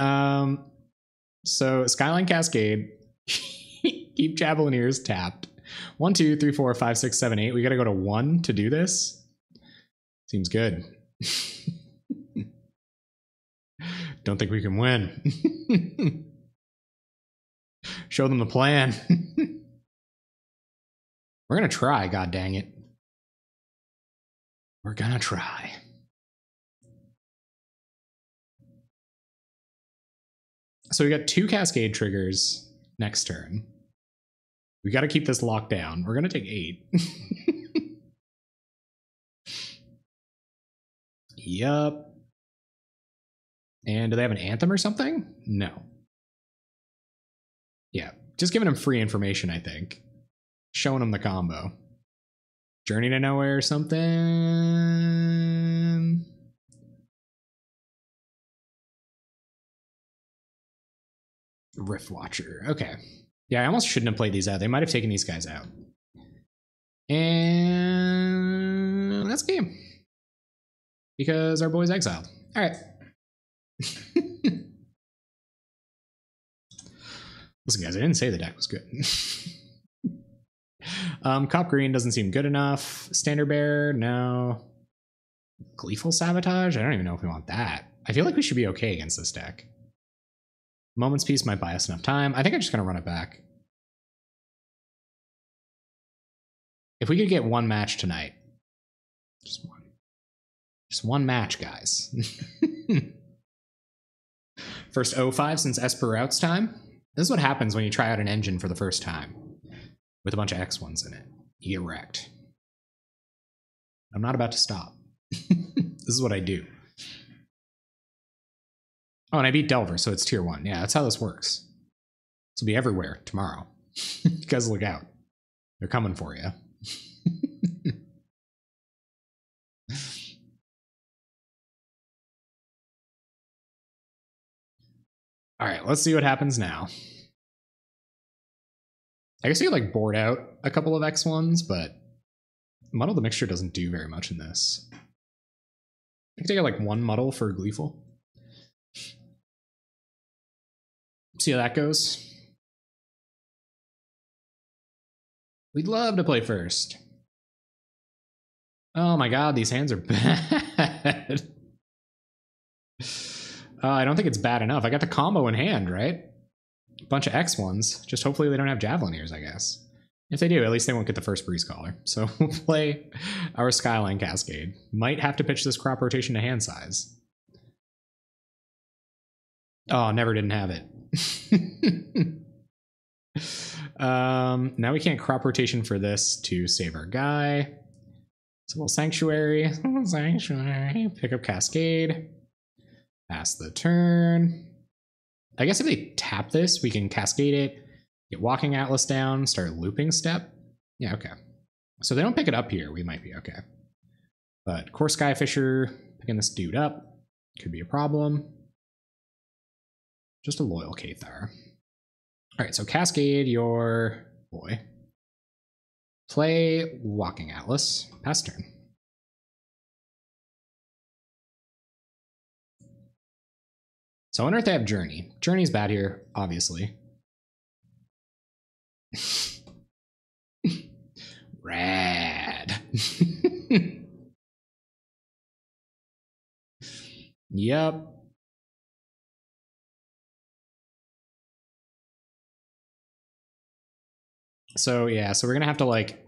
[SPEAKER 1] so Skyline Cascade. Keep Javelineers tapped. 1, 2, 3, 4, 5, 6, 7, 8. We gotta go to 1 to do this. Seems good. Don't think we can win. Show them the plan. We're gonna try, god dang it. We're gonna try. So we got 2 Cascade triggers next turn. We got to keep this locked down. We're going to take 8. Yup. And do they have an Anthem or something? No. Yeah, just giving them free information, I think. Showing them the combo. Journey to Nowhere or something. Rift Watcher. Okay. Yeah, I almost shouldn't have played these out. They might have taken these guys out. And that's game. Because our boy's exiled. All right. Listen, guys, I didn't say the deck was good. Cop Green doesn't seem good enough. Standard Bearer, no. Gleeful Sabotage? I don't even know if we want that. I feel like we should be okay against this deck. Moment's Peace might buy us enough time. I think I'm just going to run it back. If we could get one match tonight. Just one. Just one match, guys. First 05 since Esper Route's time. This is what happens when you try out an engine for the first time. With a bunch of X1s in it. You get wrecked. I'm not about to stop. This is what I do. Oh, and I beat Delver, so it's tier 1. Yeah, that's how this works. This will be everywhere tomorrow. You guys look out. They're coming for you. All right, let's see what happens now. I guess you could like board out a couple of X1s, but Muddle the Mixture doesn't do very much in this. I can take like 1 Muddle for Gleeful. See how that goes. We'd love to play first. Oh my god, these hands are bad. I don't think it's bad enough. I got the combo in hand, right? A bunch of X1s. Just hopefully they don't have Javelineers, I guess. If they do, at least they won't get the first Breeze Caller. So we'll play our Skyline Cascade. Might have to pitch this crop rotation to hand size. Oh, never didn't have it. Now we can't crop rotation for this to save our guy. So we'll Sanctuary. Sanctuary. Pick up Cascade. Pass the turn. I guess if they tap this, we can Cascade it, get Walking Atlas down, start looping Step. Yeah, okay. So they don't pick it up here, we might be okay. But Core Skyfisher, picking this dude up, could be a problem. Just a loyal Cathar. All right, so Cascade your boy. Play Walking Atlas. Pass turn. So I wonder if they have Journey. Journey's bad here, obviously. Rad. Yep. So yeah, so we're gonna have to like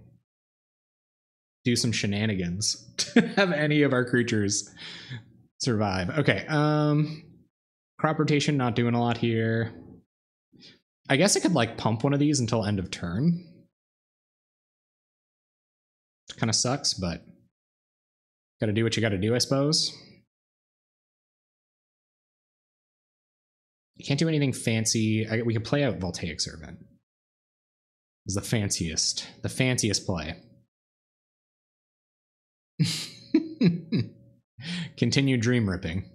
[SPEAKER 1] do some shenanigans to have any of our creatures survive. Okay, crop rotation not doing a lot here. I guess I could like pump one of these until end of turn. Kind of sucks, but gotta do what you gotta do, I suppose. You can't do anything fancy. We could play out Voltaic Servant. Is the fanciest play. Continue dream ripping.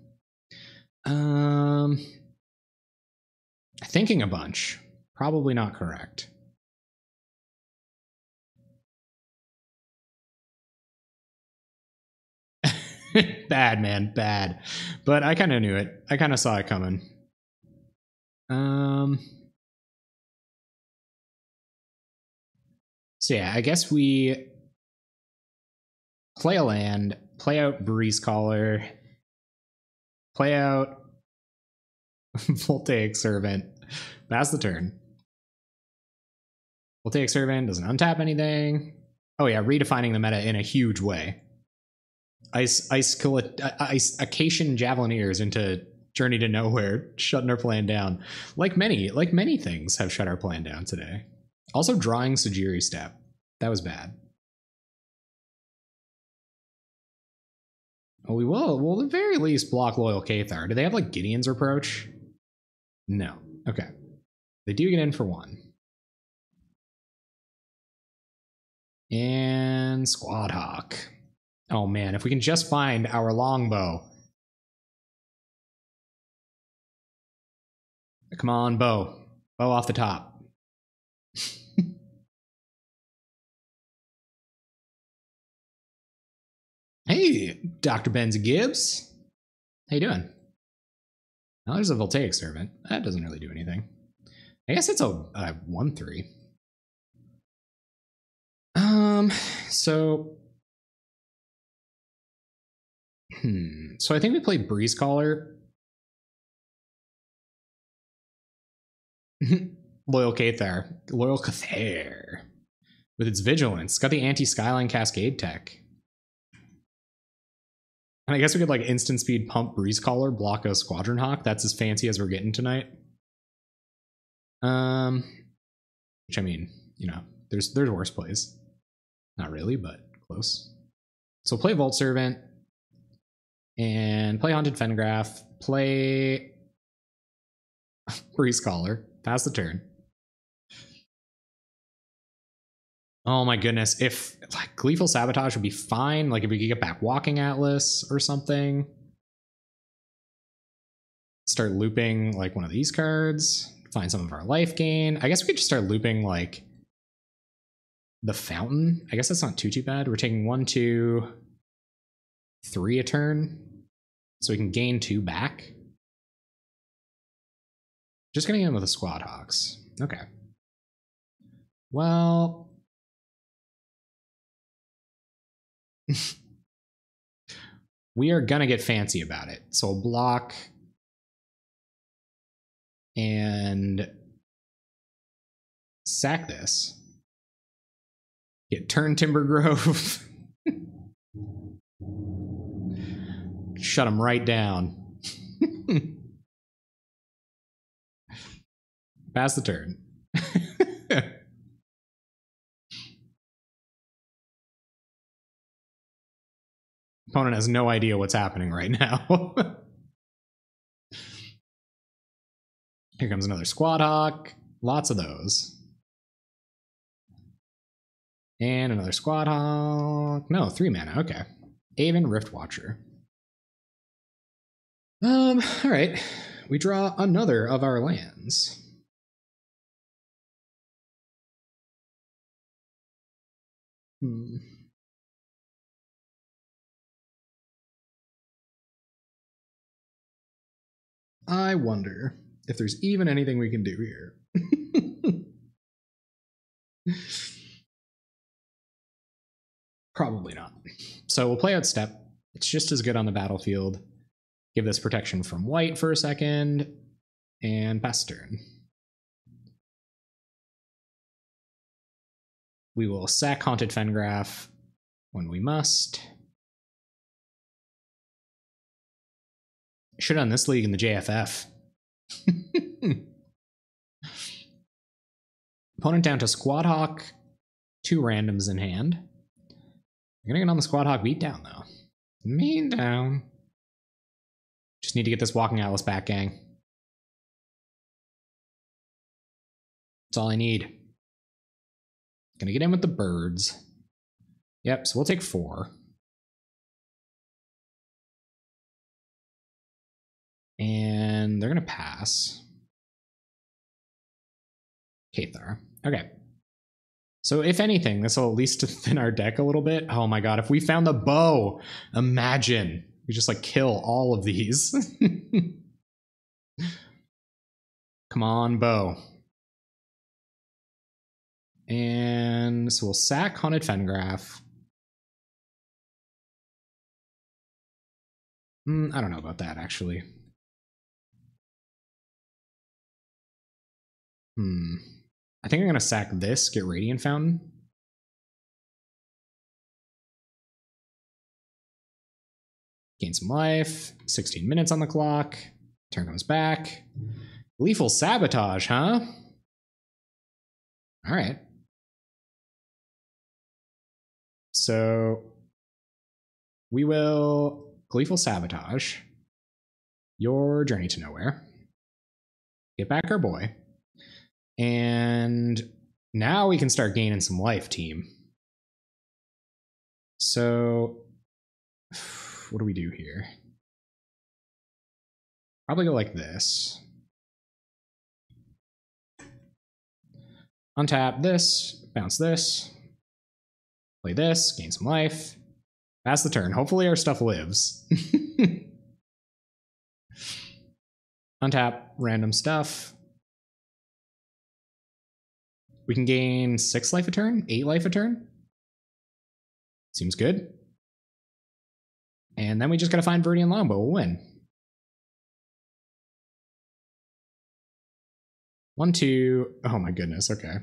[SPEAKER 1] Thinking a bunch. Probably not correct. Bad, man, bad. But I kind of knew it. I kind of saw it coming. So yeah, I guess we play a land, play out Breeze Caller, play out Voltaic Servant, pass the turn. Voltaic Servant doesn't untap anything. Oh yeah, redefining the meta in a huge way. Acacian Javelineers into Journey to Nowhere, shutting our plan down. Like many things have shut our plan down today. Also drawing Sujiri Step. That was bad. Oh, we will at the very least block Loyal Cathar. Do they have like Gideon's Reproach? No. Okay. They do get in for one. And Squad Hawk. Oh man, if we can just find our longbow. Come on, bow. Bow off the top. Hey, Dr. Benz Gibbs. How you doing? Now there's a Voltaic Servant. That doesn't really do anything. I guess it's a 1/3. So I think we played Breeze Caller. Loyal Cathar with its vigilance. It's got the anti-Skyline Cascade tech. And I guess we could like instant speed pump Breeze Caller, block a Squadron Hawk. That's as fancy as we're getting tonight. Which I mean, you know, there's worse plays. Not really, but close. So play Volt Servant and play Haunted Fengraph, play Breeze Caller, pass the turn. Oh my goodness, if like Gleeful Sabotage would be fine, like if we could get back Walking Atlas or something. Start looping like one of these cards, find some of our life gain. I guess we could just start looping like the Fountain. I guess that's not too bad. We're taking 1, 2, 3 a turn, so we can gain 2 back. Just gonna get in with the Squad Hawks. Okay. Well, we are gonna get fancy about it. So we'll block and sack this. Get turn Timber Grove. Shut him right down. Pass the turn. Opponent has no idea what's happening right now. Here comes another Squad Hawk. Lots of those. And another Squad Hawk. No, 3 mana. Okay. Aven Rift Watcher. All right. We draw another of our lands. I wonder if there's even anything we can do here. Probably not. So we'll play out step. It's just as good on the battlefield. Give this protection from white for a second, and pass turn. We will sack Haunted Fengraf when we must. Should have done this league in the JFF. Opponent down to Squad Hawk, 2 randoms in hand. We're gonna get on the Squad Hawk beatdown though. Mean down. Just need to get this Walking Atlas back, gang. That's all I need. Gonna get in with the birds. Yep, so we'll take 4. And they're gonna pass. Cathar. Okay. So if anything, this will at least thin our deck a little bit. Oh my god, if we found the bow, imagine. We just like kill all of these. Come on, bow. And so we'll sack Haunted Fengraf. I don't know about that, actually. I think I'm going to sack this, get Radiant Fountain. Gain some life. 16 minutes on the clock. Turn comes back. Lethal Sabotage, huh? All right. So we will Gleeful Sabotage your Journey to Nowhere. Get back our boy. And now we can start gaining some life, team. So what do we do here? Probably go like this. Untap this, bounce this, play this, gain some life. Pass the turn. Hopefully our stuff lives. Untap random stuff. We can gain 6 life a turn, 8 life a turn. Seems good. And then we just gotta find Viridian Longbow. We'll win. 1, 2. Oh my goodness. Okay.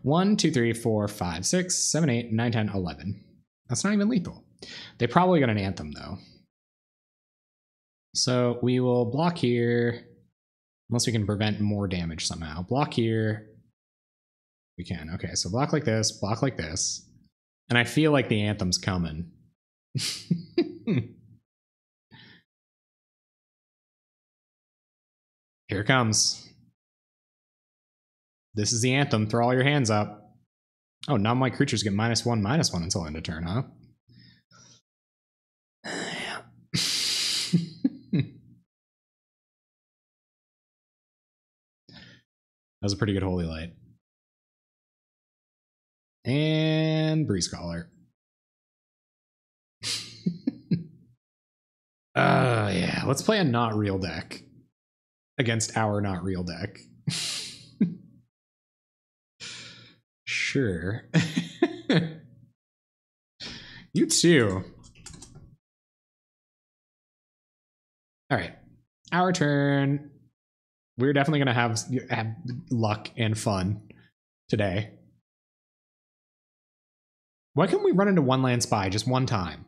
[SPEAKER 1] 1, 2, 3, 4, 5, 6, 7, 8, 9, 10, 11. That's not even lethal. They probably got an Anthem though. So we will block here. Unless we can prevent more damage somehow. Block here. We can. Okay, so block like this, block like this. And I feel like the Anthem's coming. Here it comes. This is the Anthem. Throw all your hands up. Oh, non-white creatures get -1/-1 until end of turn, huh? That was a pretty good Holy Light. And Breeze Caller. Yeah, let's play a not real deck against our not real deck. Sure. You too. All right, our turn. We're definitely gonna have luck and fun today. Why can't we run into one land spy just one time?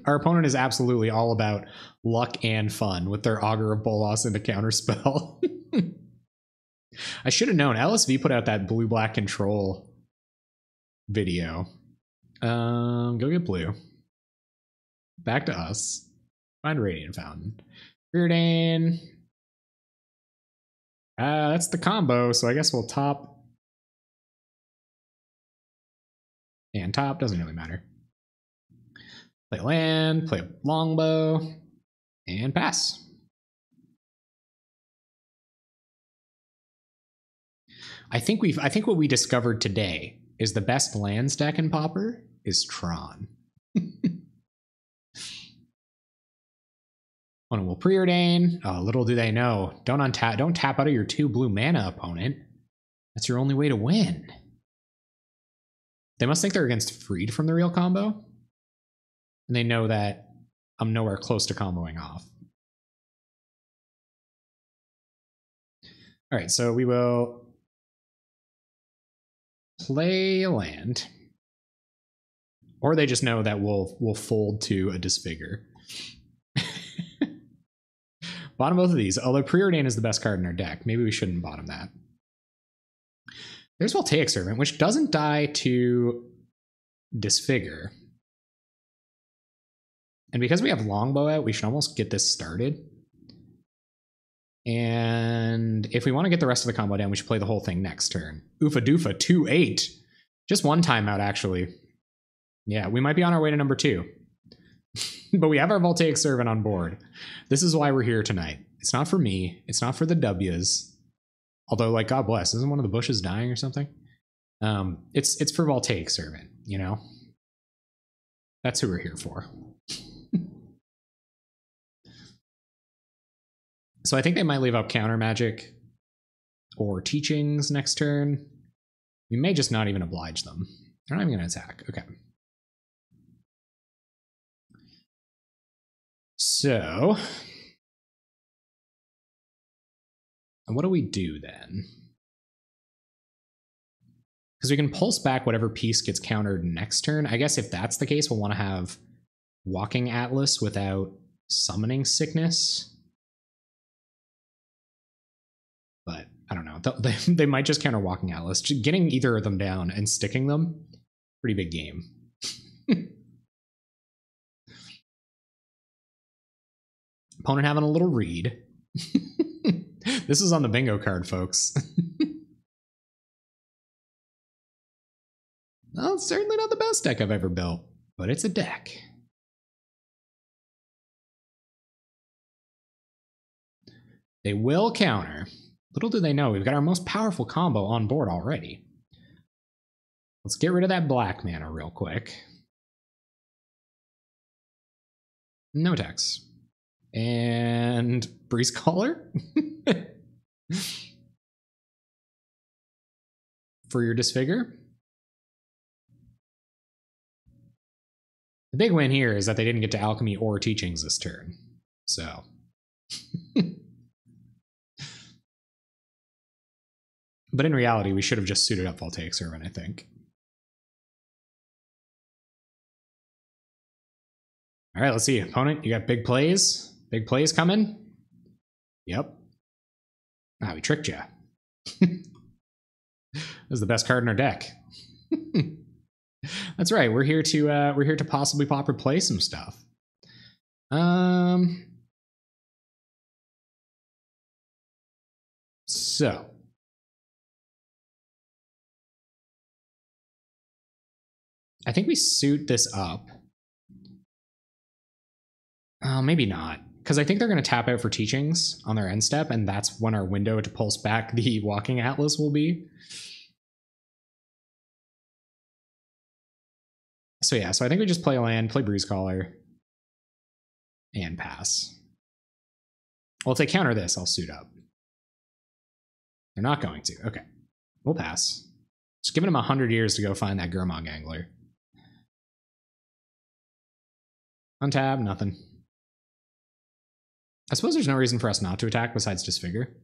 [SPEAKER 1] Our opponent is absolutely all about luck and fun with their Augur of Bolas into counterspell. I should have known. LSV put out that blue-black control video. Go get blue. Back to us. Find Radiant Fountain. Preordain. That's the combo, so I guess we'll top. And top, doesn't really matter. Play land, play a longbow, and pass. I think what we discovered today is the best lands deck in Pauper is Tron. Opponent will preordain. Oh, little do they know. Don't tap out of your 2 blue mana, opponent. That's your only way to win. They must think they're against Freed from the real combo. And they know that I'm nowhere close to comboing off. All right, so we will play a land. Or they just know that we'll fold to a Disfigure. Bottom both of these, although Preordain is the best card in our deck. Maybe we shouldn't bottom that. There's Voltaic Servant, which doesn't die to Disfigure. And because we have Longbow out, we should almost get this started. And if we want to get the rest of the combo down, we should play the whole thing next turn. Oofa doofa, 2-8. Just one timeout, actually. Yeah, we might be on our way to number 2. But we have our Voltaic Servant on board. This is why we're here tonight. It's not for me. It's not for the W's. Although, like, God bless, isn't one of the bushes dying or something? It's for Voltaic Servant, you know? That's who we're here for. So I think they might leave up Counter Magic or Teachings next turn. We may just not even oblige them. They're not even going to attack. Okay. So, and what do we do then? Because we can pulse back whatever piece gets countered next turn. I guess if that's the case, we'll want to have Walking Atlas without Summoning Sickness. But I don't know. They might just counter Walking Atlas. Getting either of them down and sticking them, pretty big game. Opponent having a little read. This is on the bingo card, folks. Well, it's certainly not the best deck I've ever built, but it's a deck. They will counter. Little do they know, we've got our most powerful combo on board already. Let's get rid of that black mana real quick. No attacks. And Breeze Caller? For your Disfigure? The big win here is that they didn't get to Alchemy or Teachings this turn. So. But in reality, we should have just suited up Voltaic Servant, I think. All right, let's see. Opponent, you got big plays? Big plays coming? Yep. Ah, we tricked you. This is the best card in our deck. That's right. We're here to possibly Pauper play some stuff. So. I think we suit this up. Maybe not. Because I think they're going to tap out for Teachings on their end step, and that's when our window to pulse back the Walking Atlas will be. So yeah, so I think we just play land, play Breeze Caller, and pass. Well, if they counter this, I'll suit up. They're not going to. Okay. We'll pass. Just giving them 100 years to go find that Gurmag Angler. Untap, nothing. I suppose there's no reason for us not to attack besides Disfigure.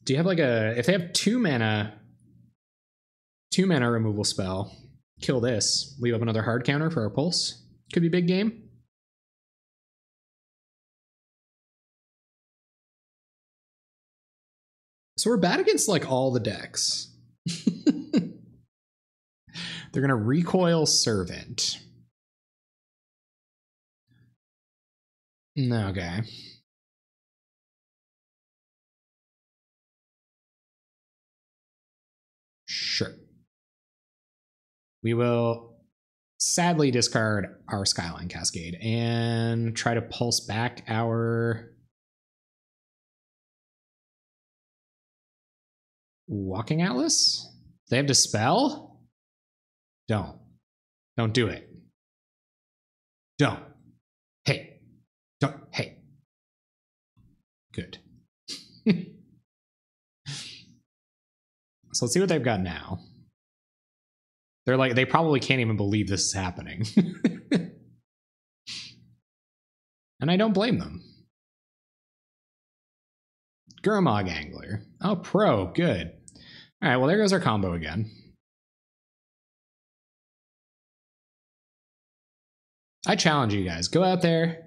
[SPEAKER 1] Do you have like a... If they have 2 mana removal spell, kill this, leave up another hard counter for our pulse. Could be big game. So we're bad against like all the decks. They're going to recoil Servant. Okay. Sure. We will sadly discard our Skyline Cascade and try to pulse back our Walking Atlas? They have Dispel? Don't do it. Don't. Hey. Don't. Hey. Good. So let's see what they've got now. They're like, they probably can't even believe this is happening. And I don't blame them. Gurmag Angler. Oh, pro. Good. All right, well, there goes our combo again. I challenge you guys. Go out there.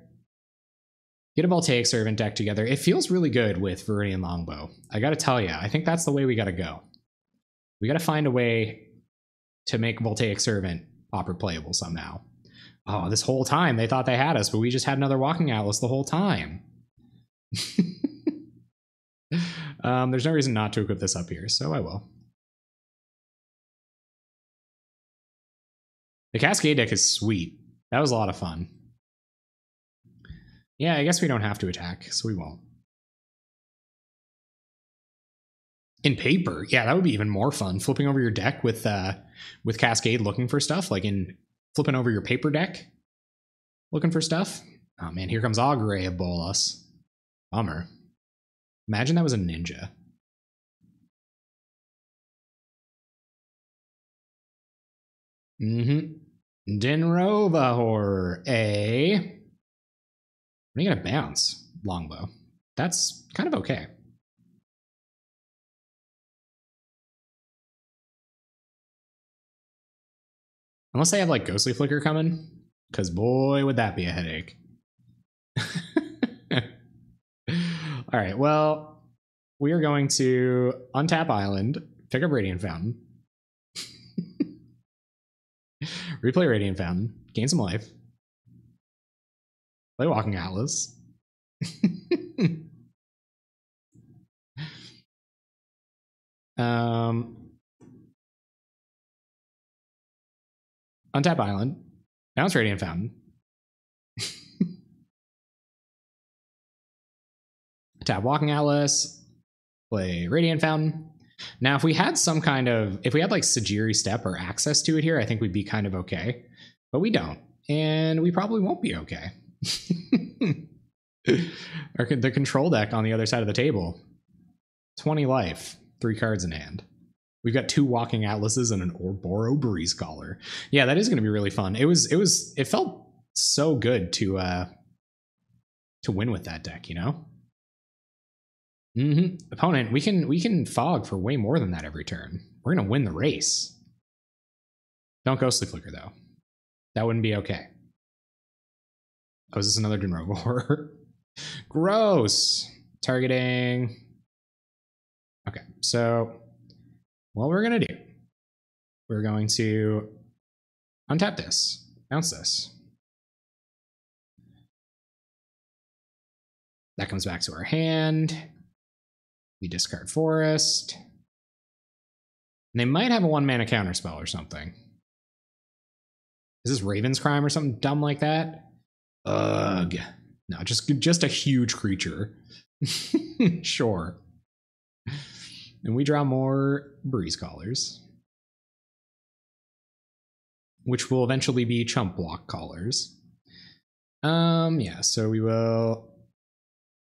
[SPEAKER 1] Get a Voltaic Servant deck together. It feels really good with Viridian Longbow. I got to tell you, I think that's the way we got to go. We got to find a way to make Voltaic Servant Pauper playable somehow. Oh, this whole time they thought they had us, but we just had another Walking Atlas the whole time. There's no reason not to equip this up here, so I will. The Cascade deck is sweet. That was a lot of fun. Yeah, I guess we don't have to attack, so we won't. In paper, yeah, that would be even more fun. Flipping over your deck with Cascade looking for stuff, like in flipping over your paper deck, looking for stuff. Oh man, here comes Augury of Bolas. Bummer. Imagine that was a ninja. Dinrovahor, eh? When are you gonna bounce, Longbow? That's kind of okay. Unless they have like Ghostly Flicker coming, because boy, would that be a headache. All right, well, we are going to untap Island, pick up Radiant Fountain, replay Radiant Fountain, gain some life, play Walking Atlas. Untap Island, bounce Radiant Fountain, tap Walking Atlas, play Radiant Fountain. Now, if we had some kind of, if we had like Sajiri Step or access to it here, I think we'd be kind of okay. But we don't, and we probably won't be okay. The control deck on the other side of the table, 20 life, 3 cards in hand. We've got 2 Walking Atlases and an Ouroboros Breeze Caller. Yeah, that is going to be really fun. It felt so good to win with that deck, you know? Opponent, we can fog for way more than that every turn. We're going to win the race. Don't Ghostly Flicker, though. That wouldn't be okay. Oh, is this another Dinrovahor? Gross! Targeting. Okay, so what we're going to do, we're going to untap this, bounce this. That comes back to our hand. We discard Forest. And they might have a 1-mana counterspell or something. Is this Raven's Crime or something dumb like that? Ugh. No, just a huge creature. Sure. And we draw more Breeze Callers, which will eventually be Chump Block Callers. Yeah, so we will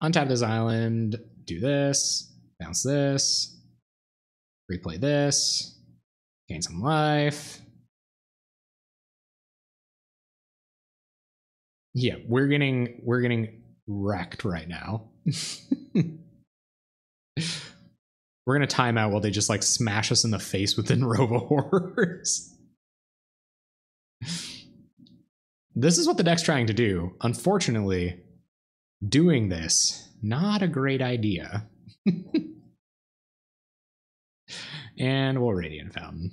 [SPEAKER 1] untap this island, do this, bounce this, replay this, gain some life. Yeah, we're getting wrecked right now. We're gonna time out while they just like smash us in the face with Dinrovahors. This is what the deck's trying to do. Unfortunately, doing this, not a great idea. And we'll Radiant Fountain.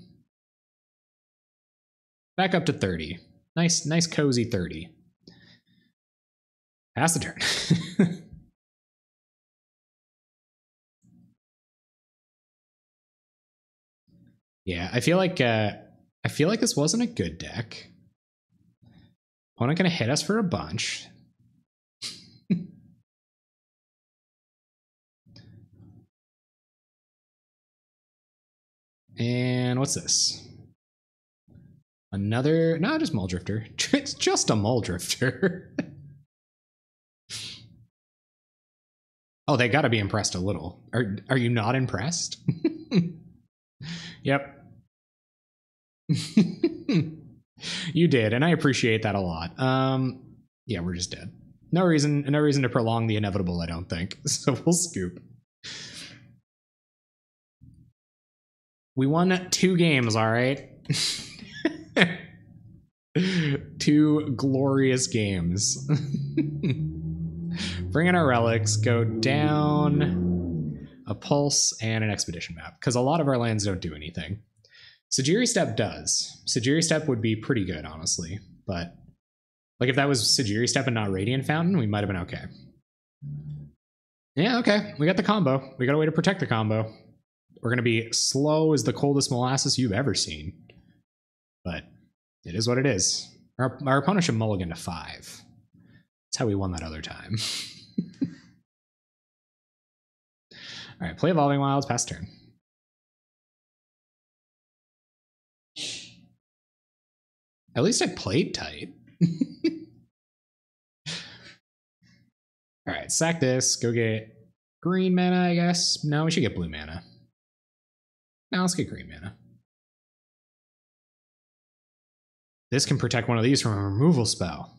[SPEAKER 1] Back up to 30. Nice cozy 30. Pass the turn. Yeah, I feel like this wasn't a good deck. Opponent gonna hit us for a bunch. And what's this? Another, no, just Muldrifter. It's just a Muldrifter. Oh, they gotta be impressed a little. Are you not impressed? Yep. You did, and I appreciate that a lot. Yeah, we're just dead. No reason to prolong the inevitable, I don't think. So we'll scoop. We won 2 games, all right? 2 glorious games. Bring in our relics, go down a pulse and an expedition map, because a lot of our lands don't do anything. Sajiri Step does. Sajiri Step would be pretty good, honestly, but like if that was Sajiri Step and not Radiant Fountain, we might have been okay. Yeah, okay, we got the combo. We got a way to protect the combo. We're going to be slow as the coldest molasses you've ever seen. But it is what it is. Our opponent should mulligan to 5. That's how we won that other time. All right, play Evolving Wilds, pass turn. At least I played tight. All right, sack this. Go get green mana, I guess. No, we should get blue mana. Now let's get green mana. This can protect one of these from a removal spell.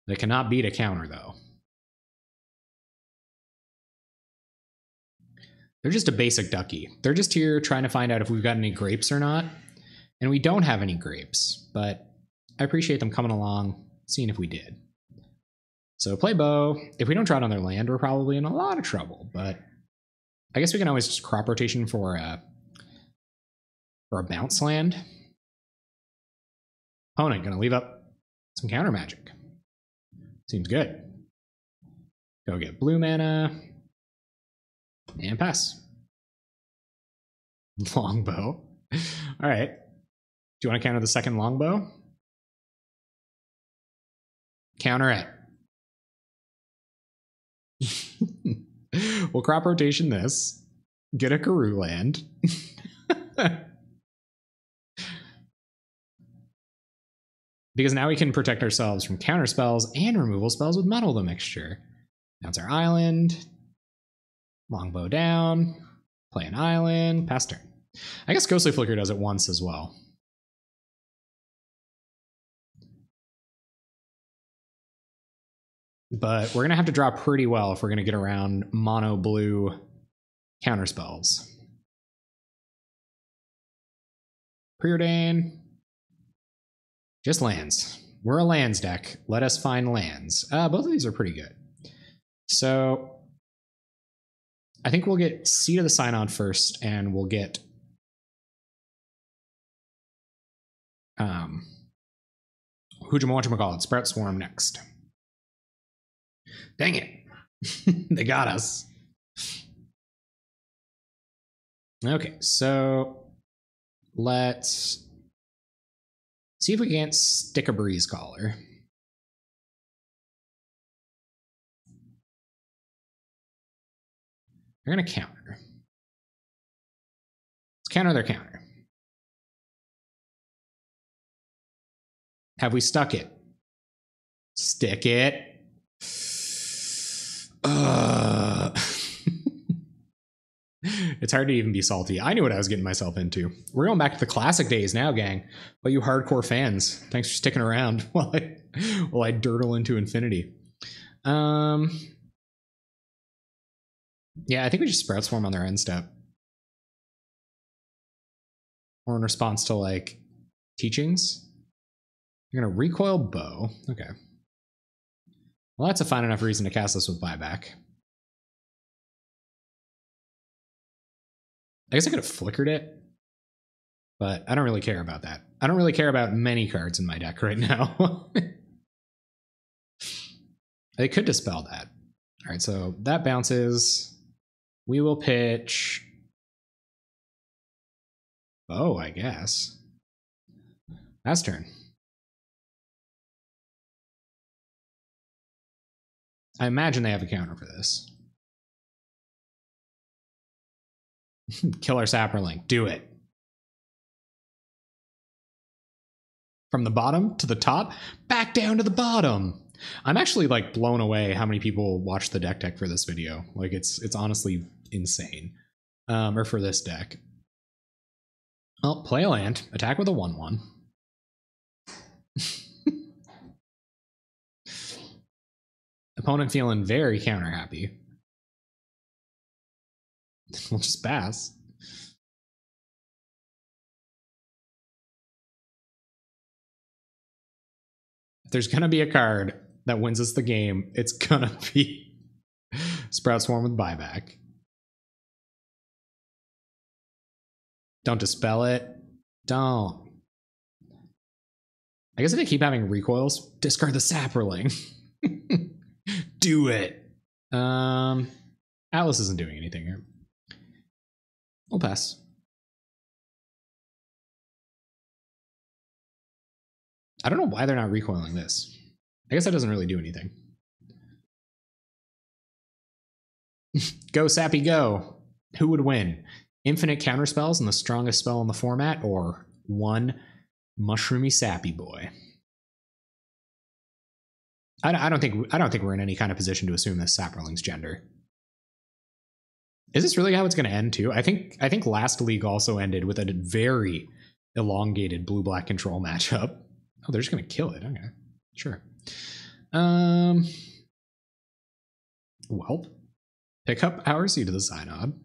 [SPEAKER 1] They cannot beat a counter, though. They're just a basic ducky. They're just here trying to find out if we've got any grapes or not. And we don't have any grapes, but I appreciate them coming along, seeing if we did. So play bow. If we don't draw it on their land, we're probably in a lot of trouble, but I guess we can always just crop rotation for a bounce land. Opponent gonna leave up some counter magic. Seems good. Go get blue mana and pass. Longbow. All right. Do you want to counter the second longbow? Counter it. We'll crop rotation this. Get a Karoo land. Because now we can protect ourselves from counter spells and removal spells with Muddle the Mixture. Bounce our island. Longbow down. Play an island. Pass turn. I guess Ghostly Flicker does it once as well. But we're going to have to draw pretty well if we're going to get around mono blue counter spells. Preordain. Just lands. We're a lands deck. Let us find lands. Both of these are pretty good. So I think we'll get Seed of the Synod first, and we'll get whatchamacallit, Sprout Swarm next. Dang it. They got us. Okay, so let's see if we can't stick a Breeze Caller. They're going to counter. Let's counter their counter. Have we stuck it? Stick it. It's hard to even be salty. I knew what I was getting myself into. We're going back to the classic days now, gang. But you hardcore fans, thanks for sticking around while I dirtle into infinity. Yeah, I think we just Sprout Swarm on their end step. Or in response to, like, teachings. You're going to recoil bow. Okay. Well, that's a fine enough reason to cast this with buyback. I guess I could have flickered it, but I don't really care about that. I don't really care about many cards in my deck right now. They could dispel that. All right, so that bounces. We will pitch bow, I guess. Last turn. I imagine they have a counter for this. Killer Sapperling. Do it. From the bottom to the top, back down to the bottom. I'm actually like blown away how many people watch the deck for this video. Like it's honestly insane. Or for this deck. Oh, play a land, attack with a 1/1. Opponent feeling very counter happy. We'll just pass. If there's gonna be a card that wins us the game, it's gonna be Sprout Swarm with buyback. Don't dispel it. Don't. I guess if they keep having recoils, discard the Sapperling. Do it. Atlas isn't doing anything here. We'll pass. I don't know why they're not recoiling this. I guess that doesn't really do anything. Go, Sappy, go. Who would win? Infinite counterspells and the strongest spell in the format, or one mushroomy Sappy boy? I don't think we're in any kind of position to assume this Sapperling's gender. Is this really how it's going to end too? I think last league also ended with a very elongated blue-black control matchup. Oh, they're just going to kill it. Okay, sure. Well, pick up our Seed of the Synod.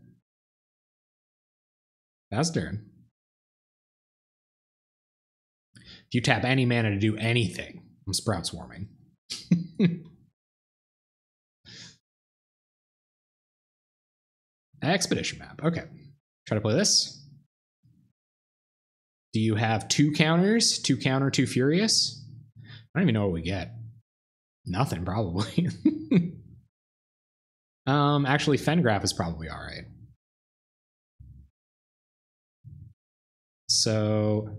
[SPEAKER 1] That's turn. If you tap any mana to do anything, I'm Sprout Swarming. Expedition map. Okay. Try to play this. Do you have 2 counters? 2 counter, 2 furious? I don't even know what we get. Nothing, probably. Actually, Fengraph is probably all right. So,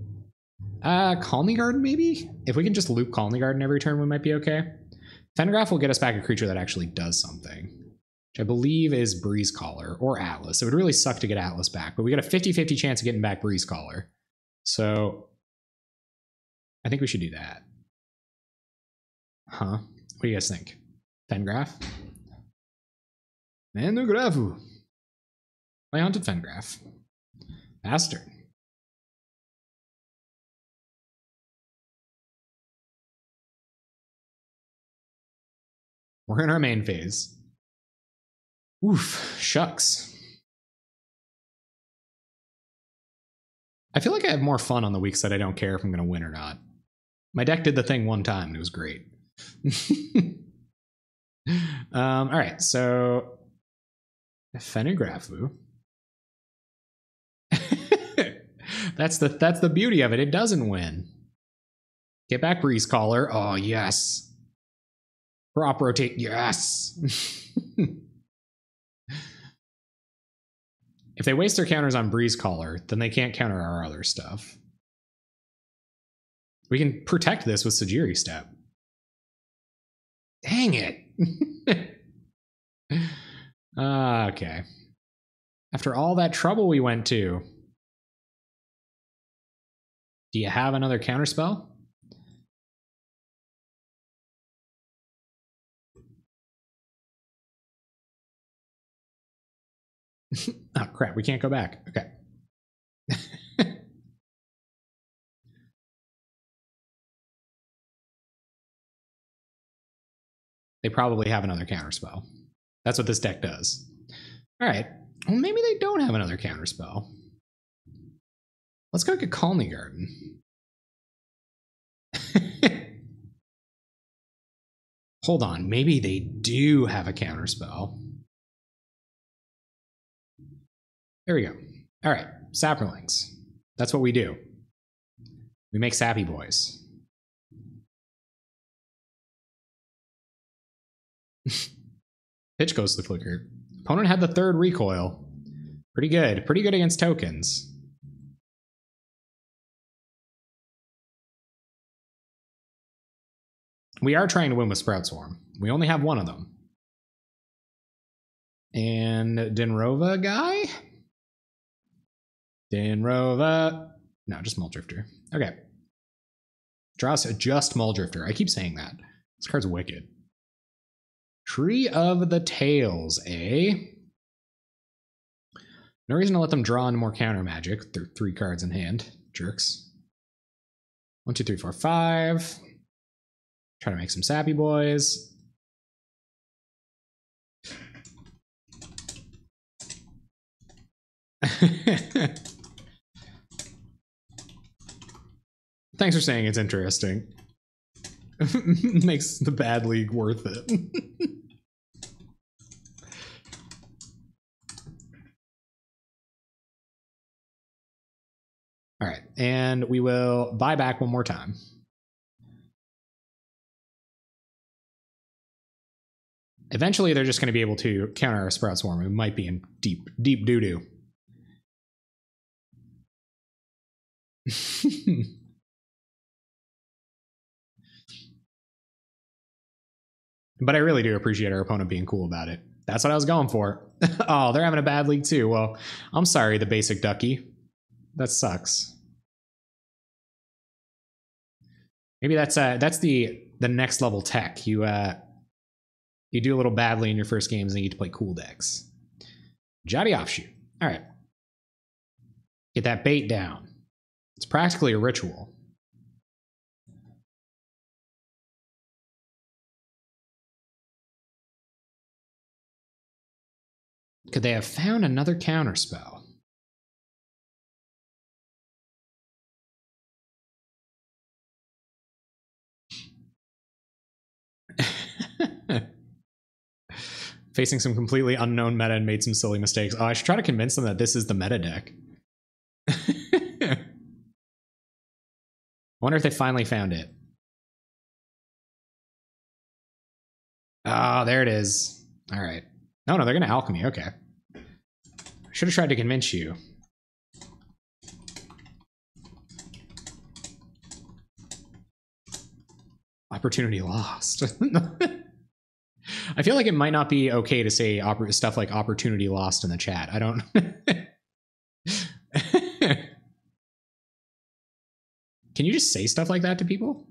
[SPEAKER 1] Colony Garden, maybe? If we can just loop Colony Garden every turn, we might be okay. Fengraph will get us back a creature that actually does something, which I believe is Breeze Caller or Atlas. It would really suck to get Atlas back, but we got a 50-50 chance of getting back Breeze Caller. So, I think we should do that. Huh? What do you guys think? Fengraph? Fengraph. Play Haunted Fengraph. Bastard. We're in our main phase. Oof, shucks. I feel like I have more fun on the weeks that I don't care if I'm going to win or not. My deck did the thing one time and it was great. All right, so Fennegrafu. That's the beauty of it. It doesn't win. Get back Breeze Caller. Oh yes. Prop rotate. Yes. If they waste their counters on Breeze Caller, then they can't counter our other stuff. We can protect this with Sajiri Step. Dang it. Okay. After all that trouble we went to, do you have another counterspell? Oh crap, we can't go back. Okay. They probably have another counterspell. That's what this deck does. All right. Well, maybe they don't have another counterspell. Let's go get Colony Garden. Hold on. Maybe they do have a counterspell. There we go. All right. Sapperlings. That's what we do. We make sappy boys. Pitch goes to the flicker. Opponent had the third recoil. Pretty good. Pretty good against tokens. We are trying to win with Sprout Swarm. We only have one of them. And Dinrova guy? Dinrova. No, just Muldrifter. Okay. Draw us just Muldrifter. I keep saying that. This card's wicked. Tree of the Tails, eh? No reason to let them draw into more counter magic. They're 3 cards in hand. Jerks. 1, 2, 3, 4, 5. Try to make some sappy boys. Thanks for saying it's interesting. Makes the bad league worth it. All right, and we will buy back one more time. Eventually, they're just going to be able to counter our Sprout Swarm. We might be in deep doo-doo. But I really do appreciate our opponent being cool about it. That's what I was going for. Oh, they're having a bad league too. Well, I'm sorry, the basic ducky. That sucks. Maybe that's the next level tech. You do a little badly in your first games and you get to play cool decks. Jotty Offshoot. All right. Get that bait down. It's practically a ritual. Could they have found another counterspell? Facing some completely unknown meta and made some silly mistakes. Oh, I should try to convince them that this is the meta deck. I wonder if they finally found it. Oh, there it is. All right. No, they're going to alchemy. Okay. Should have tried to convince you. Opportunity lost. I feel like it might not be okay to say stuff like opportunity lost in the chat. I don't... Can you just say stuff like that to people?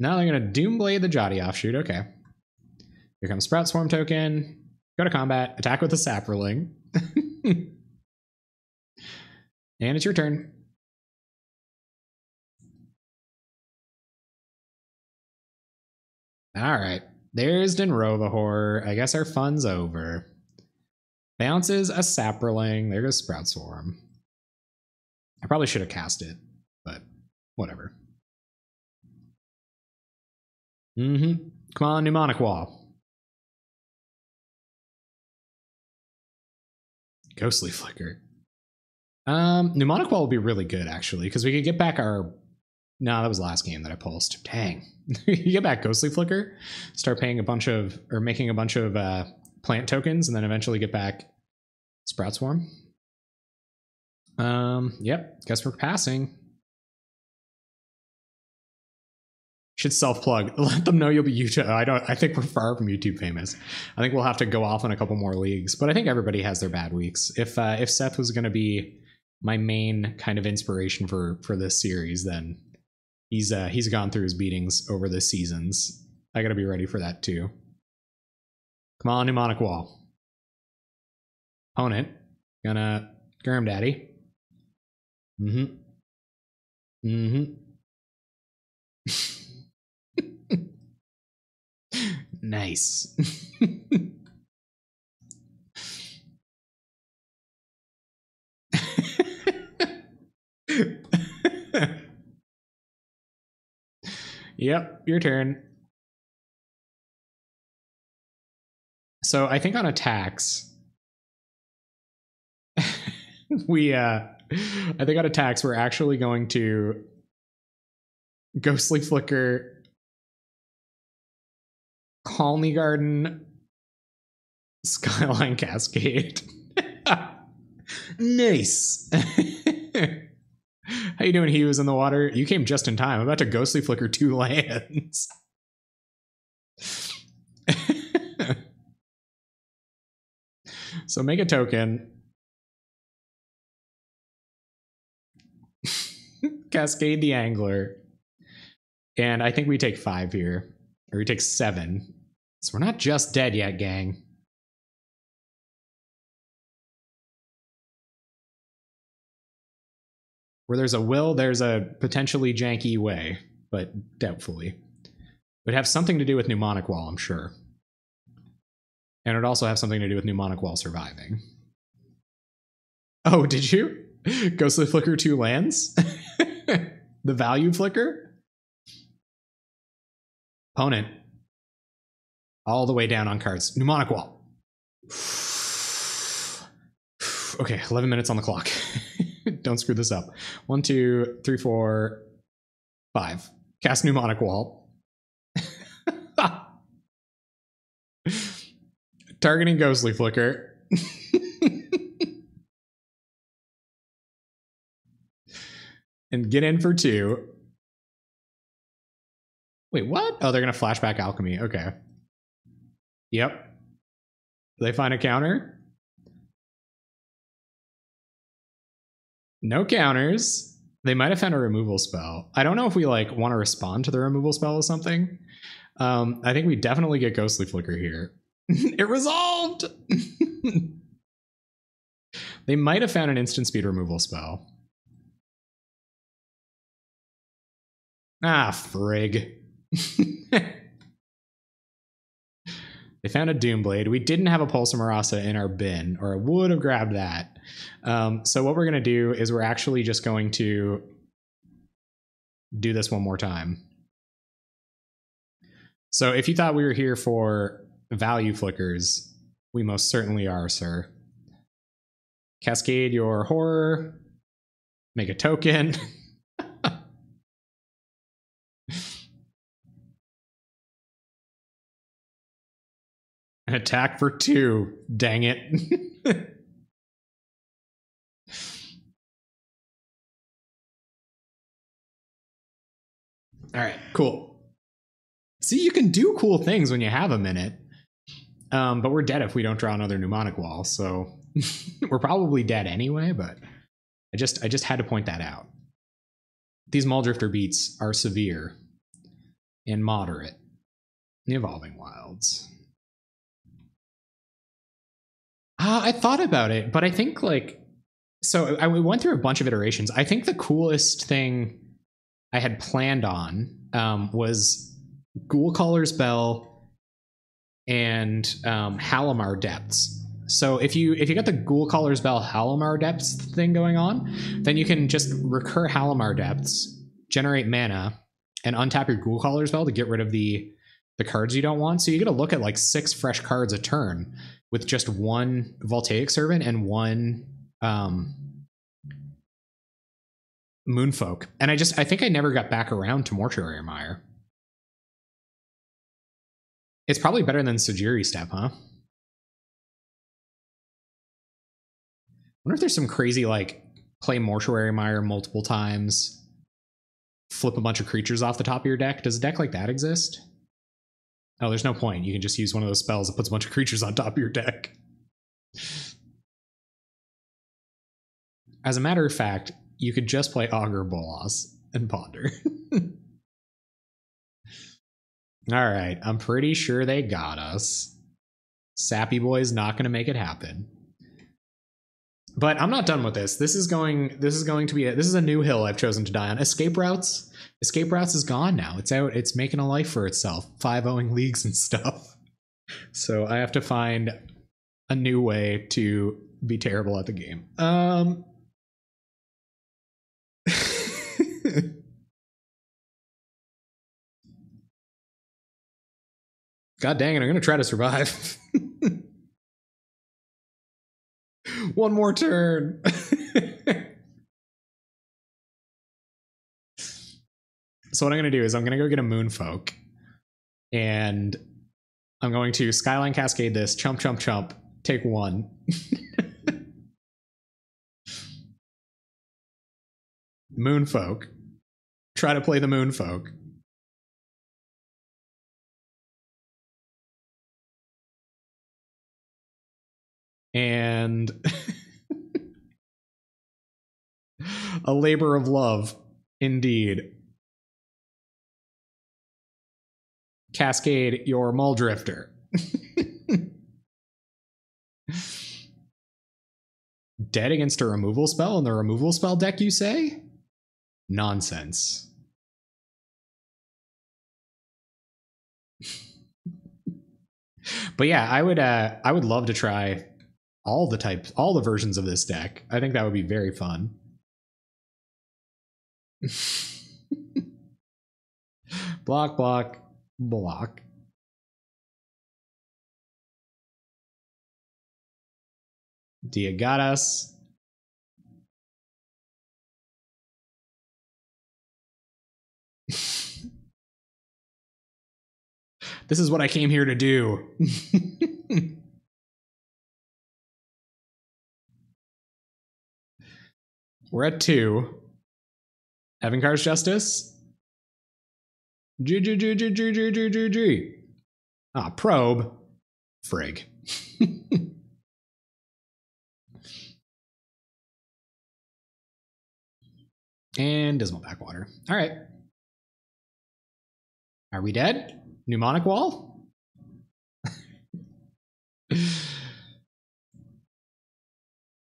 [SPEAKER 1] Now they're going to Doomblade the Jotty Offshoot. Okay. Here comes Sprout Swarm token. Go to combat. Attack with the Saproling. And it's your turn. All right. There's Dinrova Horror. I guess our fun's over. Bounces a Saproling. There goes Sprout Swarm. I probably should have cast it, but whatever. Come on, Mnemonic Wall. Ghostly Flicker. Mnemonic Wall will be really good, actually, because we could get back our... No, that was the last game that I pulsed. Dang. You get back Ghostly Flicker, start paying a bunch of... or making a bunch of plant tokens, and then eventually get back Sprout Swarm. Yep, guess we're passing. Should self-plug. Let them know you'll be YouTube. I think we're far from YouTube famous. I think we'll have to go off on a couple more leagues, but I think everybody has their bad weeks. If Seth was going to be my main kind of inspiration for this series, then he's gone through his beatings over the seasons. I got to be ready for that too. Come on, Mnemonic Wall. Opponent gonna Gurm Daddy. Nice. Yep, your turn. So I think on attacks, I think on attacks we're actually going to Ghostly Flicker, Colony Garden, Skyline Cascade. Nice. How you doing? He was in the water. You came just in time. I'm about to Ghostly Flicker 2 lands. So make a token. Cascade the Angler. And I think we take 5 here. Or we take 7. So we're not just dead yet, gang. Where there's a will, there's a potentially janky way, but doubtfully. It would have something to do with Mnemonic Wall, I'm sure. And it would also have something to do with Mnemonic Wall surviving. Oh, did you? Ghostly Flicker 2 lands? The value flicker? Opponent. All the way down on cards. Mnemonic Wall. Okay, 11 minutes on the clock. Don't screw this up. 1, 2, 3, 4, 5. Cast Mnemonic Wall. Targeting Ghostly Flicker. And get in for 2. Wait, what? Oh, they're going to flashback Alchemy. Okay. Yep. Do they find a counter? No counters. They might have found a removal spell. I don't know if we like want to respond to the removal spell or something. I think we definitely get Ghostly Flicker here. It resolved! They might have found an instant speed removal spell. Ah, frig. They found a Doomblade. We didn't have a Pulsar Marasa in our bin, or I would have grabbed that. So what we're going to do is we're actually just going to do this one more time. So if you thought we were here for value flickers, we most certainly are, sir. Cascade your horror. Make a token. An attack for 2. Dang it. All right, cool. See, you can do cool things when you have a minute. But we're dead if we don't draw another Mnemonic Wall, so we're probably dead anyway, but I just had to point that out. These Muldrifter beats are severe and moderate in the Evolving Wilds. I thought about it, but I think like, so we went through a bunch of iterations. I think the coolest thing I had planned on was Ghoul-Caller's Bell and Halimar Depths. So if you got the Ghoul-Caller's Bell Halimar Depths thing going on, then you can just recur Halimar Depths, generate mana, and untap your Ghoul-Caller's Bell to get rid of the cards you don't want. So you get to look at like 6 fresh cards a turn with just 1 Voltaic Servant and 1 Moonfolk. And I think I never got back around to Mortuary Mire. It's probably better than Sajiri Step, huh? I wonder if there's some crazy, like, play Mortuary Mire multiple times, flip a bunch of creatures off the top of your deck. Does a deck like that exist? Oh, there's no point. You can just use one of those spells that puts a bunch of creatures on top of your deck. As a matter of fact, you could just play Augur Bolas and Ponder. All right, I'm pretty sure they got us. Sappy Boy's not going to make it happen. But I'm not done with this. This is going to be this is a new hill I've chosen to die on. Escape Routes. Escape Routes is gone now. It's out. It's making a life for itself. 5-0ing leagues and stuff. So I have to find a new way to be terrible at the game. God dang it, I'm going to try to survive. One more turn. So what I'm going to do is I'm going to go get a Moonfolk. And I'm going to Skyline Cascade this, chump, chump, chump, take 1. Moonfolk. Try to play the Moonfolk. And a labor of love, indeed. Cascade your Muldrifter. Dead against a removal spell in the removal spell deck, you say? Nonsense. But yeah, I would love to try all the versions of this deck. I think that would be very fun. Block, block, block. Dia got us. This is what I came here to do. We're at 2. Evankar's Justice. G. Ah, probe. Frig. And Dismal Backwater. All right. Are we dead? Mnemonic Wall?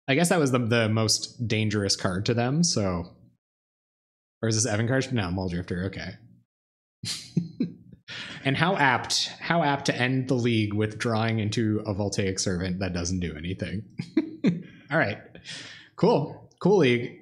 [SPEAKER 1] I guess that was the most dangerous card to them, so... Or is this Evankar's? No, Muldrifter, okay. And how apt to end the league with drawing into a Voltaic Servant that doesn't do anything. All right. Cool league.